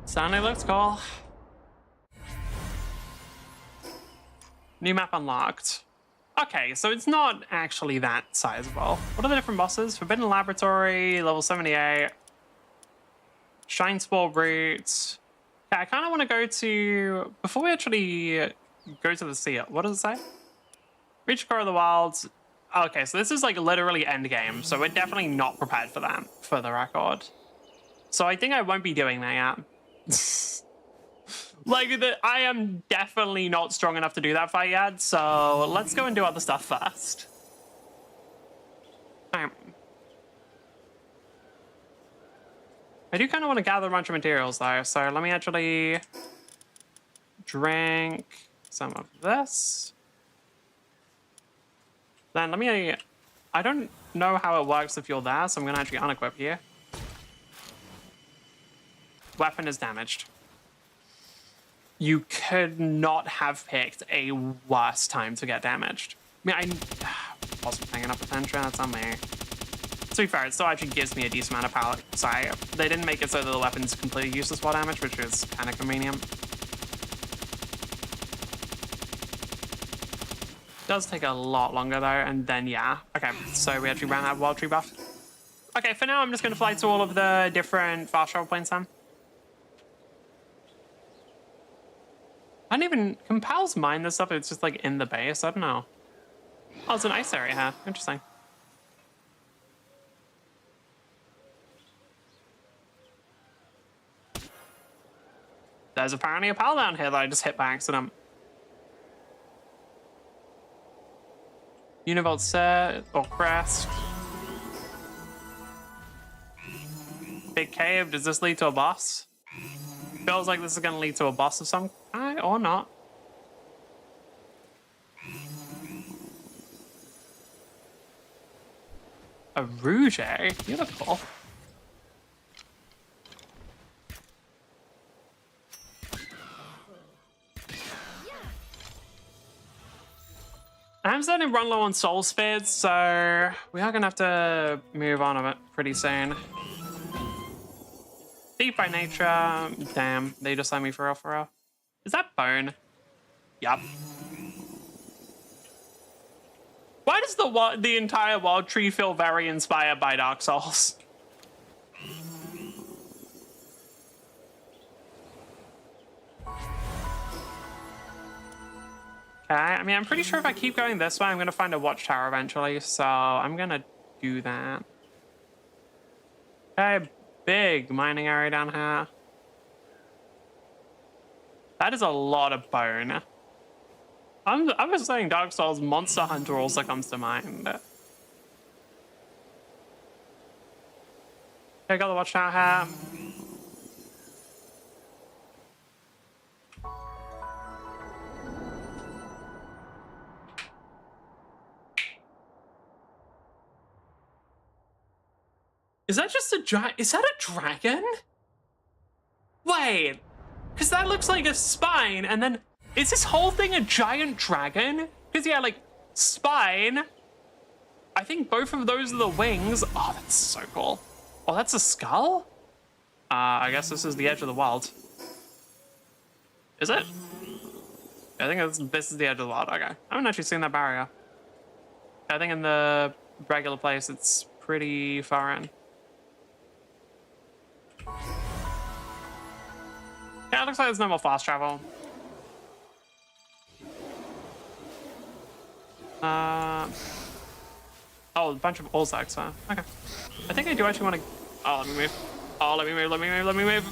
Certainly looks cool. New map unlocked. Okay, so it's not actually that sizable. What are the different bosses? Forbidden Laboratory, level 78. Shine Spore Route. Yeah, I kind of want to go to... Before we actually go to the seal, what does it say? Reach Core of the Wilds. Okay, so this is like literally endgame, so we're definitely not prepared for that, for the record. So I think I won't be doing that yet. Like, I am definitely not strong enough to do that fight yet, so let's go and do other stuff first. Alright. I do kind of want to gather a bunch of materials, though, so let me actually drink some of this. Then let me... I don't know how it works if you're there, so I'm going to actually unequip you. Weapon is damaged. You could not have picked a worse time to get damaged. I mean, I wasn't paying enough attention, that's on me. To be fair, it still actually gives me a decent amount of power. Sorry, they didn't make it so that the weapon's completely useless while damage, which is kind of convenient. Does take a lot longer though, and then yeah. Okay, so we actually ran out of Wild Tree buff. Okay, for now I'm just going to fly to all of the different fast travel points then. I don't even... Can pals mine this stuff? It's just like in the base? I don't know. Oh, it's an ice area here. Interesting. There's apparently a pal down here that I just hit by accident. Univolt set or crest. Big cave. Does this lead to a boss? Feels like this is going to lead to a boss of some kind, or not. A Rouge, beautiful. I'm starting to run low on soul spirits, so we are gonna have to move on a bit pretty soon. Deep by nature, damn, they just let me for real. Is that bone? Yup. Why does the entire wild tree feel very inspired by Dark Souls? Okay, I mean, I'm pretty sure if I keep going this way, I'm gonna find a watchtower eventually, so I'm gonna do that. Okay, big mining area down here. That is a lot of bone. I was saying Dark Souls, Monster Hunter also comes to mind. Okay, got the watchtower here. Is that just a is that a dragon? Wait, because that looks like a spine, and then is this whole thing a giant dragon? Because yeah, like spine. I think both of those are the wings. Oh, that's so cool. Oh, that's a skull? I guess this is the edge of the world. Is it? I think this is the edge of the world. Okay, I haven't actually seen that barrier. I think in the regular place, it's pretty far in. Yeah, it looks like there's no more fast travel. Oh, a bunch of all sacks, huh? Okay. I think I do actually want to... Oh, let me move. Oh, let me move.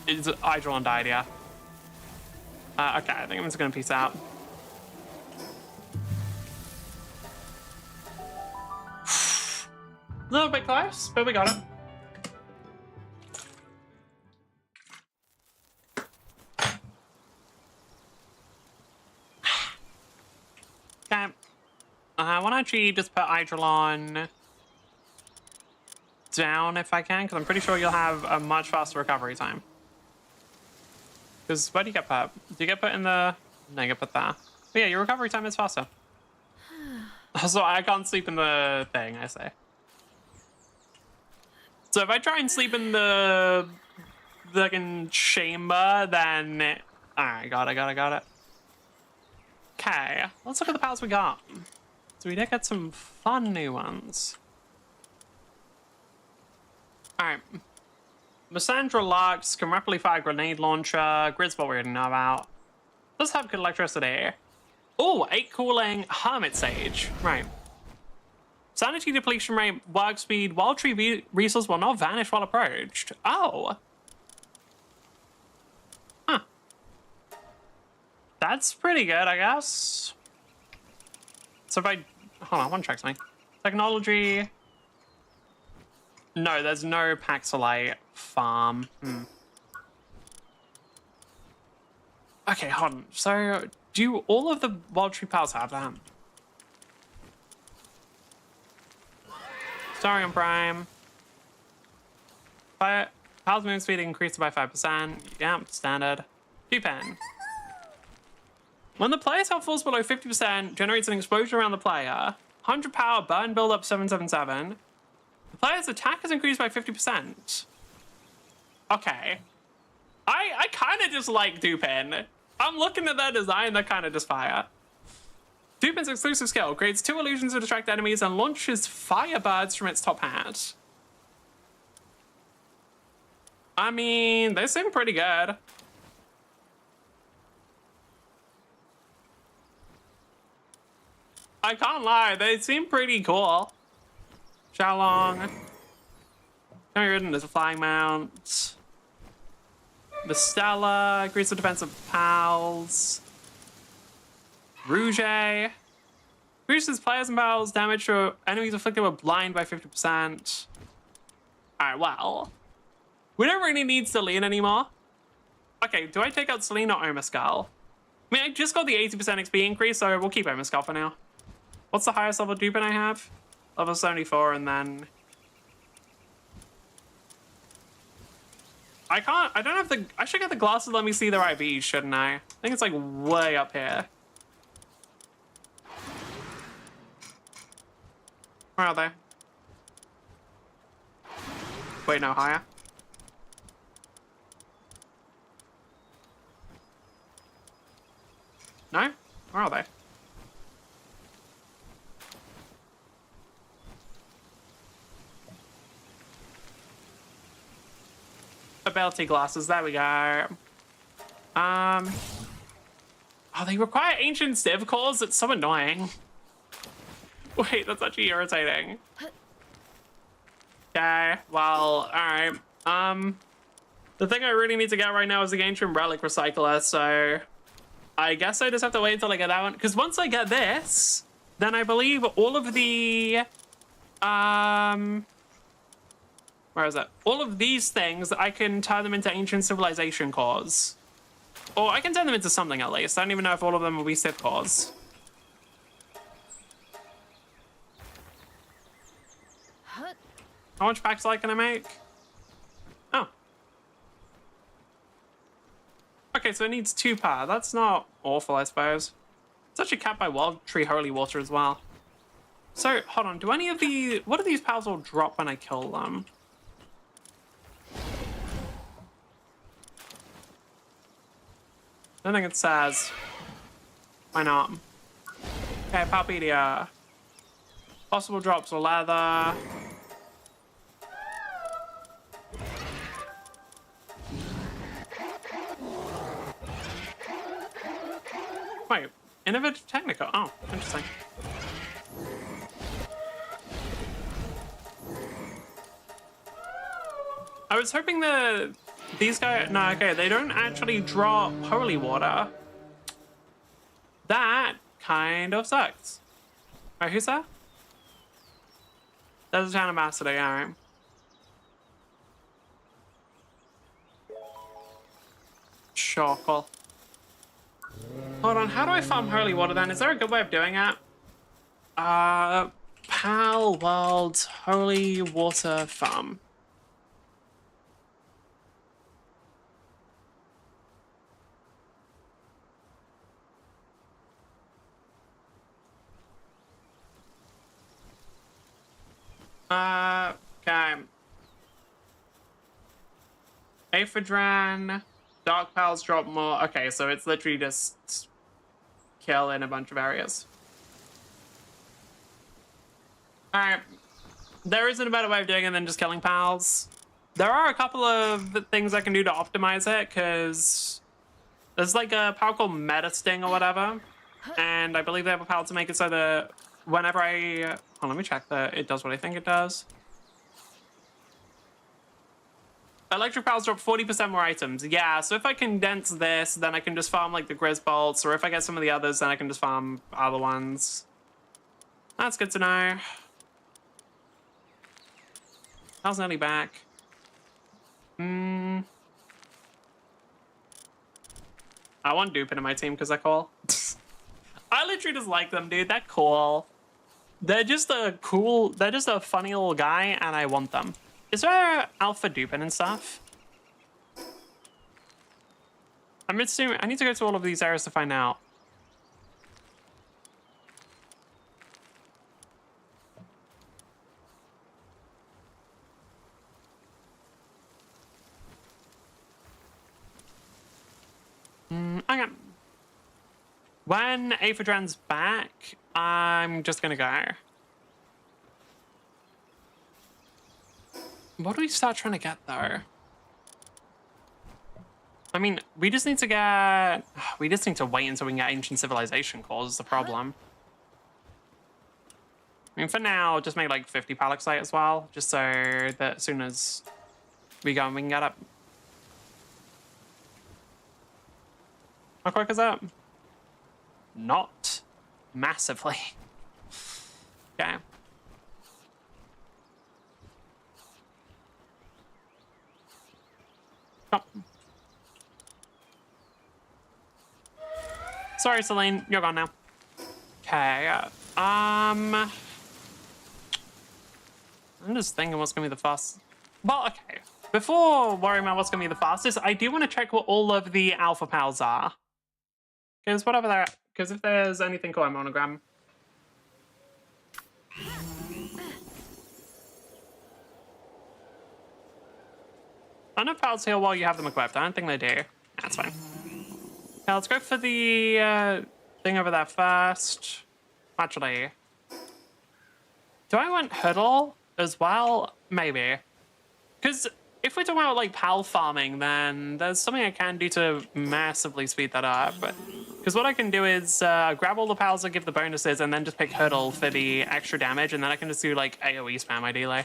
It's Idron died, yeah. Okay, I think I'm just gonna peace out. A little bit close, but we got it. Okay. I want to actually just put Hydrolon down if I can, because I'm pretty sure you'll have a much faster recovery time. Because where do you get put? Do you get put in the... No, you get put there. But yeah, your recovery time is faster. So I can't sleep in the thing, I say. So if I try and sleep in the fucking chamber, then... Alright, got it. Okay, let's look at the pals we got. So we did get some fun new ones. Alright. Lysandra Lux can rapidly fire grenade launcher. Grid's what we already know about. Does have good electricity. Oh, 8 cooling Hermit Sage. Right. Sanity depletion rate, work speed, wild tree resource will not vanish while approached. Oh. Huh. That's pretty good, I guess. So if I... Hold on, I want to check something. Technology... No, there's no Paxilite farm. Okay, hold on. So, do all of the wild tree pals have that? Sorry, on Prime. Pals movement speed increased by 5%. Yeah, standard. Pen. When the player's health falls below 50%, generates an explosion around the player. 100 power, burn build up 777. The player's attack is increased by 50%. Okay. I kind of just like Dupin. I'm looking at that design, that kind of just fire. Dupin's exclusive skill creates 2 illusions to distract enemies and launches firebirds from its top hat. I mean, they seem pretty good. I can't lie, they seem pretty cool. Xiaolong. Don't ridden as a flying mount. The Stella increases the defense of pals. Rouge. Reduces players and pals damage to enemies afflicted with blind by 50%. Alright, well. We don't really need Celine anymore. Okay, do I take out Celine or Omascal? I mean, I just got the 80% XP increase, so we'll keep Omascal for now. What's the highest level Dupin I have? Level 74, and then... I don't have the... I should get the glasses, let me see their IVs, shouldn't I? I think it's like way up here. Where are they? Wait, no, higher. No? Where are they? Ability glasses, there we go. Oh, they require ancient civ cores? It's so annoying. Wait, that's actually irritating. Okay, well, alright. The thing I really need to get right now is the ancient relic recycler, so I guess I just have to wait until I get that one. Because once I get this, then I believe all of the where is it? All of these things, I can turn them into ancient civilization cores. Or I can turn them into something at least. I don't even know if all of them will be civ cores. How much pack slide can I make? Oh. Okay, so it needs 2 per. That's not awful, I suppose. It's actually capped by Wild Tree Holy Water as well. So, hold on. Do any of the... What do these pals all drop when I kill them? I don't think it says. Why not? Okay, Palpedia. Possible drops of leather. Wait, innovative technical. Oh, interesting. I was hoping that these guys... No, okay, they don't actually drop holy water. That kind of sucks. Alright, who's that? That's a town ambassador, alright. Sure, cool. Hold on, how do I farm holy water then? Is there a good way of doing it? Palworld holy water farm. Okay. Aphedran. Dark Pals drop more. Okay, so it's literally just kill in a bunch of areas. Alright. There isn't a better way of doing it than just killing pals. There are a couple of things I can do to optimize it, because there's like a pal called Meta Sting or whatever. And I believe they have a pal to make it so that whenever I... Oh, let me check that it does what I think it does. Electric pals drop 40% more items. Yeah, so if I condense this, then I can just farm like the Grizz bolts, or if I get some of the others, then I can just farm other ones. That's good to know. Pal's nearly back. I want Dupin in my team because they're cool. I literally just like them, dude. They're cool. They're just a funny little guy, and I want them. Is there alpha Dupin and stuff? I'm assuming I need to go to all of these areas to find out. Okay. When Aphrodran's back, I'm just gonna go. What do we start trying to get though? I mean, we just need to wait until we can get Ancient Civilization cores is the problem. I mean, for now, just make like 50 Palaxite as well, just so that as soon as we go and we can get up. How quick is that? Not massively. Okay. Oh. Sorry, Celine, you're gone now. Okay. I'm just thinking what's gonna be the fastest. Well, okay. Before worrying about what's gonna be the fastest, I do want to check what all of the alpha pals are. Because whatever they're, because if there's anything cool, I'm monogram. I don't know if pals heal while you have them equipped. I don't think they do. That's fine. Now let's go for the thing over there first. Actually, do I want Huddle as well? Maybe. Because if we're talking about like pal farming, then there's something I can do to massively speed that up. Because what I can do is grab all the pals that give the bonuses and then just pick Huddle for the extra damage, and then I can just do like AoE spam ideally.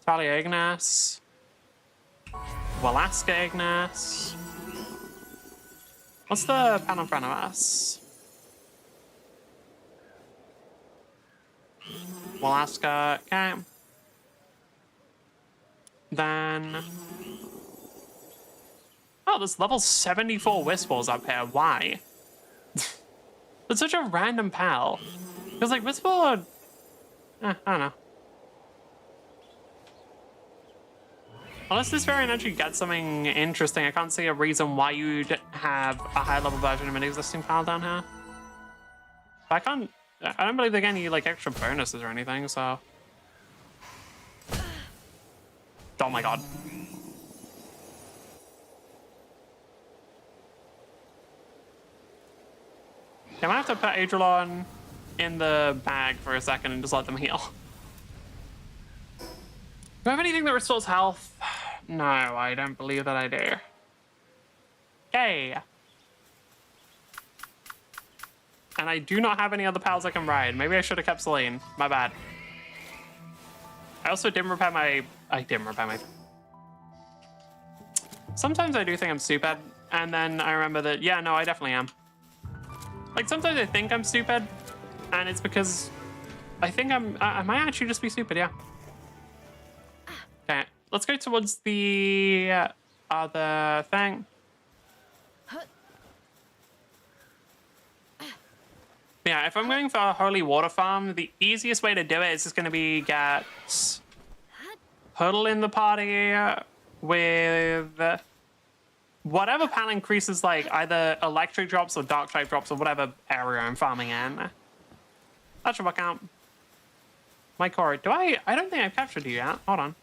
Talia Ignis. Walaska Ignis. What's the pal in front of us? Walaska, okay. Then... oh, there's level 74 Whisperballs up here. Why? It's such a random pal. Because, like, Whisperball... I don't know. Unless this variant actually gets something interesting, I can't see a reason why you'd have a high-level version of an existing pal down here. But I don't believe they get any, like, extra bonuses or anything, so... oh my god. I might have to put Adrelon in the bag for a second and just let them heal. Do I have anything that restores health? No, I don't believe that I do. Okay. And I do not have any other pals I can ride. Maybe I should have kept Celine. My bad. I also didn't repair my... Sometimes I do think I'm stupid, and then I remember that, yeah, no, I definitely am. Like, sometimes I think I'm stupid, and it's because I think I might actually just be stupid, yeah. Okay, let's go towards the other thing. Yeah, if I'm going for a Holy Water Farm, the easiest way to do it is just going to be get Huddle in the party with whatever pal increases, like, either electric drops or dark type drops or whatever area I'm farming in. That should work out. My core, I don't think I've captured you yet. Hold on.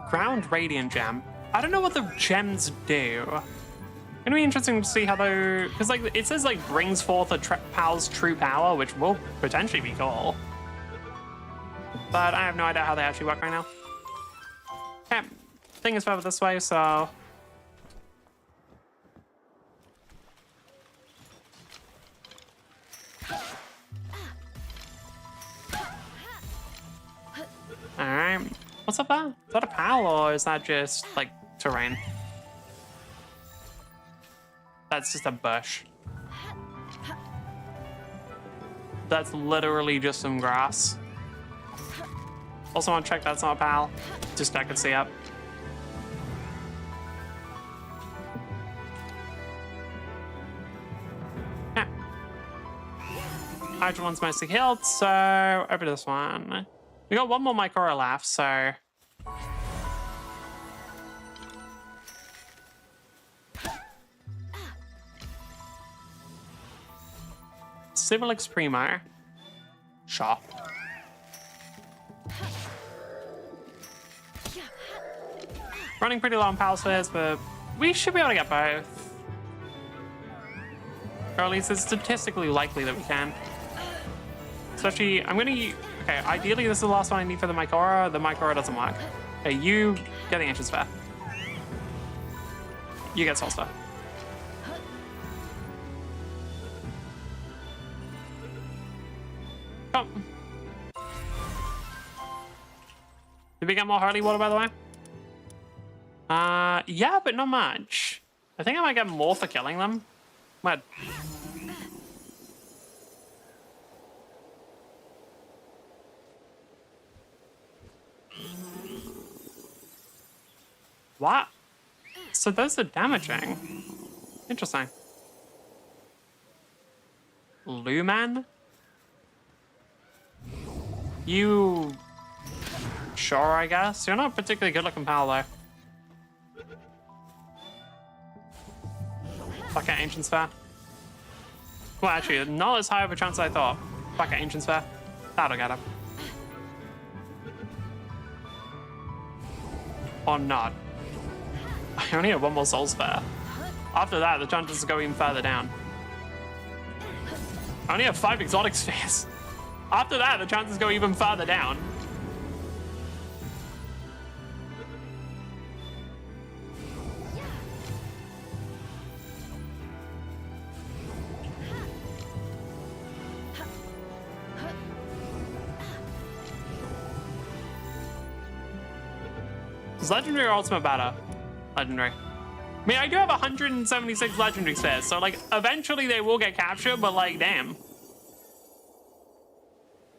Ground Radiant Gem. I don't know what the gems do. It'll be interesting to see how they... because, like, it says, like, brings forth a pal's true power, which will potentially be cool. But I have no idea how they actually work right now. Okay, thing is further this way, so... Alright. What's up there? Is that a pal, or is that just, like, terrain? That's just a bush. That's literally just some grass. Also want to check that's not a pal. Just so I can see up. Yeah. Hydrolen's mostly healed, so over to this one. We got one more Mycora left, so... Civilix Primo. Sure. Running pretty low on power spheres, but we should be able to get both. Or at least it's statistically likely that we can. Especially, I'm gonna use, okay, ideally this is the last one I need for the Mycora. The Mycora doesn't work. Okay, you get the Ancient Sphere. You get Soul Sphere. Oh. Did we get more Holy Water, by the way? Yeah, but not much. I think I might get more for killing them. What? What? So those are damaging. Interesting. Luman? You... Sure, I guess. You're not particularly good looking pal, though. Fuck it, Ancient Sphere. Well, actually, not as high of a chance as I thought. Fuck it, Ancient Sphere. That'll get him. Or not. I only have one more Soul Sphere. After that, the chances go even further down. I only have 5 exotic spheres. After that, the chances go even further down. Is Legendary or Ultimate better? Legendary. I mean, I do have 176 Legendary spheres, so, like, eventually they will get captured, but, like, damn.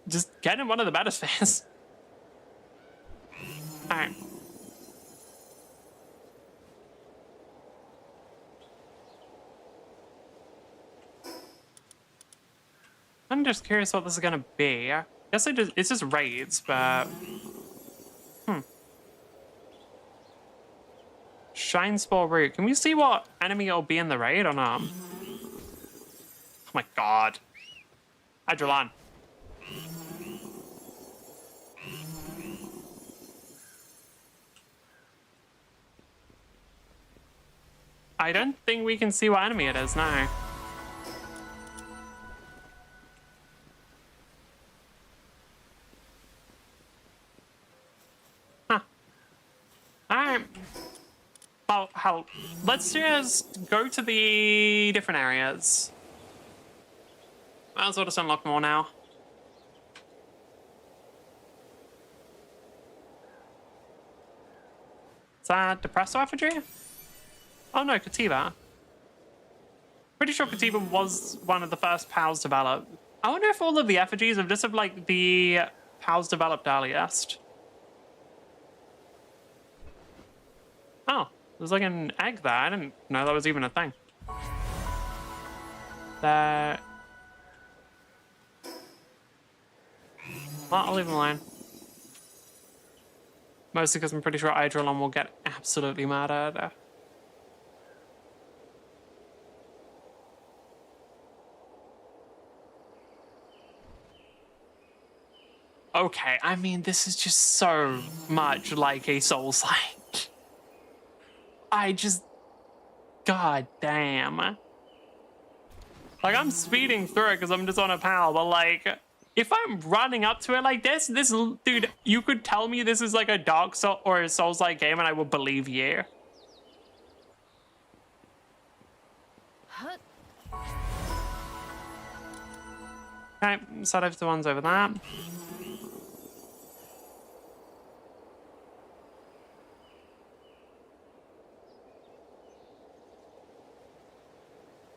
Just get in one of the better spheres. Alright. I'm just curious what this is gonna be. I guess it's just raids, but... Shine Spore Root. Can we see what enemy it'll be in the raid or not? Oh my god. Adrelan. I don't think we can see what enemy it is now. Huh. Alright. Well, let's just go to the different areas. Might as well just unlock more now. Is that Depresso Effigy? Oh no, Katiba. Pretty sure Katiba was one of the first PALs developed. I wonder if all of the effigies have just like the PALs developed earliest. Oh. There's like an egg there. I didn't know that was even a thing. There. Well, I'll leave them alone. Mostly because I'm pretty sure Eidrillon will get absolutely murdered. Okay, I mean, this is just so much like a Souls-like. I just... God damn. Like, I'm speeding through it because I'm just on a PAL, but, like, if I'm running up to it like this, dude, you could tell me this is, like, a Dark Souls or a Souls-like game and I would believe you. Okay, set over the ones over there.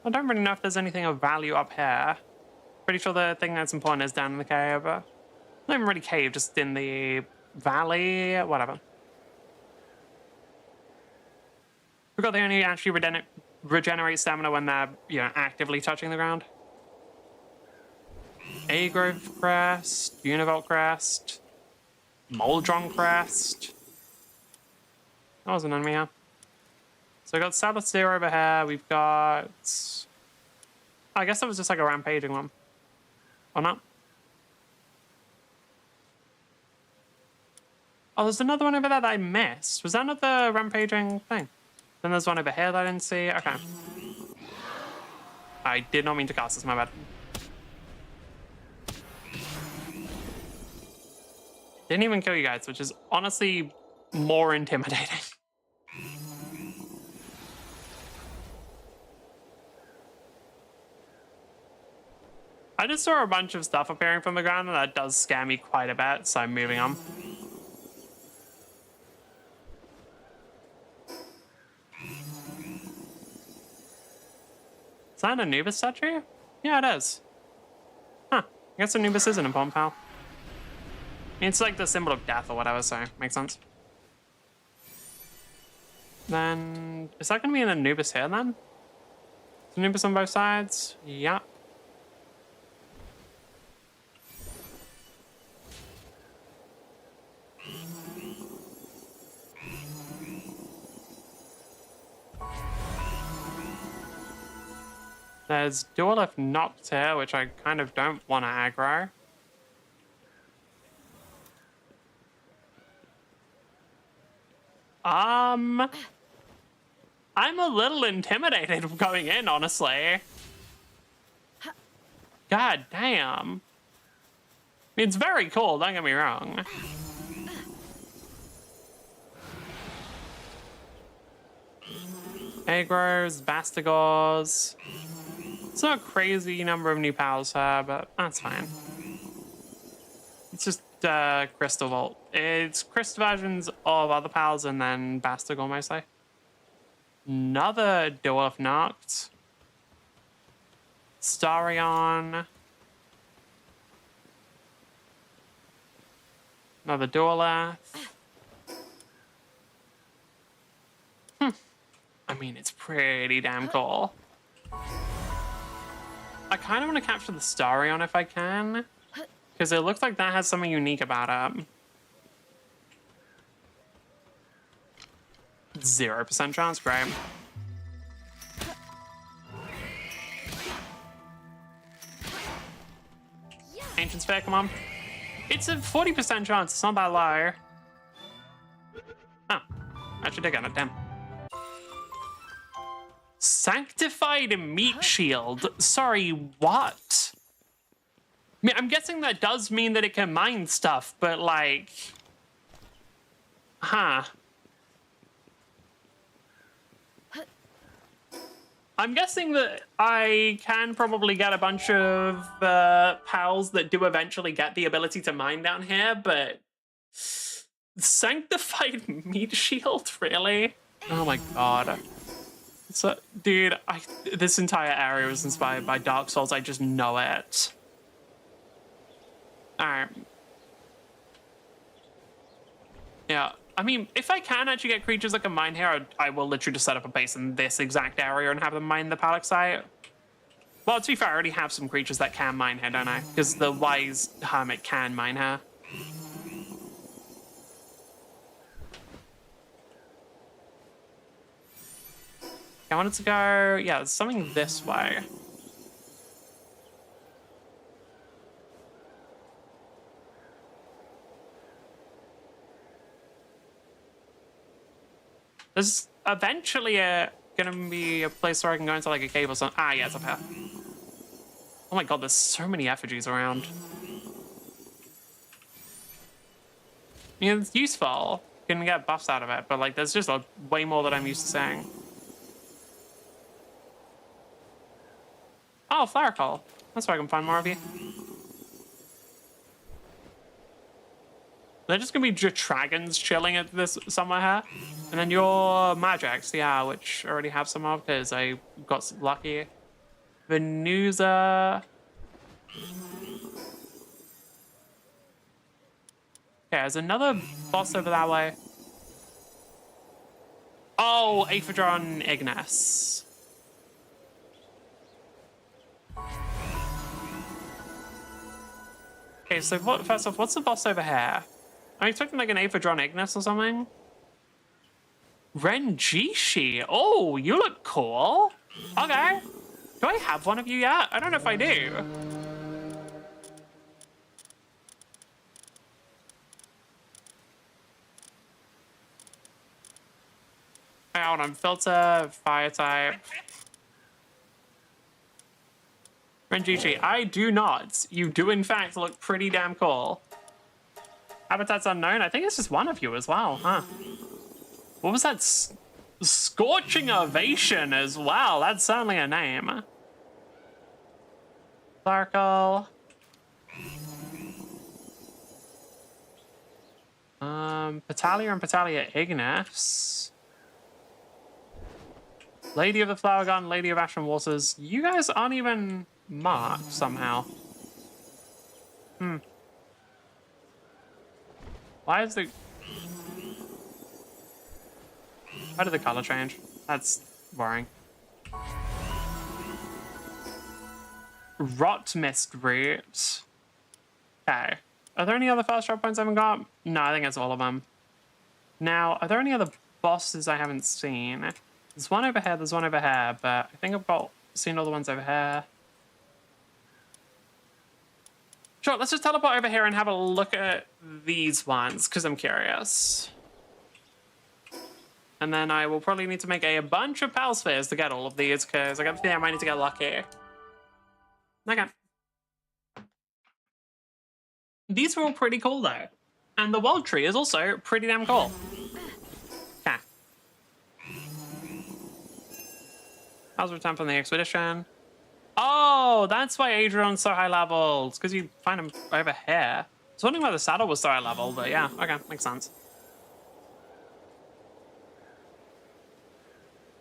I don't really know if there's anything of value up here. Pretty sure the thing that's important is down in the cave, but not even really cave, just in the valley, whatever. Forgot they only actually regenerate stamina when they're, you know, actively touching the ground. A-Grove Crest, Univolt Crest, Moldron Crest. That was an enemy here. So we've got Sabbath Zero over here. We've got... I guess that was just like a rampaging one. Or not? Oh, there's another one over there that I missed. Was that not the rampaging thing? Then there's one over here that I didn't see. Okay. I did not mean to cast this, my bad. Didn't even kill you guys, which is honestly more intimidating. I just saw a bunch of stuff appearing from the ground, and that does scare me quite a bit, so I'm moving on. Is that an Anubis statue? Yeah, it is. Huh. I guess Anubis is an important pal. It's like the symbol of death or whatever, so makes sense. Then, is that going to be an Anubis here then? Is Anubis on both sides? Yeah. There's Duelith Noct here, which I kind of don't want to aggro. I'm a little intimidated going in, honestly. God damn. It's very cool, don't get me wrong. Agros, Bastigors. It's not a crazy number of new pals here, but that's fine. It's just Crystal Vault. It's Crystal versions of other pals and then Bastigor mostly. Another Duelith Noct. Starion. Another Duelith. I mean, it's pretty damn cool. I kind of want to capture the Starion if I can, because it looks like that has something unique about it. 0% chance, great. Ancient Sphere, come on. It's a 40% chance, it's not that low. Oh, I should dig on it, damn. Sanctified Meat Shield. Sorry, what? I mean, I'm guessing that does mean that it can mine stuff, but like... Huh. I'm guessing that I can probably get a bunch of pals that do eventually get the ability to mine down here, but... Sanctified Meat Shield? Really? Oh my god. So, dude, this entire area was inspired by Dark Souls. I just know it. Alright. Yeah, I mean, if I can actually get creatures that can mine here, I will literally just set up a base in this exact area and have them mine the Palexite. Well, to be fair, I already have some creatures that can mine here, don't I? Because the Wise Hermit can mine here. I wanted to go, yeah, there's something this way. There's eventually gonna be a place where I can go into like a cave or something. Ah, yeah, it's up here. Oh my god, there's so many effigies around. I mean, it's useful. You can get buffs out of it, but like, there's just way more that I'm used to seeing. Oh, Flower Call. That's where I can find more of you. They're just gonna be dragons chilling at this somewhere here. And then your Magics, yeah, which I already have some of because I got lucky. Venusa. Okay, there's another boss over that way. Oh, Aphrodron Ignis. Okay, so first off, what's the boss over here? I'm expecting like an Aphrodron Ignis or something. Renjishi. Oh, you look cool. Okay. Do I have one of you yet? I don't know if I do. Hold on, filter, fire type. Renjichi, I do not. You do, in fact, look pretty damn cool. Habitats unknown? I think it's just one of you as well, huh? What was that? Scorching Ovation as well. That's certainly a name. Sparkle. Petalia and Petalia Ignis. Lady of the Flower Garden, Lady of Ash and Waters. You guys aren't even marked somehow. Why is the... Why did the color change? That's boring. Rot Mist Root. Okay. Are there any other fast drop points I haven't got? No, I think that's all of them. Now, are there any other bosses I haven't seen? There's one over here, there's one over here, but I think I've seen all the ones over here. Sure, let's just teleport over here and have a look at these ones, because I'm curious. And then I will probably need to make a bunch of Pal Spheres to get all of these, because I got the feeling I might need to get lucky. Okay. These are all pretty cool, though. And the World Tree is also pretty damn cool. Okay. How's the return from the expedition? Oh, that's why Adrian's so high level. It's because you find him over here. I was wondering why the saddle was so high level, but yeah, okay, makes sense.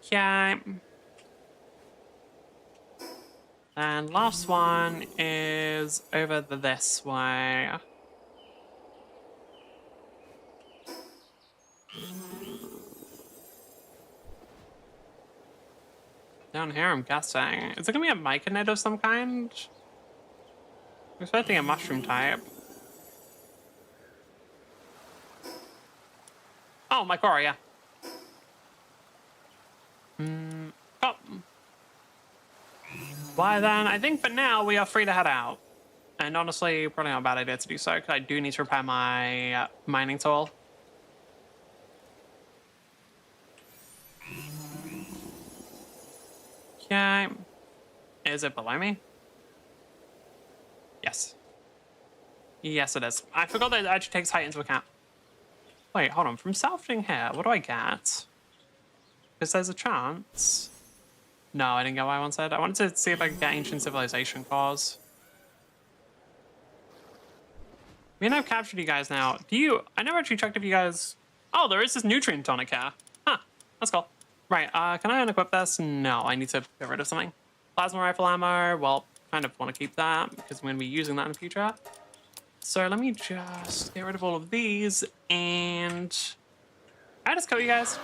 Okay. And last one is over this way. Down here, I'm guessing. Is it gonna be a Myconid of some kind? I'm expecting a mushroom type. Oh, Mycora, yeah. Oh. Why then, I think for now we are free to head out. And honestly, probably not a bad idea to do so, because I do need to repair my mining tool. Okay. Is it below me? Yes. Yes, it is. I forgot that it actually takes height into account. Wait, hold on. From salvaging here, what do I get? Because there's a chance. No, I didn't get what I wanted. I wanted to see if I could get Ancient Civilization cores. I mean, I've captured you guys now. Do you... I never actually checked if you guys... Oh, there is this nutrient tonic here. Huh, that's cool. Right, can I unequip this? No, I need to get rid of something. Plasma rifle ammo, well, kind of want to keep that because I'm going to be using that in the future. So let me just get rid of all of these and... I just kill you guys.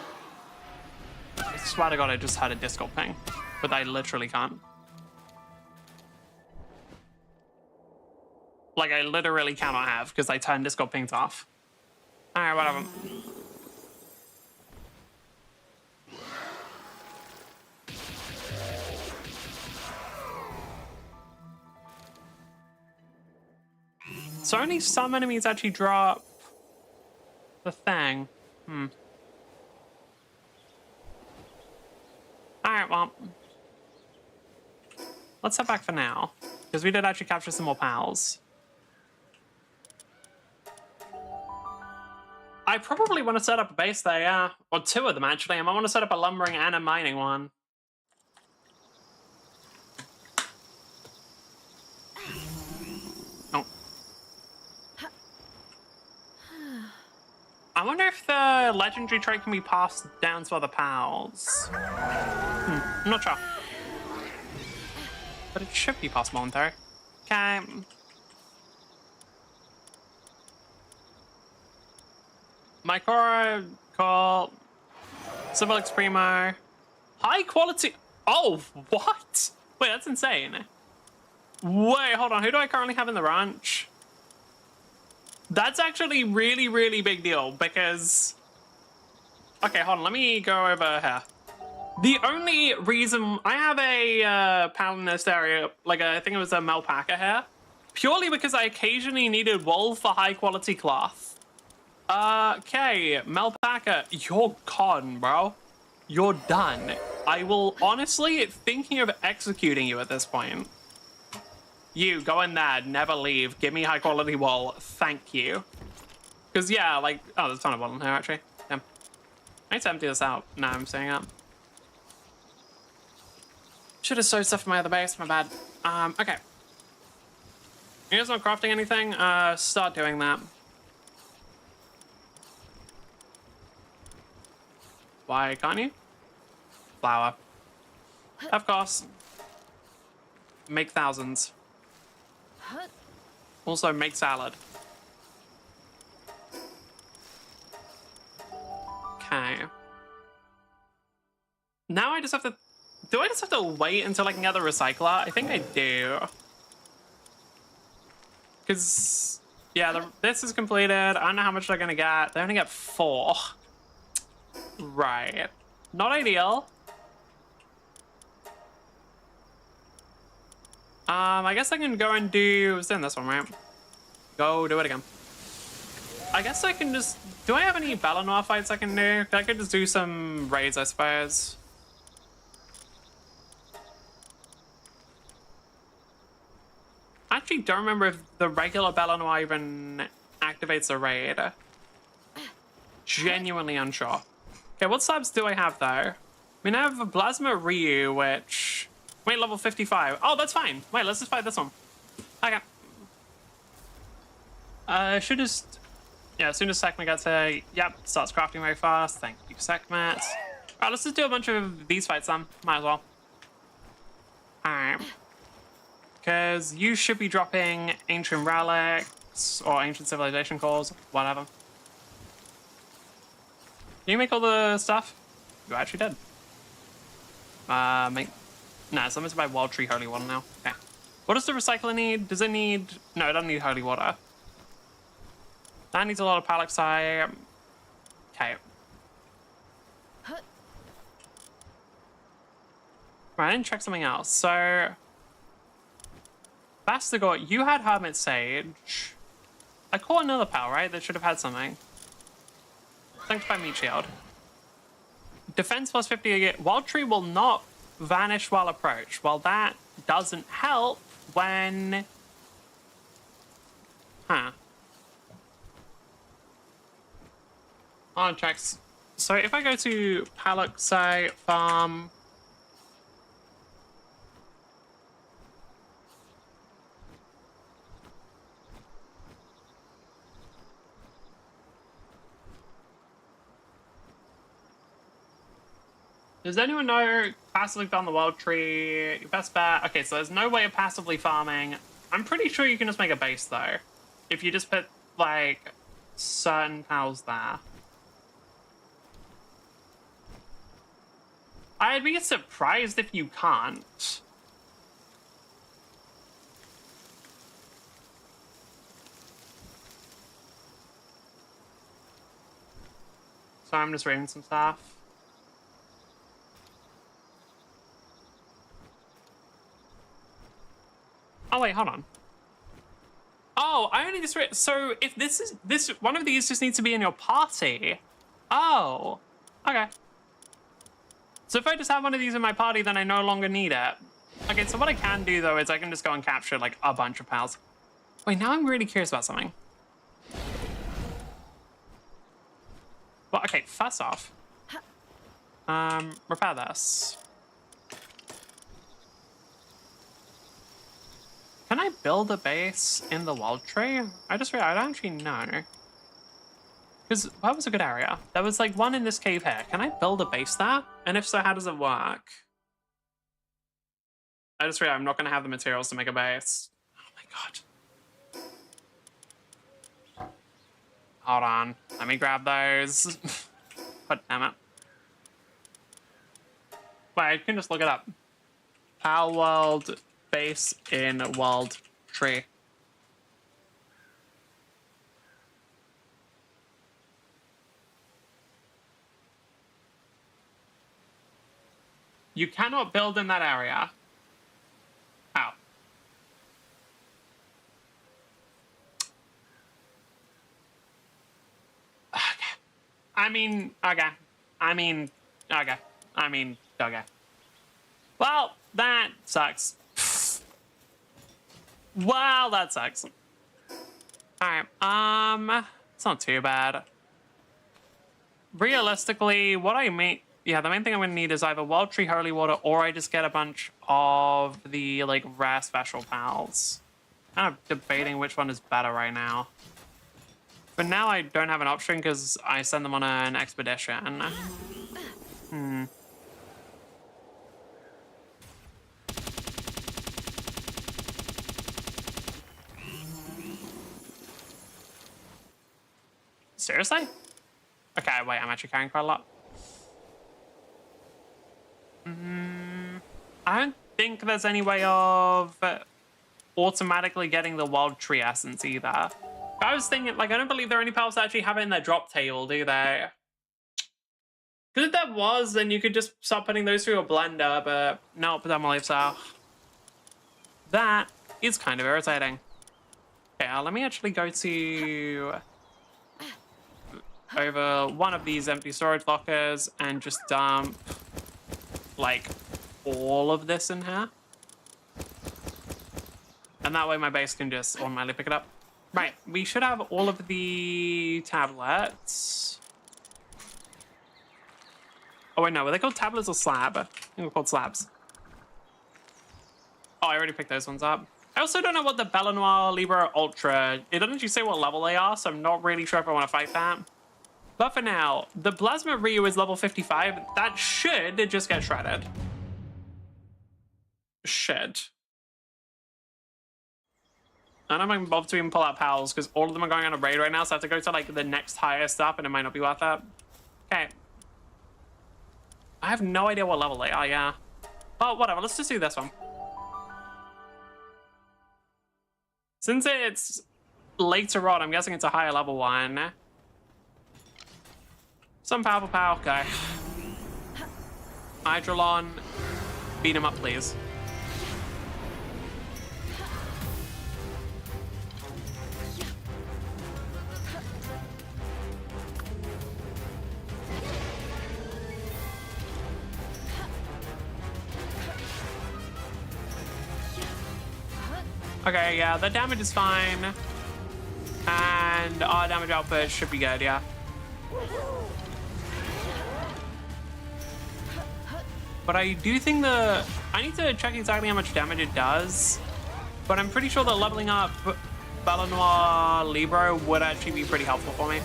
I swear to God, I just had a Discord ping, but I literally can't. Like, I literally cannot have because I turned Discord pings off. Alright, whatever. So only some enemies actually drop the thing. Alright, well. Let's head back for now. Because we did actually capture some more pals. I probably want to set up a base there, yeah. Or two of them, actually. I might want to set up a lumbering and a mining one. Oh. I wonder if the legendary trait can be passed down to other pals. I'm not sure. But it should be possible in theory. Okay. Mycora, call. Civilix Primo. High quality. Oh, what? Wait, that's insane. Wait, hold on. Who do I currently have in the ranch? That's actually really, really big deal because... Okay, hold on. Let me go over here. The only reason... I have a pal in this area, like I think it was a Melpaca here, purely because I occasionally needed wool for high-quality cloth. Okay, Melpaca, you're gone, bro. You're done. I will honestly thinking of executing you at this point. You, go in there, never leave. Give me high quality wool. Thank you. Because, yeah, like, oh, there's a ton of wool in here, actually. Damn. I need to empty this out. Now I'm saying that. Should have sewed stuff in my other base. My bad. Okay. You guys not crafting anything? Start doing that. Why can't you? Flour. Of course. Make thousands. Also, make salad. Okay. Now I just have to... Do I just have to wait until I can get the recycler? I think I do. Because, yeah, this is completed. I don't know how much they're going to get. They only get 4. Right. Not ideal. I guess I can go and do... I was doing this one, right? Go do it again. I guess I can just... Do I have any Belanoir fights I can do? I could just do some raids, I suppose. I actually don't remember if the regular Belanoir even activates a raid. Genuinely unsure. Okay, what subs do I have, though? I mean, I have a Plasma Ryu, which... Wait, level 55. Oh, that's fine. Wait, let's just fight this one. Okay. Should just... Yeah, as soon as Sekhmet gets here, yep, starts crafting very fast. Thank you, Sekhmet. Alright, let's just do a bunch of these fights then. Might as well. Alright. Because you should be dropping ancient relics or ancient civilization cores, whatever. Can you make all the stuff? You actually did. Nah, so I'm going to buy Wild Tree Holy Water now. Okay. What does the recycler need? Does it need... No, it doesn't need holy water. That needs a lot of palaxite. Okay. Right, I didn't check something else. So... Bastigor, you had Hermit Sage. I caught another pal, right? That should have had something. Sanctified Meat Shield. Defense plus 50 again. Wild Tree will not vanish while approached. Well, that doesn't help when... Huh. On checks. So if I go to Palaxite Farm... Does anyone know passively farm the wild tree? Your best bet. Okay, so there's no way of passively farming. I'm pretty sure you can just make a base though. If you just put like certain tiles there. I'd be surprised if you can't. So I'm just reading some stuff. Oh wait, hold on. Oh, I only just read. So if this one of these just needs to be in your party. Oh, okay. So if I just have one of these in my party, then I no longer need it. Okay, so what I can do though is I can just go and capture like a bunch of pals. Wait, now I'm really curious about something. Well, okay, first off, repair this. Can I build a base in the wild tree? I don't actually know. Because that was a good area. There was like one in this cave here. Can I build a base there? And if so, how does it work? I just realized I'm not going to have the materials to make a base. Oh my god. Hold on. Let me grab those. God damn it. Wait, I can just look it up. Palworld base in wild tree. You cannot build in that area. How? Okay. I mean, okay. I mean, okay. Well, that sucks. Wow, that sucks. All right, it's not too bad. Realistically, what I mean, yeah, the main thing I'm gonna need is either Wild Tree Holy Water or I just get a bunch of the, like, rare special pals. Kind of debating which one is better right now. But now I don't have an option because I send them on an expedition. Seriously? Okay, wait, I'm actually carrying quite a lot. I don't think there's any way of automatically getting the Wild Tree Essence either. I was thinking, like, I don't believe there are any pals that actually have it in their drop table, do they? Because if that was, then you could just start putting those through a blender, but nope, don't believe so. That is kind of irritating. Okay, let me actually go to over one of these empty storage lockers and just dump, like, all of this in here. And that way my base can just automatically pick it up. Right, we should have all of the tablets. Oh, wait, no, were they called tablets or slab? I think they're called slabs. Oh, I already picked those ones up. I also don't know what the Belanoir Libra Ultra, it doesn't actually say what level they are, so I'm not really sure if I want to fight that. But for now, the Plasma Ryu is level 55. That should just get shredded. Should. I don't know if I'm bothered to even pull out pals because all of them are going on a raid right now, so I have to go to, like, the next highest up and it might not be worth that. Okay. I have no idea what level they are, yeah. Oh, whatever, let's just do this one. Since it's later on, I'm guessing it's a higher level one. Some powerful power, okay. Hydrolon, beat him up, please. Okay, yeah, the damage is fine. And our damage output should be good, yeah. But I do think I need to check exactly how much damage it does. But I'm pretty sure that leveling up Belanoir Libra would actually be pretty helpful for me.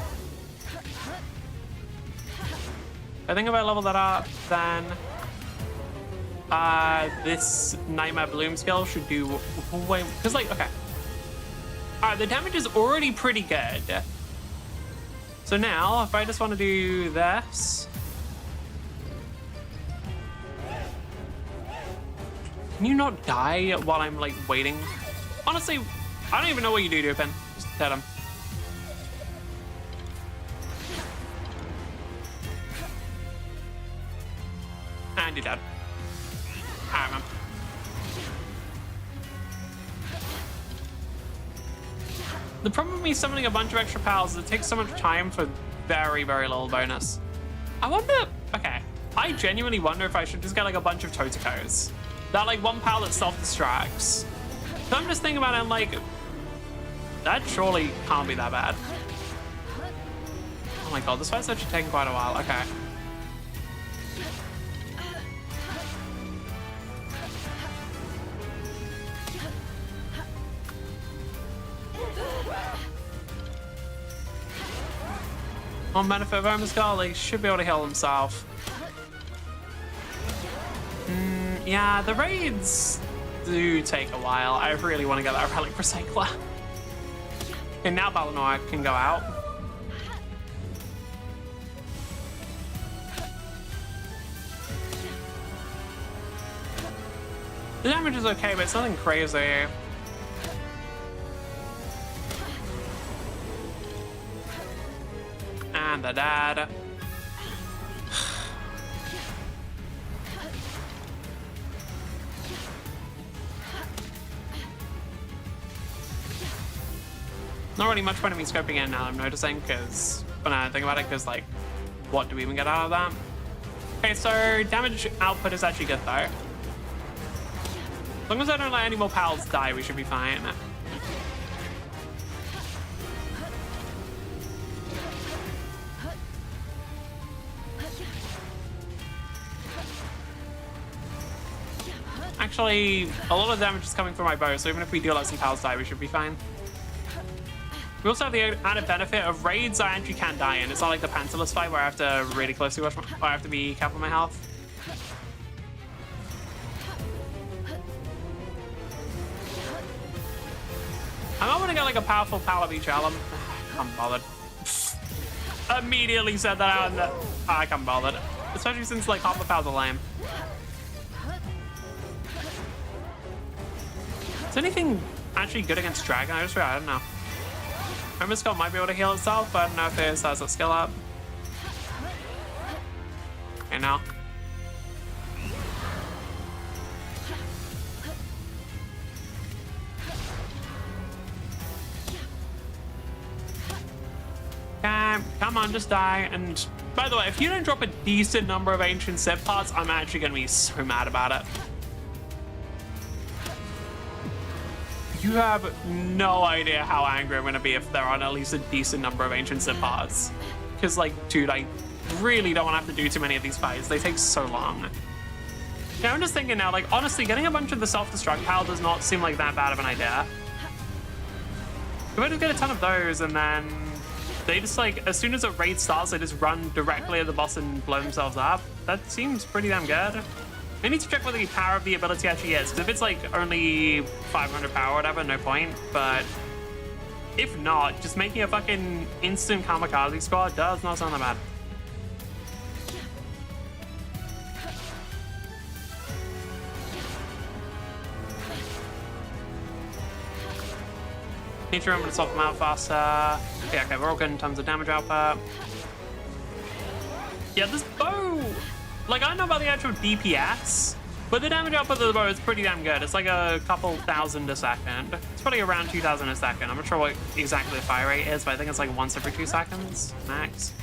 I think if I level that up, then this Nightmare Bloom skill should do way, because, like, okay. Alright, the damage is already pretty good. So now, if I just want to do this. Can you not die while I'm, like, waiting? Honestly, I don't even know what you do, Dupin. Just hit him. And you're dead. Alright, man. The problem with me summoning a bunch of extra pals is it takes so much time for very, very little bonus. I wonder, okay, I genuinely wonder if I should just get, like, a bunch of Totokos. That, like, one pal that self-destructs. So I'm just thinking about it, and, like, that surely can't be that bad. Oh my god, this fight's actually taking quite a while. Okay. On benefit of Omascal, he should be able to heal himself. Yeah, the raids do take a while. I really want to get that Relic Recycler. And now Belanoir can go out. The damage is okay, but it's nothing crazy. And the dad. Not really much point in me scoping in now, I'm noticing, because when I think about it, because, like, what do we even get out of that? Okay, so damage output is actually good though. As long as I don't let any more pals die, we should be fine. Actually, a lot of damage is coming from my bow, so even if we do let some pals die, we should be fine. We also have the added benefit of raids I actually can't die in. It's not like the Pantalus fight where I have to really closely watch where I have to be careful with my health. I'm not gonna get like a powerful pal of each element. I'm bothered. Immediately said that out and I can't bother. Especially since like half the pals are lame. Is anything actually good against Dragon? I don't know. Remember Skull might be able to heal itself, but I don't know if it has a skill up. Okay, now. Come on, just die. And by the way, if you don't drop a decent number of ancient Sith parts, I'm actually gonna be so mad about it. You have no idea how angry I'm gonna be if there aren't at least a decent number of ancient Sith parts. Because, like, dude, I really don't want to have to do too many of these fights. They take so long. Yeah, I'm just thinking now, like, honestly, getting a bunch of the self-destruct pal does not seem like that bad of an idea. If I just get a ton of those and then they just, like, as soon as a raid starts, they just run directly at the boss and blow themselves up. That seems pretty damn good. I need to check what the power of the ability actually is, because if it's like only 500 power or whatever, no point. But if not, just making a fucking instant kamikaze squad does not sound that bad. Need to remember to swap them out faster. Yeah, okay, we're all good in terms of damage output. Yeah, this bow, like, I don't know about the actual DPS, but the damage output of the bow is pretty damn good. It's like a couple thousand a second. It's probably around 2,000 a second. I'm not sure what exactly the fire rate is, but I think it's like once every 2 seconds, max.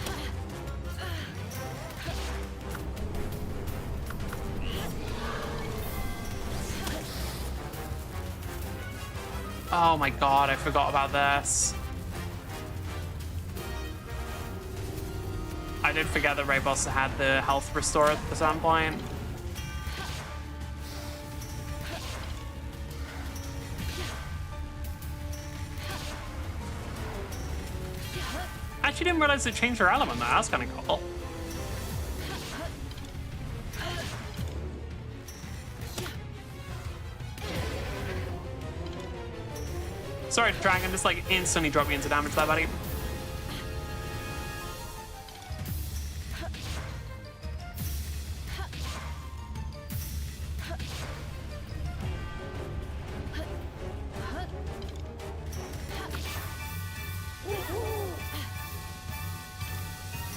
Oh my god, I forgot about this. I did forget that Raid Boss had the health restore at some point. Actually didn't realize it changed her element though. That's kind of cool. Sorry, Dragon, just like instantly drop me into damage there, buddy.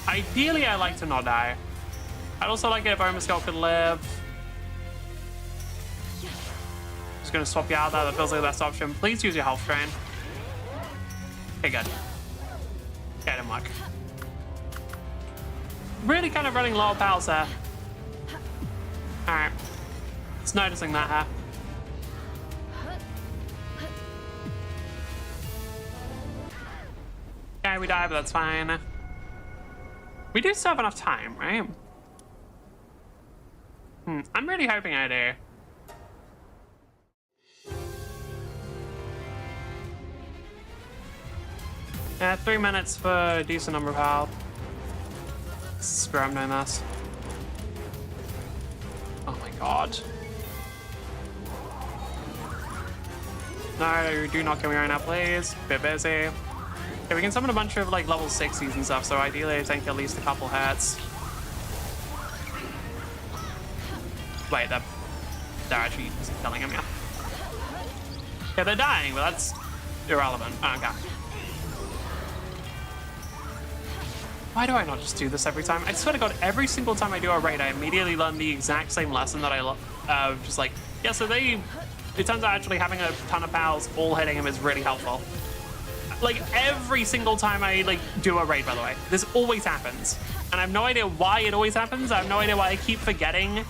Ideally, I like to not die. I'd also like it if Omar Skull could live. Just gonna swap you out there. That feels like the best option. Please use your health drain. Okay, good. Okay, didn't work. Really kind of running low on pals there. Alright. Just noticing that here. Okay, we die, but that's fine. We do still have enough time, right? I'm really hoping I do. Yeah, 3 minutes for a decent number of health. Screw, I'm doing this. Oh my god. No, do not kill me right now, please. Bit busy. Okay, we can summon a bunch of like level 60s and stuff, so ideally I think at least a couple hits. Wait, they're actually killing him, yeah. Yeah, they're dying, but that's irrelevant. Oh, okay. Why do I not just do this every time? I swear to god, every single time I do a raid, I immediately learn the exact same lesson that I just like, yeah, so it turns out actually having a ton of pals all hitting him is really helpful. Like every single time I like do a raid, by the way, this always happens. And I have no idea why it always happens. I have no idea why I keep forgetting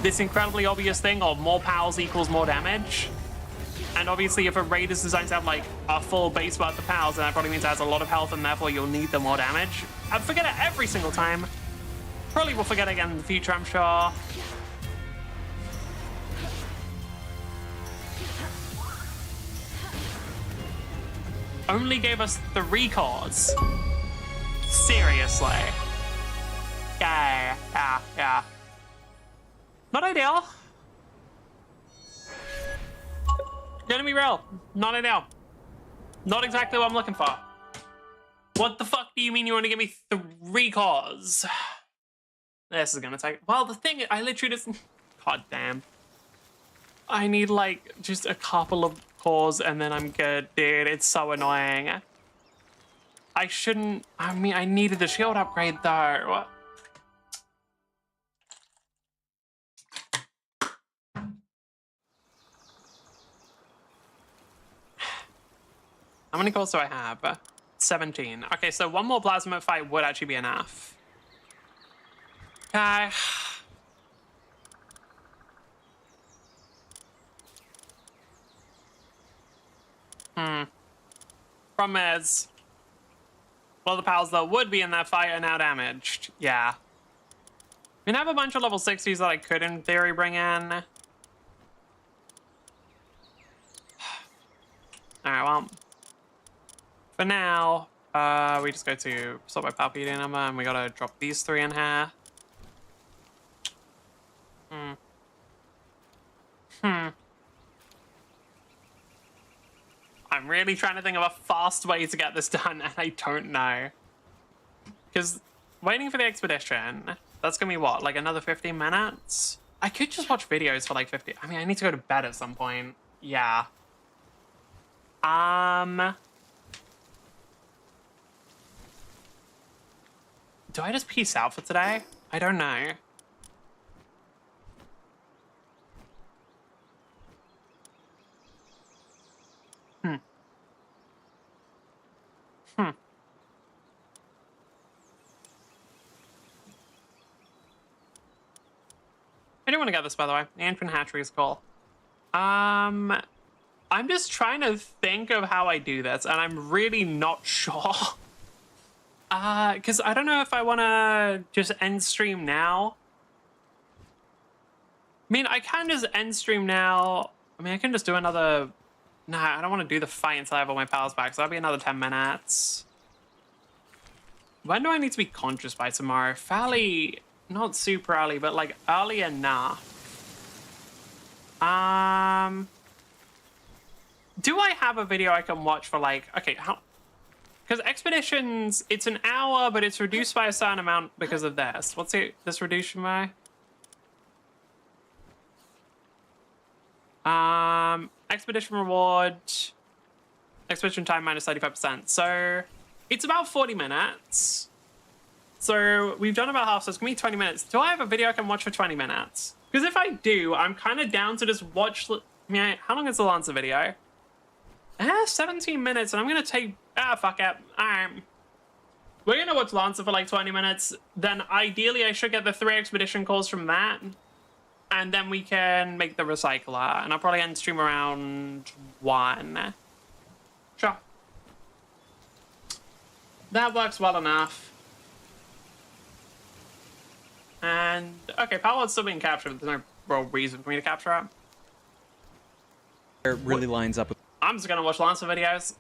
this incredibly obvious thing of more pals equals more damage. And obviously, if a raid is designed to have like a full base worth of pals, then that probably means it has a lot of health, and therefore you'll need the more damage. I forget it every single time. Probably will forget it again in the future, I'm sure. Only gave us 3 cores. Seriously. Yeah. Not ideal. Gonna be real. Not ideal. Not exactly what I'm looking for. What the fuck do you mean you want to give me 3 cores? This is gonna take... Well, the thing is, I literally just... God damn. I need, like, just a couple of cores and then I'm good, dude. It's so annoying. I shouldn't... I mean, I needed the shield upgrade, though. How many cores do I have? 17. Okay, so 1 more plasma fight would actually be enough. Okay. Problem is, all the pals that would be in that fight are now damaged. Yeah. I mean, I have a bunch of level 60s that I could, in theory, bring in. Alright, well. For now, we just go to sort by Palworld number, and we gotta drop these 3 in here. I'm really trying to think of a fast way to get this done, and I don't know. Because waiting for the expedition, that's gonna be what, like another 15 minutes? I could just watch videos for like 50. I mean, I need to go to bed at some point. Yeah. Do I just peace out for today? I don't know. I do want to get this, by the way. The infant hatchery is cool. I'm just trying to think of how I do this, and I'm really not sure. Because I don't know if I want to just end stream now. I mean, I can just end stream now. I mean, I can just do another... Nah, I don't want to do the fight until I have all my powers back, so that'll be another 10 minutes. When do I need to be conscious by tomorrow? Fairly... Not super early, but like early enough. Do I have a video I can watch for like... Okay, how... Because expeditions, it's an hour, but it's reduced by a certain amount because of this. What's it? This reduction by? Expedition reward. Expedition time minus 35%. So it's about 40 minutes. So we've done about half, so it's gonna be 20 minutes. Do I have a video I can watch for 20 minutes? Because if I do, I'm kind of down to just watch... I mean, how long is the Lancer video? 17 minutes, and I'm gonna take... fuck it. We're gonna watch Lancer for like 20 minutes. Then ideally, I should get the 3 expedition calls from that. And then we can make the recycler. And I'll probably end stream around 1. Sure. That works well enough. And, okay, Palworld's still being captured, but there's no real reason for me to capture it. It really lines up with... I'm just gonna watch Lancer videos.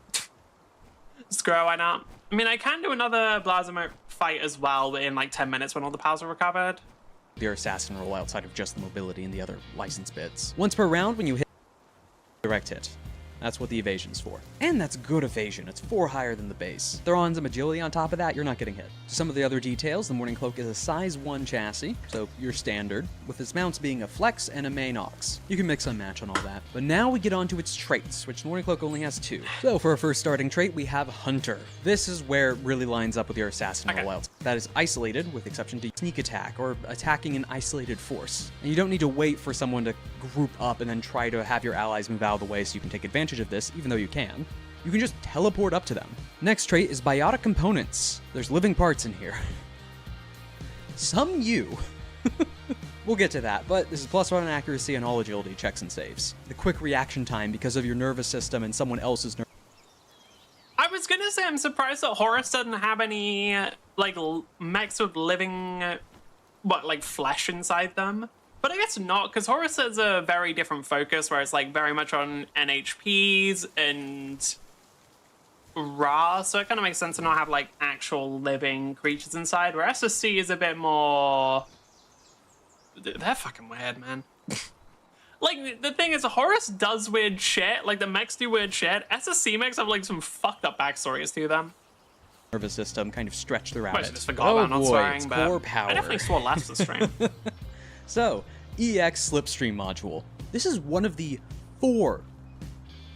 Screw it, why not? I mean, I can do another Blazimo fight as well in like 10 minutes when all the pals are recovered. your assassin roll outside of just the mobility and the other license bits. Once per round, when you hit direct hit. That's what the evasion's for. And that's good evasion. It's 4 higher than the base. Throw on some agility on top of that, you're not getting hit. Some of the other details, the Morning Cloak is a size 1 chassis, so you're standard, with its mounts being a flex and a main aux. You can mix and match on all that. But now we get on to its traits, which the Morning Cloak only has 2. So for our first starting trait, we have Hunter. This is where it really lines up with your assassin rollouts. That is isolated, with exception to sneak attack, or attacking an isolated force. And you don't need to wait for someone to group up and then try to have your allies move out of the way so you can take advantage of this, even though you can. You can just teleport up to them. Next trait is biotic components. There's living parts in here. Some you. We'll get to that, but this is +1 on accuracy and all agility checks and saves. The quick reaction time because of your nervous system and someone else's I was gonna say I'm surprised that Horus doesn't have any like mechs with living, like flesh inside them. But I guess not, because Horus has a very different focus where it's like very much on NHPs and raw, so it kind of makes sense to not have like actual living creatures inside. Where SSC is a bit more. They're fucking weird, man. Like, the thing is, Horus does weird shit. Like, the mechs do weird shit. SSC mechs have, like, some fucked up backstories to them. nervous system kind of stretch throughout I it. just forgot about not swearing, it's but core power. I definitely swore last this stream. So, EX Slipstream module. This is one of the 4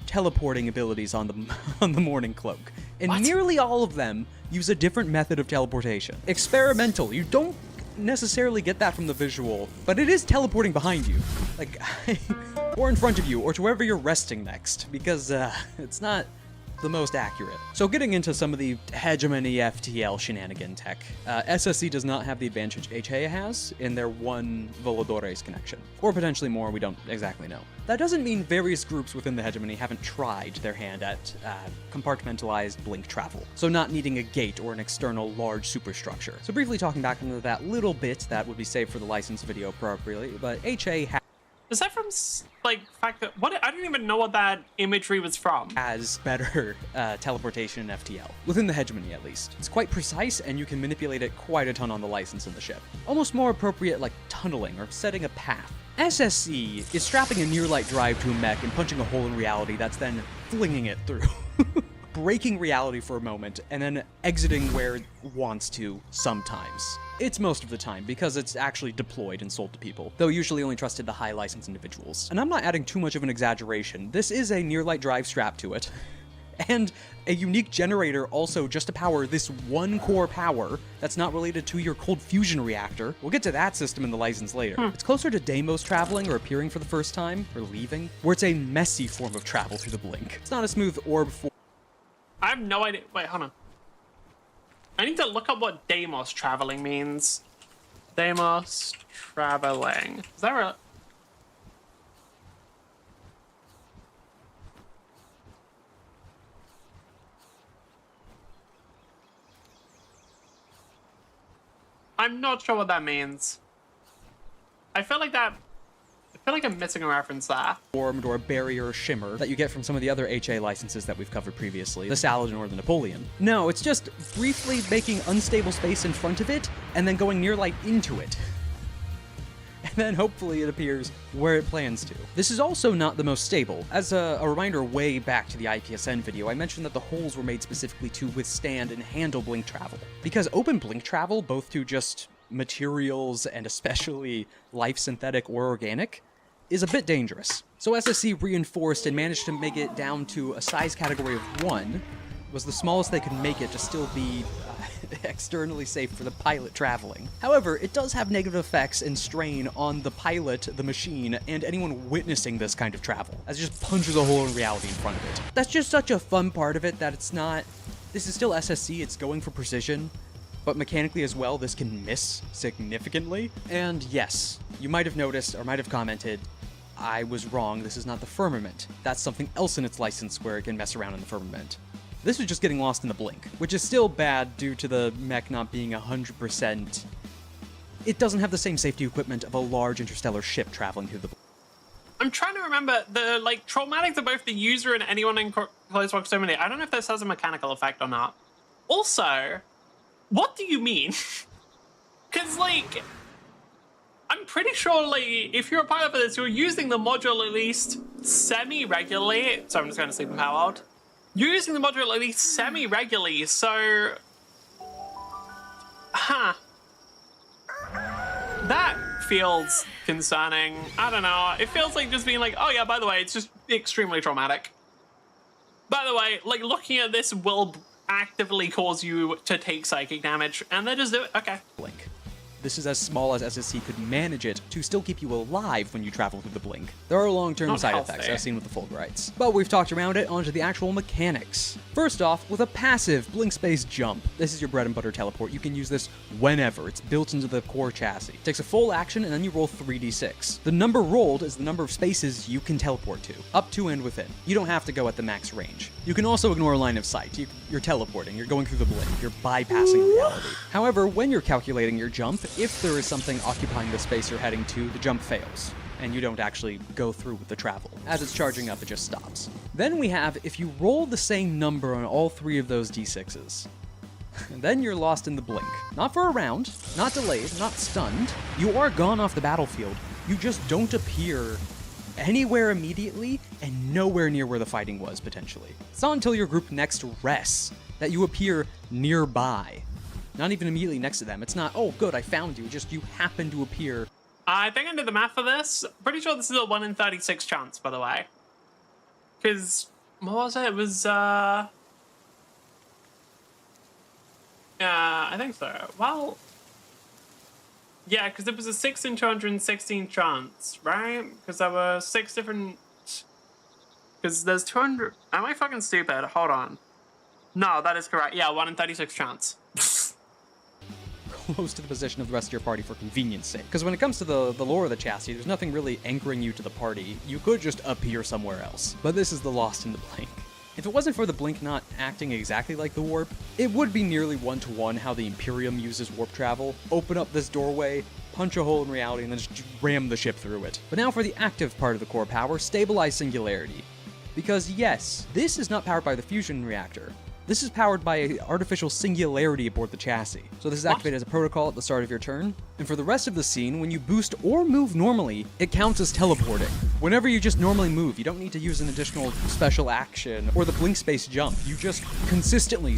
teleporting abilities on the on the Morning Cloak, and What? nearly all of them use a different method of teleportation. Experimental. You don't necessarily get that from the visual, but it is teleporting behind you, like, or in front of you, or to wherever you're resting next, because it's not the most accurate. So getting into some of the hegemony FTL shenanigan tech, SSC does not have the advantage HA has in their one Voladores connection, or potentially more, we don't exactly know. That doesn't mean various groups within the hegemony haven't tried their hand at compartmentalized blink travel, so not needing a gate or an external large superstructure. So briefly talking back into that little bit that would be saved for the license video appropriately, but HA Is that from, like, fact that, what, I don't even know what that imagery was from. has better teleportation in FTL, within the hegemony at least. It's quite precise, and you can manipulate it quite a ton on the license in the ship. Almost more appropriate like tunneling or setting a path. SSC is strapping a near-light drive to a mech and punching a hole in reality that's then flinging it through. Breaking reality for a moment, and then exiting where it wants to sometimes. It's most of the time, because it's actually deployed and sold to people, though usually only trusted to high license individuals. And I'm not adding too much of an exaggeration, this is a near-light drive strapped to it, and a unique generator also just to power this one core power that's not related to your cold fusion reactor. We'll get to that system in the license later. It's closer to Deimos traveling or appearing for the first time, or leaving, where it's a messy form of travel through the blink. It's not a smooth orb for I have no idea. Wait, hold on. I need to look up what Deimos traveling means. Deimos traveling. Is that right? I'm not sure what that means. I feel like I'm missing a reference there. formed or barrier shimmer that you get from some of the other HA licenses that we've covered previously, the Saladin or the Napoleon. No, it's just briefly making unstable space in front of it, and then going near light into it. And then hopefully it appears where it plans to. This is also not the most stable. As a reminder way back to the IPSN video, I mentioned that the holes were made specifically to withstand and handle blink travel. Because open blink travel, both to just materials and especially life synthetic or organic, is a bit dangerous. So SSC reinforced and managed to make it down to a size category of 1. It was the smallest they could make it to still be externally safe for the pilot traveling. However, it does have negative effects and strain on the pilot, the machine, and anyone witnessing this kind of travel, as it just punches a hole in reality in front of it. That's just such a fun part of it that it's not... This is still SSC, it's going for precision, but mechanically as well, this can miss significantly. And yes, you might have noticed or might have commented, I was wrong, this is not the firmament. That's something else in its license where it can mess around in the firmament. This is just getting lost in the blink, which is still bad due to the mech not being 100%. It doesn't have the same safety equipment of a large interstellar ship traveling through the blink. I'm trying to remember the traumatic to both the user and anyone in close proximity. I don't know if this has a mechanical effect or not. Also, what do you mean? Because I'm pretty sure if you're a pilot for this, you're using the module at least semi-regularly. So I'm just going to sleep in Palworld. You're using the module at least semi-regularly, so... That feels concerning. I don't know. It feels like just being like, oh yeah, by the way, it's just extremely traumatic. By the way, looking at this will actively cause you to take psychic damage, and they just do it. Okay. Blink. This is as small as SSC could manage it to still keep you alive when you travel through the blink. There are long-term Not side healthy. effects, as seen with the Fulgurites. But we've talked around it, onto the actual mechanics. First off, with a passive blink space jump. This is your bread and butter teleport. You can use this whenever. It's built into the core chassis. It takes a full action, and then you roll 3d6. The number rolled is the number of spaces you can teleport to, up to and within. You don't have to go at the max range. You can also ignore line of sight. You're teleporting, you're going through the blink, you're bypassing reality. However, when you're calculating your jump, if there is something occupying the space you're heading to, the jump fails, and you don't actually go through with the travel. As it's charging up, it just stops. Then we have, if you roll the same number on all 3 of those d6s, then you're lost in the blink. Not for a round, not delayed, not stunned. You are gone off the battlefield. You just don't appear anywhere immediately and nowhere near where the fighting was, potentially. It's not until your group next rests that you appear nearby. Not even immediately next to them. It's not, oh good, I found you, just you happen to appear. I think I did the math for this. Pretty sure this is a 1 in 36 chance, by the way. Because, what was it? It was, yeah, I think so. Well, yeah, because it was a 6 in 216 chance, right? Because there were 6 different... Because there's 200... Am I fucking stupid? Hold on. No, that is correct. Yeah, 1 in 36 chance. Close to the position of the rest of your party for convenience sake. Because when it comes to the lore of the chassis, there's nothing really anchoring you to the party. You could just appear somewhere else. But this is the Lost in the Blink. If it wasn't for the blink not acting exactly like the warp, it would be nearly one-to-one how the Imperium uses warp travel. Open up this doorway, punch a hole in reality, and then just ram the ship through it. But now for the active part of the core power, stabilize singularity. Because yes, this is not powered by the fusion reactor. This is powered by an artificial singularity aboard the chassis. So this is activated as a protocol at the start of your turn. And for the rest of the scene, when you boost or move normally, it counts as teleporting. Whenever you just normally move, you don't need to use an additional special action or the blink space jump. You just consistently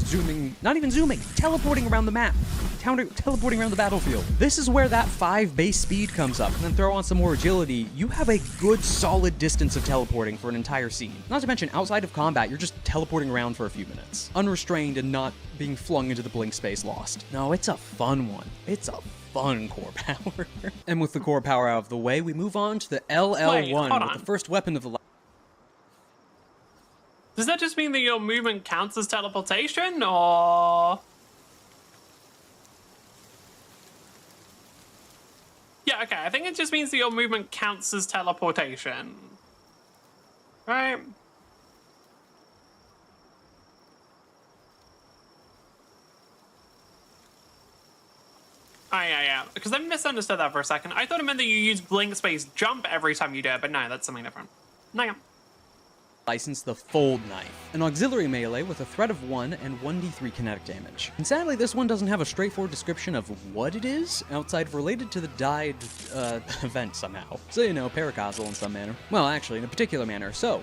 not even zooming, teleporting around the map. Teleporting around the battlefield. This is where that 5 base speed comes up, and then throw on some more agility. You have a good solid distance of teleporting for an entire scene. Not to mention, outside of combat, you're just teleporting around for a few minutes. Unrestrained and not being flung into the blink space lost. No, it's a fun one. It's a fun core power. And with the core power out of the way, we move on to the LL1 with the first weapon of the Does that just mean that your movement counts as teleportation, or...? Yeah, okay, I think it just means that your movement counts as teleportation. Right? Oh, yeah. Because I misunderstood that for a second. I thought it meant that you use blink space jump every time you do it, but no, that's something different. No, yeah. License the Fold Knife, an auxiliary melee with a threat of 1 and 1d3 kinetic damage. And sadly, this one doesn't have a straightforward description of what it is, outside of related to the died event somehow. So, you know, paracausal in some manner. Well, actually, in a particular manner. So,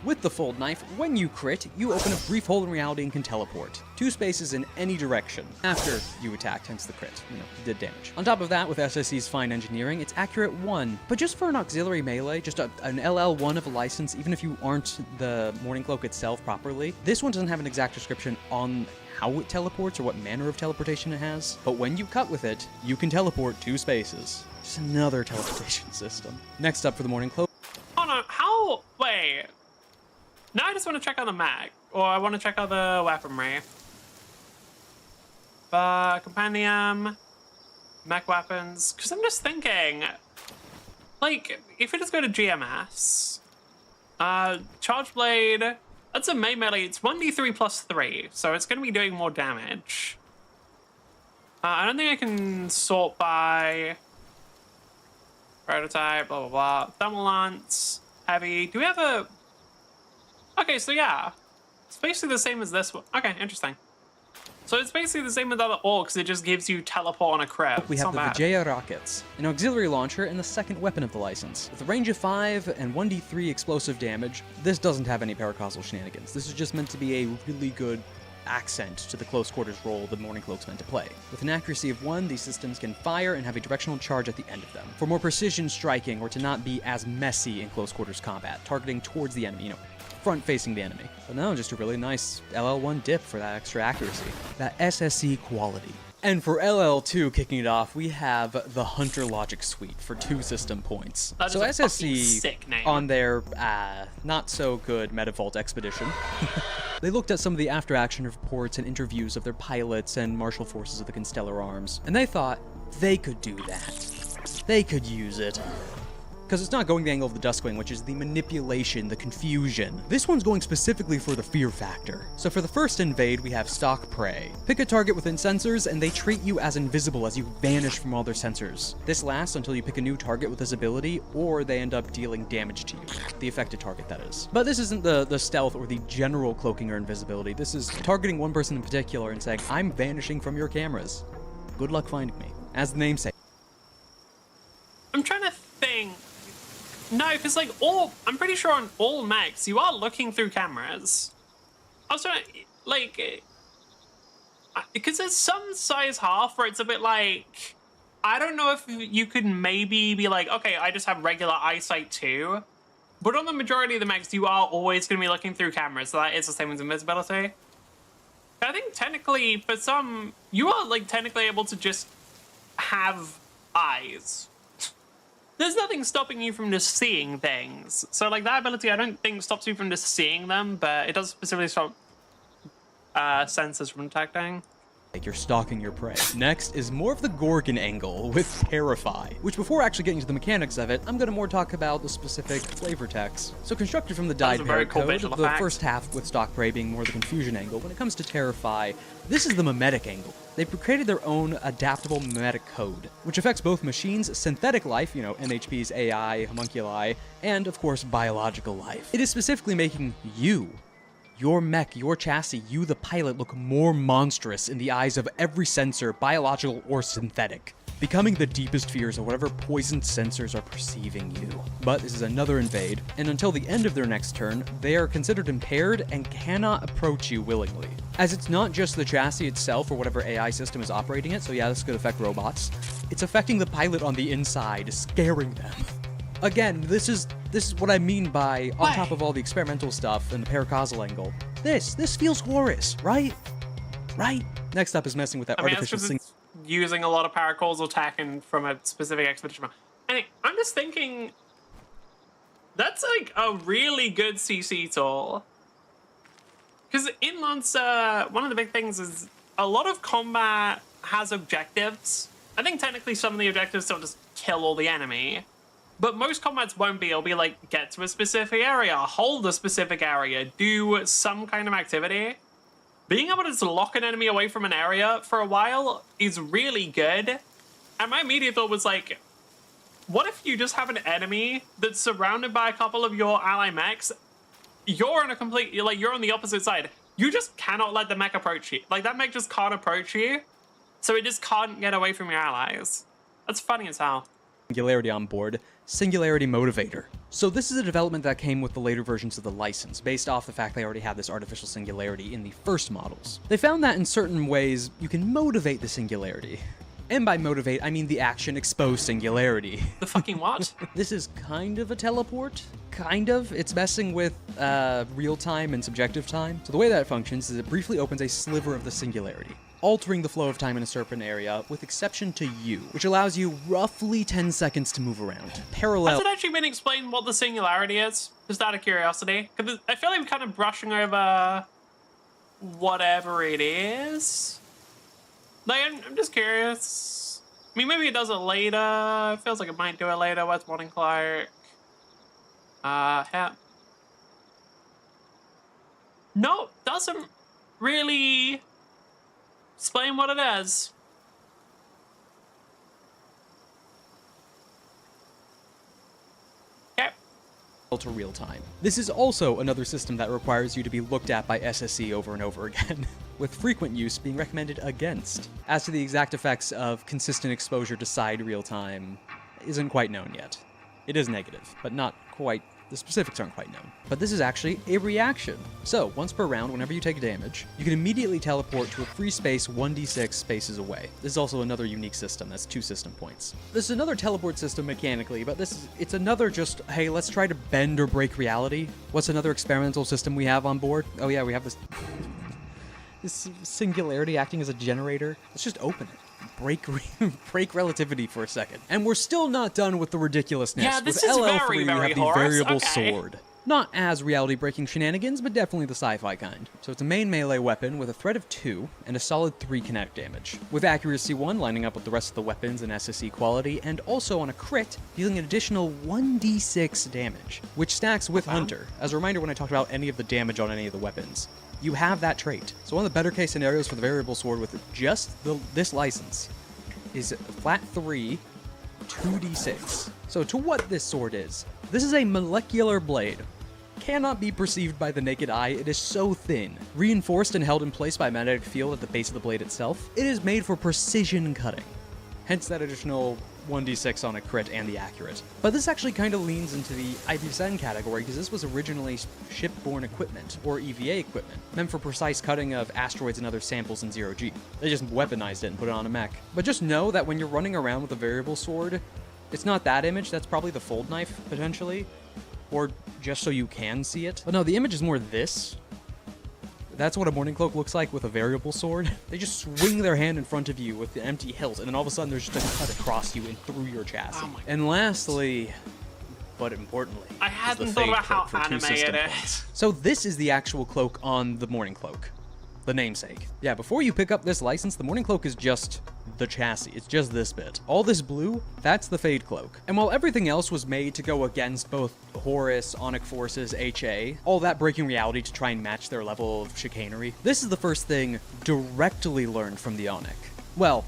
with the Fold Knife, when you crit, you open a brief hole in reality and can teleport 2 spaces in any direction after you attacked, hence the crit. You know, you did damage. On top of that, with SSC's fine engineering, it's accurate 1. But just for an auxiliary melee, just an LL1 of a license, even if you aren't the Morning Cloak itself properly, this one doesn't have an exact description on how it teleports or what manner of teleportation it has. But when you cut with it, you can teleport 2 spaces. Just another teleportation system. Next up for the Morning Cloak. Oh no, how? Wait. Now I just want to check out the mag, or I want to check out the weaponry. Compendium, mech weapons, because I'm just thinking, like, if we just go to GMS, Charge Blade, that's a main melee, it's 1d3 plus 3, so it's going to be doing more damage. I don't think I can sort by prototype, blah, blah, blah. Thermal Lance, heavy. Do we have a... Okay, so yeah, it's basically the same as this one. Okay, interesting. So it's basically the same with other orcs, it just gives you teleport on a crit. We have the Vijaya rockets, an auxiliary launcher and the second weapon of the license. With a range of 5 and 1d3 explosive damage, this doesn't have any paracausal shenanigans. This is just meant to be a really good accent to the close quarters role the Morning Cloak's meant to play. With an accuracy of 1, these systems can fire and have a directional charge at the end of them, for more precision striking or to not be as messy in close quarters combat, targeting towards the enemy, you know, front-facing the enemy. But no, just a really nice LL1 dip for that extra accuracy. That SSC quality. And for LL2 kicking it off, we have the Hunter Logic Suite for 2 system points. That is So a fucking SSC, sick name. on their not-so-good Metavault expedition, they looked at some of the after-action reports and interviews of their pilots and martial forces of the Constellar Arms, and they thought they could do that. They could use it. Because it's not going the angle of the Duskwing, which is the manipulation, the confusion. This one's going specifically for the fear factor. So for the first invade, we have Stalk Prey. Pick a target within sensors, and they treat you as invisible as you vanish from all their sensors. This lasts until you pick a new target with this ability, or they end up dealing damage to you. The affected target, that is. But this isn't the stealth or the general cloaking or invisibility. This is targeting one person in particular and saying, I'm vanishing from your cameras. Good luck finding me. As the name says. I'm trying to think. No, because like I'm pretty sure on all mechs you are looking through cameras. I was trying to, like, because there's some size half where it's a bit like, I don't know if you could maybe be like, okay, I just have regular eyesight too. But on the majority of the mechs, you are always going to be looking through cameras, so that is the same as invisibility. I think technically, for some, you are like technically able to just have eyes. There's nothing stopping you from just seeing things. So like that ability, I don't think stops you from just seeing them, but it does specifically stop sensors from detecting. You're stalking your prey. Next is more of the Gorgon angle with Terrify, which before actually getting to the mechanics of it, I'm going to more talk about the specific flavor text. So constructed from the dyed very cool code, visual the effect. first half with Stalk Prey being more the confusion angle, when it comes to Terrify, this is the mimetic angle. They've created their own adaptable mimetic code, which affects both machines' synthetic life, you know, MHP's AI, homunculi, and of course biological life. It is specifically making you, your mech, your chassis, you the pilot, look more monstrous in the eyes of every sensor, biological or synthetic, becoming the deepest fears of whatever poisoned sensors are perceiving you. But this is another invade, and until the end of their next turn, they are considered impaired and cannot approach you willingly. As it's not just the chassis itself or whatever AI system is operating it, so yeah, this could affect robots, it's affecting the pilot on the inside, scaring them. Again, this is what I mean by, on top of all the experimental stuff and the paracausal angle, this feels Horus, right? Right? Next up is messing with that artificial it's using a lot of paracausal tech and from a specific expedition. And I'm just thinking, that's like a really good CC tool. Because in Lancer, one of the big things is a lot of combat has objectives. I think technically some of the objectives don't just kill all the enemy. But most combats won't be. It'll be like, get to a specific area, hold a specific area, do some kind of activity. Being able to just lock an enemy away from an area for a while is really good. And my immediate thought was like, what if you just have an enemy that's surrounded by a couple of your ally mechs? You're on a complete, you're on the opposite side. You just cannot let the mech approach you. Like, that mech just can't approach you. So it just can't get away from your allies. That's funny as hell. Singularity on board, Singularity Motivator. So this is a development that came with the later versions of the license, based off the fact they already had this artificial singularity in the first models. They found that in certain ways, you can motivate the singularity. And by motivate, I mean the action expose singularity. The fucking what? This is kind of a teleport. Kind of. It's messing with real time and subjective time. So the way that functions is it briefly opens a sliver of the singularity, altering the flow of time in a certain area, with exception to you, which allows you roughly 10 seconds to move around. Parallel. Has it actually been explained what the singularity is? Just out of curiosity. Because I feel like we're kind of brushing over whatever it is. Like, I'm just curious. I mean, maybe it does it later. It feels like it might do it later. What's Morning Clark? Yeah. No, doesn't really explain what it is. Okay. To real time. This is also another system that requires you to be looked at by SSE over and over again, with frequent use being recommended against. As to the exact effects of consistent exposure to side real time, isn't quite known yet. It is negative, but not quite. The specifics aren't quite known. But this is actually a reaction. So, once per round, whenever you take damage, you can immediately teleport to a free space 1d6 spaces away. This is also another unique system, that's 2 system points. This is another teleport system mechanically, but it's another just, hey, let's try to bend or break reality. What's another experimental system we have on board? Oh yeah, we have this This singularity acting as a generator. Let's just open it. Break relativity for a second. And we're still not done with the ridiculousness. Yeah, this with is LL3, very, you very have the Horus. variable Okay. sword. Not as reality-breaking shenanigans, but definitely the sci-fi kind. So it's a main melee weapon with a threat of 2 and a solid 3 kinetic damage, with accuracy 1 lining up with the rest of the weapons and SSE quality, and also on a crit, dealing an additional 1d6 damage, which stacks with Hunter. As a reminder, when I talked about any of the damage on any of the weapons, you have that trait. So one of the better case scenarios for the variable sword with just this license is flat 3, 2d6. So to what this sword is, this is a molecular blade. Cannot be perceived by the naked eye, it is so thin. Reinforced and held in place by a magnetic field at the base of the blade itself, it is made for precision cutting. Hence that additional 1d6 on a crit and the accurate. But this actually kind of leans into the IPSN category because this was originally shipborne equipment, or EVA equipment, meant for precise cutting of asteroids and other samples in 0G. They just weaponized it and put it on a mech. But just know that when you're running around with a variable sword, it's not that image, that's probably the fold knife, potentially. Or just so you can see it. But no, the image is more this. That's what a Morning Cloak looks like with a variable sword. They just swing their hand in front of you with the empty hilt, and then all of a sudden there's just a cut across you and through your chassis. Oh my God. And lastly, but importantly, I is the hadn't Fade thought about Cloak how for 2 anime system it points. is. So this is the actual cloak on the Morning Cloak. The namesake. Yeah, before you pick up this license, the Morning Cloak is just the chassis. It's just this bit. All this blue, that's the Fade Cloak. And while everything else was made to go against both Horus, Onyx Forces, HA, all that breaking reality to try and match their level of chicanery, this is the first thing directly learned from the Onyx. Well,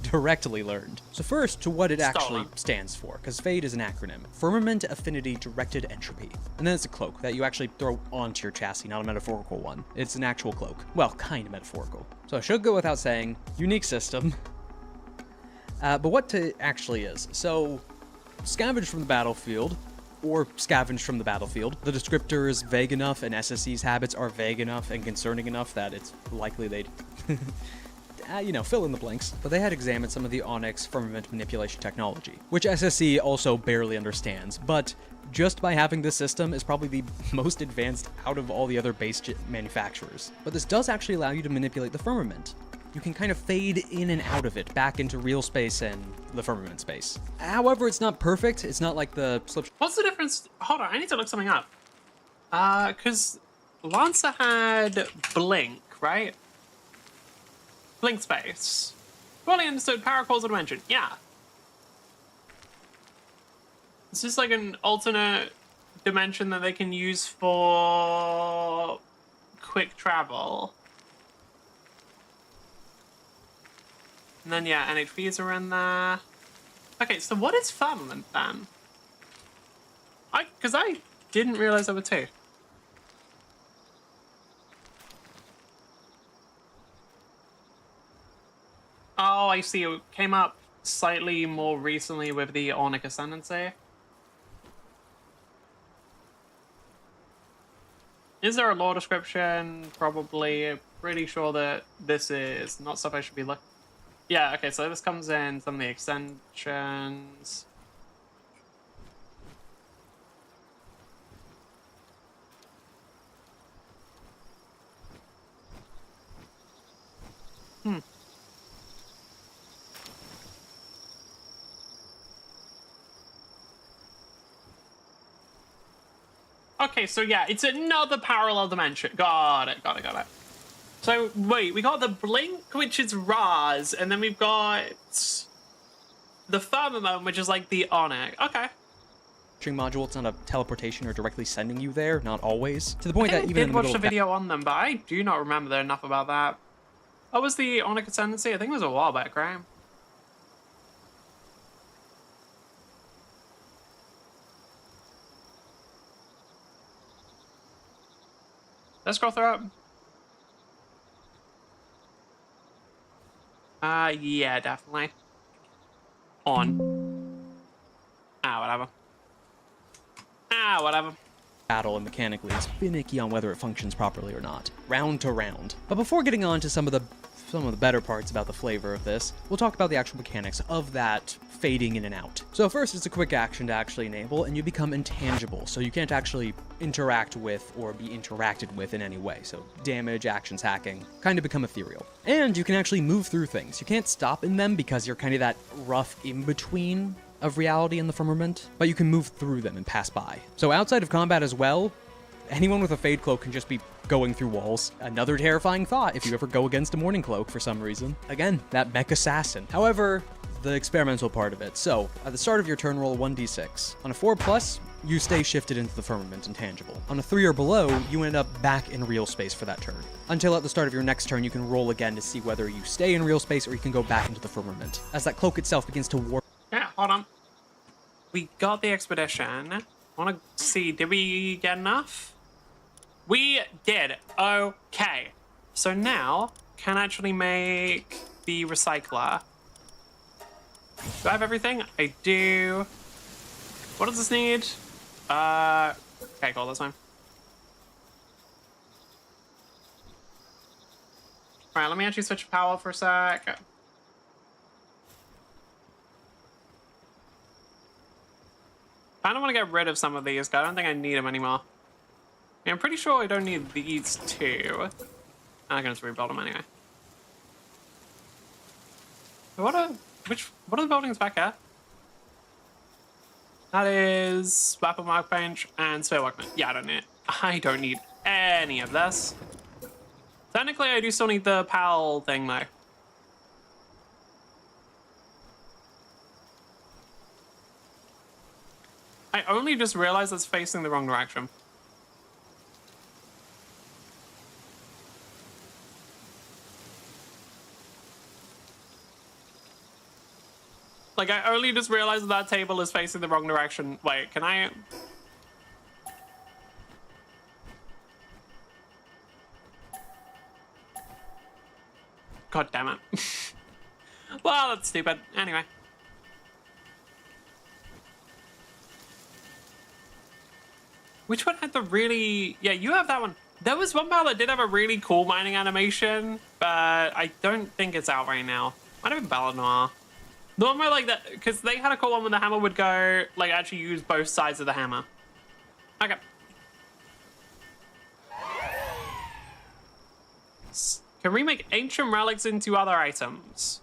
directly learned. So first, to what it actually stands for, because Fade is an acronym. Firmament Affinity Directed Entropy. And then it's a cloak that you actually throw onto your chassis, not a metaphorical one. It's an actual cloak. Well, kind of metaphorical. So I should go without saying, unique system. But what it actually is. So, scavenge from the battlefield, or scavenge from the battlefield. The descriptor is vague enough, and SSE's habits are vague enough and concerning enough that it's likely they'd... fill in the blanks. But they had examined some of the Onyx firmament manipulation technology, which SSE also barely understands, but just by having this system is probably the most advanced out of all the other base manufacturers. But this does actually allow you to manipulate the firmament. You can kind of fade in and out of it, back into real space and the firmament space. However, it's not perfect. It's not like the slip... What's the difference? Hold on, I need to look something up. Because Lancer had Blink, right? Blink space. Fully understood power causal dimension. Yeah. Is this like an alternate dimension that they can use for quick travel? And then, yeah, NHVs are in there. Okay, so what is firmament then? Because I didn't realize there were 2. Oh, I see. It came up slightly more recently with the Onyx Ascendancy. Is there a lore description? Probably. Pretty sure that this is not stuff I should be looking. Yeah, okay, so this comes in some of the extensions. Okay, so yeah, it's another parallel dimension. Got it. So, wait, we got the Blink, which is Raz, and then we've got the Firmament, which is like the Onyx. Okay. module. It's not a teleportation or directly sending you there, not always. To the point I that even in did the watch middle the of video on them, but I do not remember enough about that. What was the Onyx Ascendancy? I think it was a while back, right? Let's go through it. Yeah, definitely. On. Whatever. Whatever. battle and mechanically is finicky on whether it functions properly or not, round to round. But before getting on to some of the some of the better parts about the flavor of this, we'll talk about the actual mechanics of that fading in and out. So first, it's a quick action to actually enable, and you become intangible, so you can't actually interact with or be interacted with in any way. So damage, actions, hacking, kind of become ethereal. And you can actually move through things. You can't stop in them because you're kind of that rough in-between of reality and the firmament, but you can move through them and pass by. So outside of combat as well, anyone with a Fade Cloak can just be going through walls. Another terrifying thought if you ever go against a Morning Cloak for some reason. Again, that mech assassin. However, the experimental part of it. So, at the start of your turn, roll a 1d6. On a 4+, you stay shifted into the firmament, intangible. On a 3 or below, you end up back in real space for that turn. Until at the start of your next turn, you can roll again to see whether you stay in real space or you can go back into the firmament, as that cloak itself begins to warp. Yeah, hold on. We got the expedition. Want to see, did we get enough? We did. Okay. So now, can I actually make the recycler? Do I have everything? I do. What does this need? Okay, cool, that's fine. Alright, let me actually switch power for a sec. I don't want to get rid of some of these, because I don't think I need them anymore. Yeah, I'm pretty sure I don't need these two. I'm gonna just rebuild them anyway. What are the buildings back here? That is weapon workbench and spare workbench. Yeah, I don't need any of this. Technically, I do still need the PAL thing though. I only just realized it's facing the wrong direction. Like, I only just realized that table is facing the wrong direction. Wait, can I... God damn it. Well, that's stupid. Anyway. Which one had the really... Yeah, you have that one. There was one battle that did have a really cool mining animation, but I don't think it's out right now. Might have been Balanoir. The one where, like, that, because they had a cool one when the hammer would go, like, actually use both sides of the hammer. Okay. Can we make ancient relics into other items?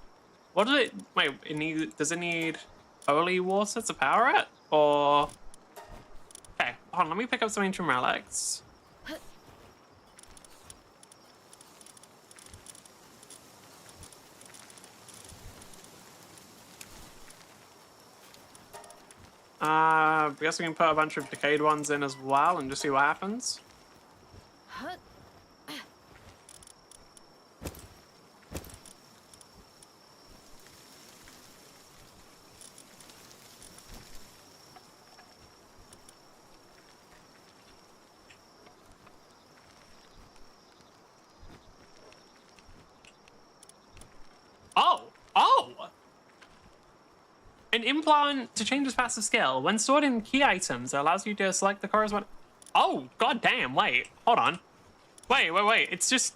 What does it, wait, does it need holy water to power it? Or, okay, hold on, let me pick up some ancient relics. I guess we can put a bunch of decayed ones in as well and just see what happens. Oh! An implant to change its passive skill. When stored in key items, it allows you to select the corresponding... Oh, god damn, wait. Hold on. Wait. It's just...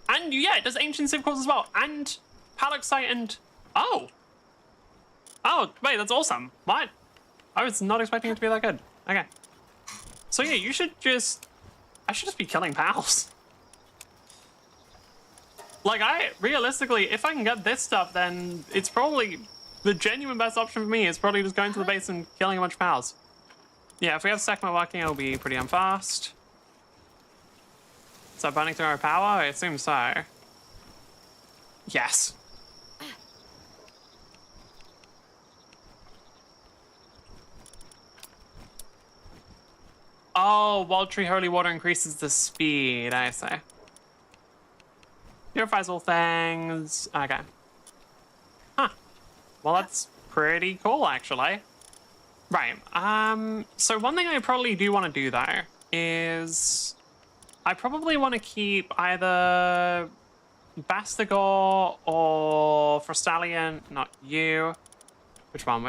And, yeah, it does Ancient Civ Cores as well. And Palaxite and... Oh! Oh, wait, that's awesome. What? I was not expecting it to be that good. Okay. So, yeah, you should just... I should just be killing pals. Like, realistically, if I can get this stuff, then it's probably the genuine best option for me. Is probably just going to the base and killing a bunch of pals. Yeah, if we have Sekma working, it'll be pretty fast. Is that burning through our power? I assume so. Yes. Oh, Wild Tree Holy Water increases the speed, I see. Purifies all things. Okay. Huh. Well, that's pretty cool, actually. Right. So one thing I probably do want to do, though, is... I probably want to keep either Bastigor or Frostallion. Not you. Which one?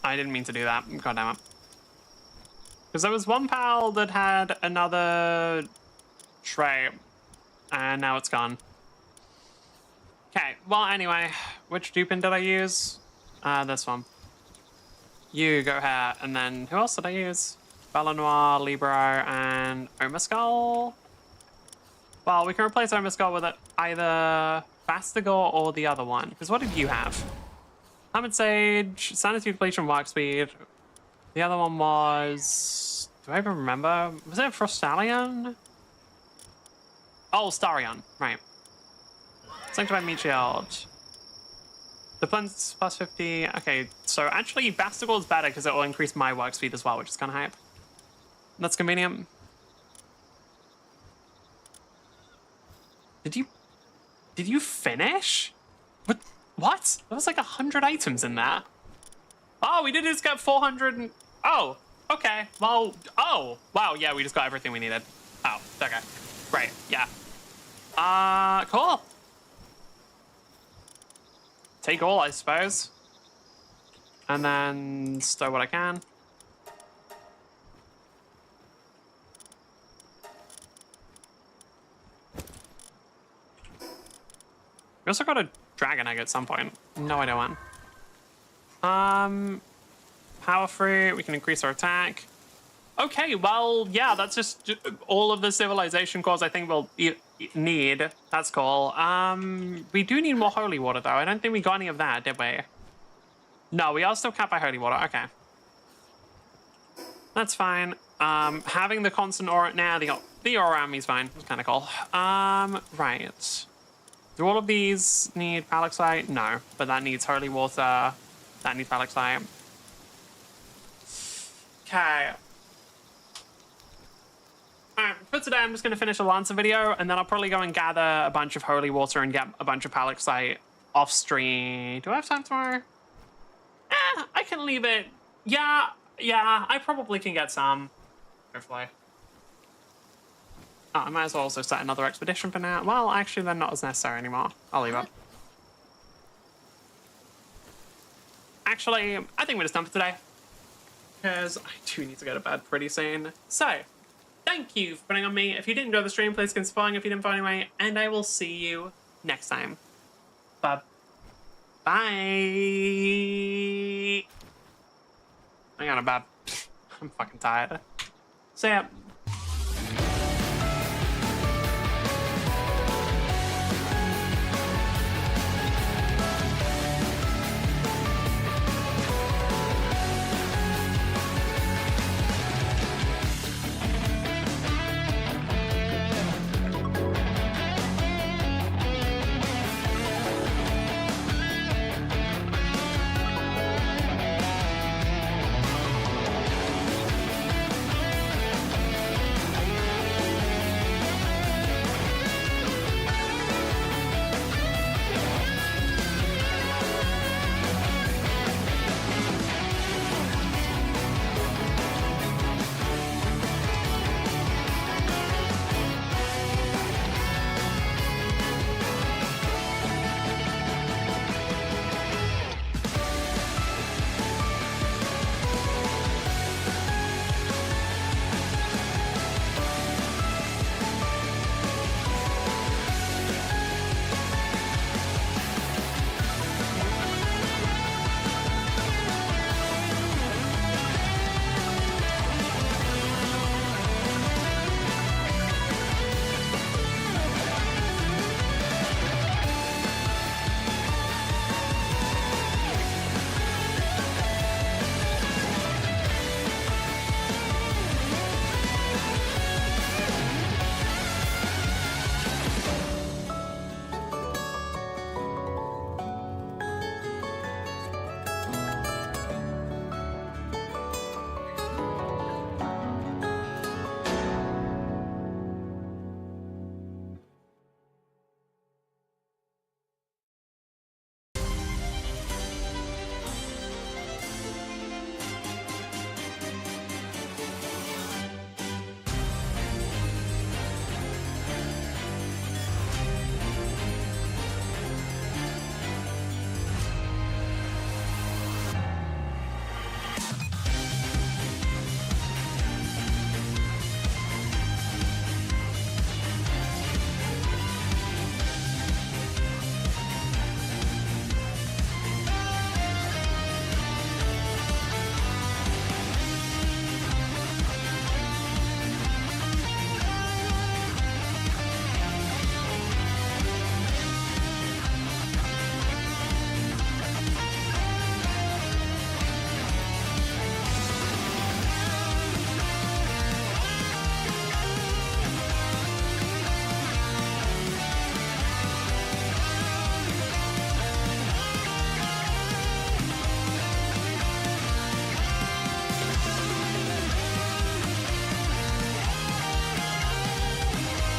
I didn't mean to do that. God damn it. Because there was one pal that had another tray, and now it's gone. Okay, well, anyway, which dupin did I use? This one. You go here, and then who else did I use? Belanoir, Libro, and Omaskull. Well, we can replace Omaskull with either Bastigor or the other one. Because what did you have? Lemon Sage, Sanity Depletion, Work Speed. The other one was... Do I even remember? Was it Frostallion? Oh, Starion. Right. Sanctified Meat Shield. Defense plus 50. Okay, so actually Bastigor is better because it will increase my work speed as well, which is kind of hype. That's convenient. Did you finish? What? There was like 100 items in there. Oh, we did just get 400 and... Oh, okay. Well, oh, wow, yeah, we just got everything we needed. Oh, okay. Great, yeah. Cool. Take all, I suppose. And then stow what I can. We also got a dragon egg at some point. No idea when. Power fruit, we can increase our attack. Okay, well, yeah, that's just all of the civilization cores I think we'll need. That's cool. We do need more holy water, though. I don't think we got any of that, did we? No, we are still capped by holy water. Okay. That's fine. Having the constant aura... Nah, the aura around me is fine. It's kind of cool. Right. Do all of these need Palaxite? No, but that needs holy water. That needs Palaxite. Okay. Alright, for today I'm just going to finish a Lancer video, and then I'll probably go and gather a bunch of holy water and get a bunch of Palaxite off stream. Do I have time tomorrow? I can leave it. Yeah, I probably can get some. Hopefully. Oh, I might as well also set another expedition for now. Well, actually, they're not as necessary anymore. I'll leave it. Actually, I think we're just done for today. Because I do need to go to bed pretty soon. So, thank you for putting on me. If you did enjoy the stream, please consider following if you didn't follow anyway. And I will see you next time. Bye. I got a bad... I'm fucking tired. So yeah.